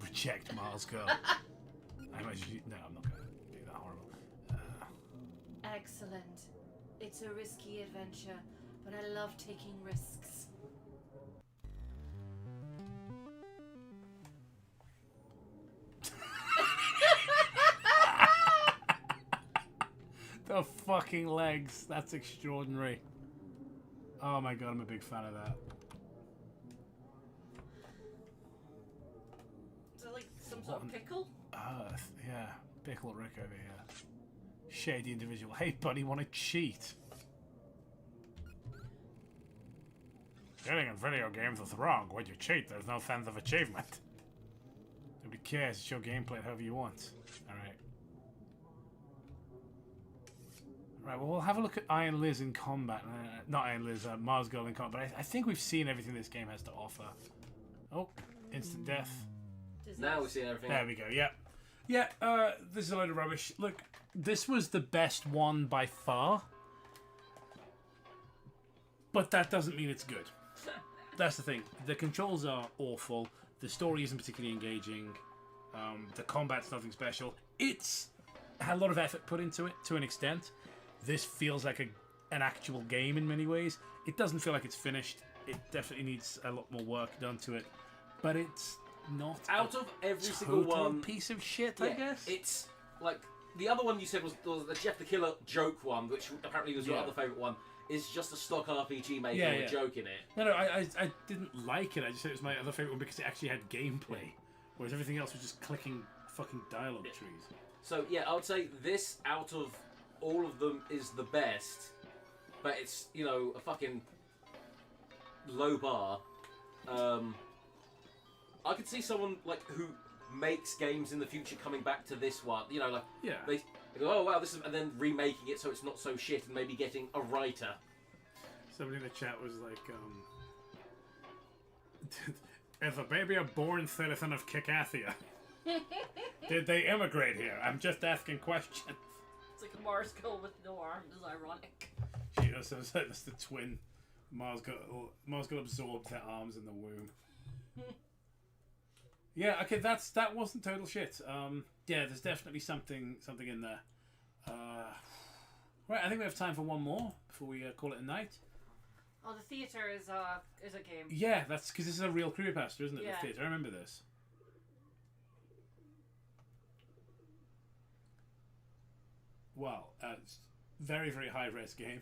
Reject Mars Girl. I imagine you... No, I'm not going to do that horrible. Excellent. It's a risky adventure, but I love taking risks. The fucking legs. That's extraordinary. Oh my god, I'm a big fan of that. Is that like some sort of pickle? Yeah. Pickle Rick over here. Shady individual. Hey buddy, wanna cheat? Getting in video games is wrong. When you cheat, there's no sense of achievement. Nobody cares. It's your gameplay however you want. Alright. Right, well, we'll have a look at Iron Liz in combat. Not Iron Liz, Mars Girl in combat. But I think we've seen everything this game has to offer. Oh, instant death. Now we've seen everything. There we go, yeah. Yeah, this is a load of rubbish. Look, this was the best one by far. But that doesn't mean it's good. That's the thing. The controls are awful. The story isn't particularly engaging. The combat's nothing special. It's had a lot of effort put into it, to an extent. This feels like an actual game in many ways. It doesn't feel like it's finished. It definitely needs a lot more work done to it. But it's not Out of every single total one, piece of shit, I guess. it's like the other one you said was the Jeff the Killer joke one, which apparently was your other favourite one. Is just a stock RPG making a joke in it. No, I didn't like it. I just said it was my other favourite one because it actually had gameplay, whereas everything else was just clicking fucking dialogue trees. So yeah, I would say this out of all of them is the best, but it's, you know, a fucking low bar. I could see someone like who makes games in the future coming back to this one. You know, like they go, oh wow, this is, and then remaking it so it's not so shit, and maybe getting a writer. Somebody in the chat was like, "Is the baby a born citizen of Kikathia? Did they immigrate here? I'm just asking questions." It's like a Mars girl with no arms. Is ironic. She also said that's the twin. Mars got absorbed their arms in the womb. Yeah, okay, that wasn't total shit. Yeah, there's definitely something in there. Right, I think we have time for one more before we call it a night. Oh, the theater is a game. Yeah, that's because this is a real creepypasta, isn't it? Yeah. The theater. I remember this. Well, it's very, very high res game.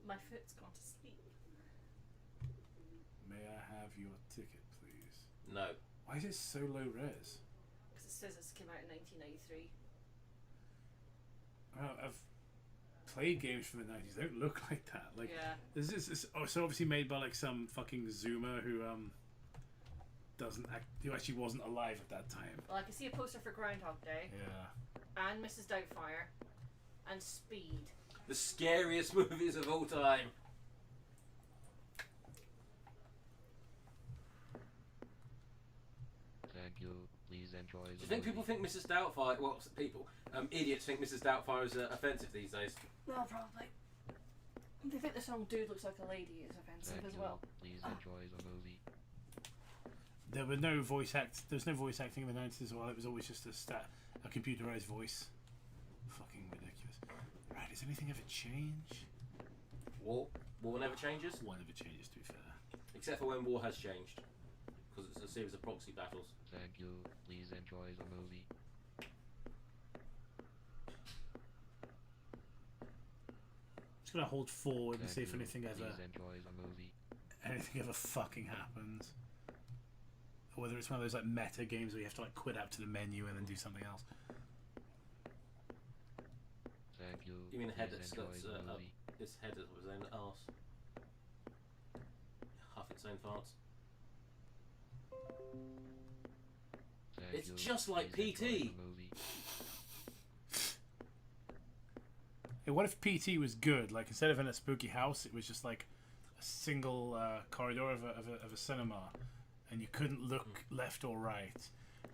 My foot's gone to sleep. May I have your ticket, please? No. Why is it so low res? Because it says this came out in 1993. Well, I've played games from the 90s. They don't look like that. Like, Yeah. this is so obviously made by like some fucking Zoomer who who actually wasn't alive at that time. Well, I can see a poster for Groundhog Day. Yeah. And Mrs. Doubtfire. And Speed. The scariest movies of all time. Thank you. Please enjoy. Do you think people think Mrs. Doubtfire? Well, people, idiots think Mrs. Doubtfire is offensive these days? No, probably. They think the song "Dude Looks Like a Lady" is offensive Thank as you. well. Please enjoy the movie. There were no voice act. There was no voice acting in the 90s as well. It was always just a computerized voice. Fucking ridiculous. Right? Does anything ever change? War never changes, One never changes, to be fair. except for when war has changed, because it's a series of proxy battles. Thank you. Please enjoy the movie. Just gonna hold forward and Thank see if you. anything Please enjoy the movie. fucking happens. Or whether it's one of those like meta games where you have to like quit out to the menu and then do something else. Thank you. You mean a head Please that's enjoy got the movie. its head of its own arse, half its own farts. Thank It's you. just like Please enjoy PT. the movie. Hey, what if PT was good? Like instead of in a spooky house, it was just like a single corridor of a cinema, and you couldn't look left or right.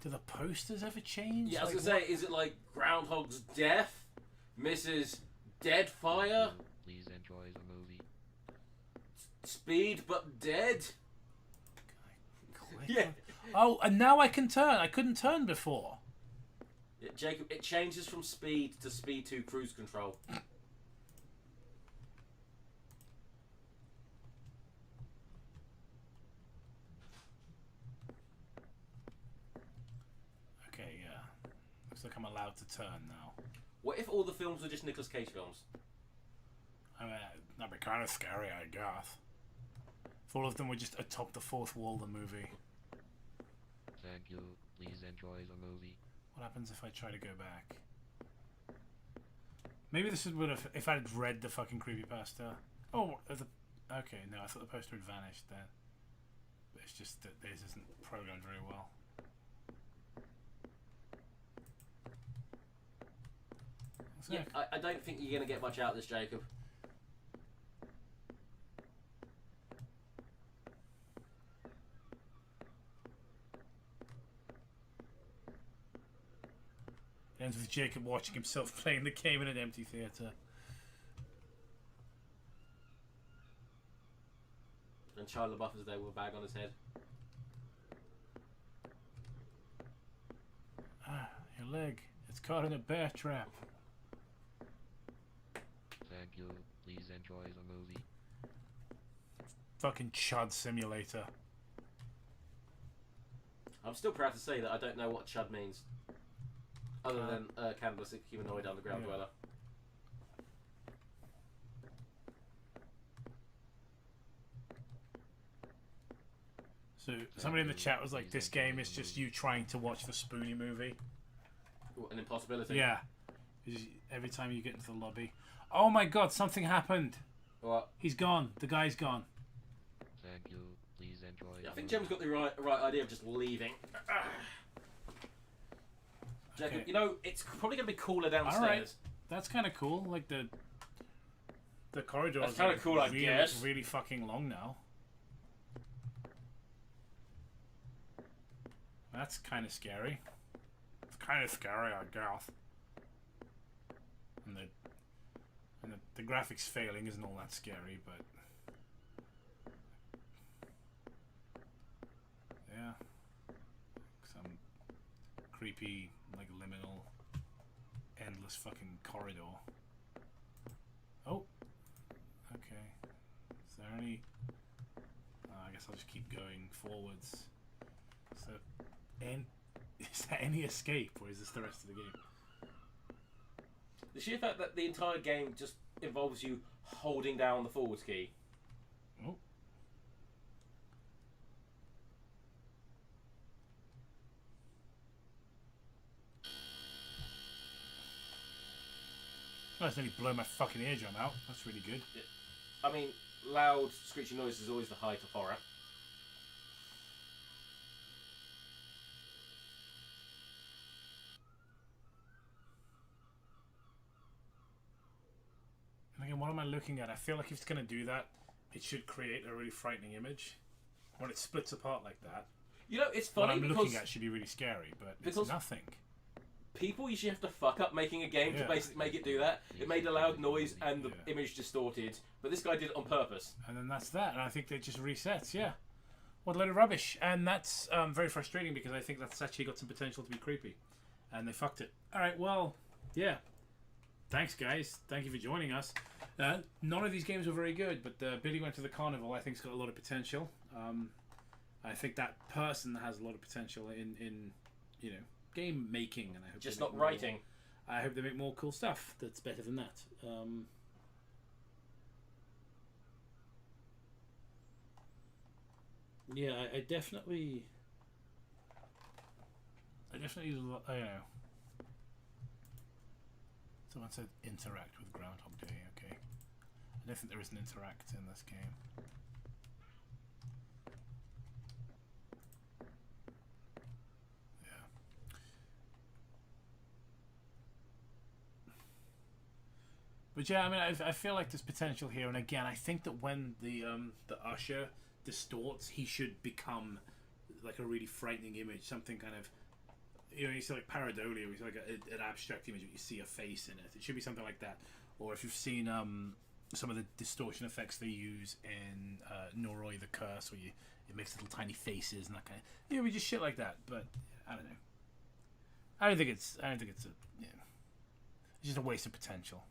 Do the posters ever change? Yeah, I was Like, gonna say, is it like Groundhog's Death, Mrs. Deadfire, Please enjoy the movie. Speed but Dead? click Yeah. on- Oh, and now I can turn. I couldn't turn before. Yeah, Jacob, it changes from Speed to Speed 2 Cruise Control. Okay, yeah. Looks like I'm allowed to turn now. What if all the films were just Nicolas Cage films? I mean, that'd be kind of scary, I guess. If all of them were just atop the fourth wall of the movie. Thank you. Please enjoy the movie. What happens if I try to go back? Maybe this would have if I'd read the fucking creepypasta. Oh, okay, no, I thought the poster had vanished then. But it's just that this isn't programmed very well. Yeah, I don't think you're going to get much out of this, Jacob. It ends with Jacob watching himself playing the game in an empty theatre. And Shia LaBeouf is there with a bag on his head. Ah, your leg. It's caught in a bear trap. Thank you. Please enjoy the movie. Fucking Chud Simulator. I'm still proud to say that I don't know what chud means, other than cannibalistic humanoid underground dweller. So somebody in the chat was like, "This game is just you trying to watch the Spoonie movie." An impossibility. Yeah. Every time you get into the lobby. Oh my god, something happened. What? He's gone. The guy's gone. Thank you. Please enjoy. I think Jem's got the right idea of just leaving. Okay. You know, it's probably going to be cooler downstairs. All right. That's kind of cool. Like the corridor. That's kind of cool, really, I guess. Really fucking long now. That's kind of scary. It's kind of scary, I guess. And the graphics failing isn't all that scary, but yeah, some creepy, like liminal, endless fucking corridor. Oh, okay. Is there any? I guess I'll just keep going forwards. So, is there any escape, or is this the rest of the game? The sheer fact that the entire game just involves you holding down the forward key. Oh. That's nearly blown my fucking eardrum out. That's really good. I mean, loud, screeching noise is always the height of horror. And again, what am I looking at? I feel like if it's going to do that, it should create a really frightening image. When it splits apart like that, You know, it's what funny I'm because looking at should be really scary, but it's nothing. people usually have to fuck up making a game to Yeah. basically make it do that. It made a loud noise and the Yeah. image distorted, but this guy did it on purpose. And then that's that. And I think it just resets. Yeah. What a load of rubbish. And that's very frustrating because I think that's actually got some potential to be creepy. And they fucked it. All right, well, yeah. Thanks, guys. Thank you for joining us. None of these games were very good, but Billy Went to the Carnival, I think, has got a lot of potential. I think that person has a lot of potential in you know, game making. And I hope Just they make not more- writing. I hope they make more cool stuff that's better than that. Yeah, I definitely, you know. Someone said interact with Groundhog Day. Okay, I don't think there is an interact in this game. Yeah. But yeah, I mean, I feel like there's potential here, and again, I think that when the usher distorts, he should become like a really frightening image, something kind of, you know, you see like pareidolia, where it's like an abstract image, but you see a face in it. It should be something like that. Or if you've seen some of the distortion effects they use in Noroi the Curse, where it makes little tiny faces and that kind of, you know, just shit like that. But I don't know. I don't think it's a, you know, it's just a waste of potential.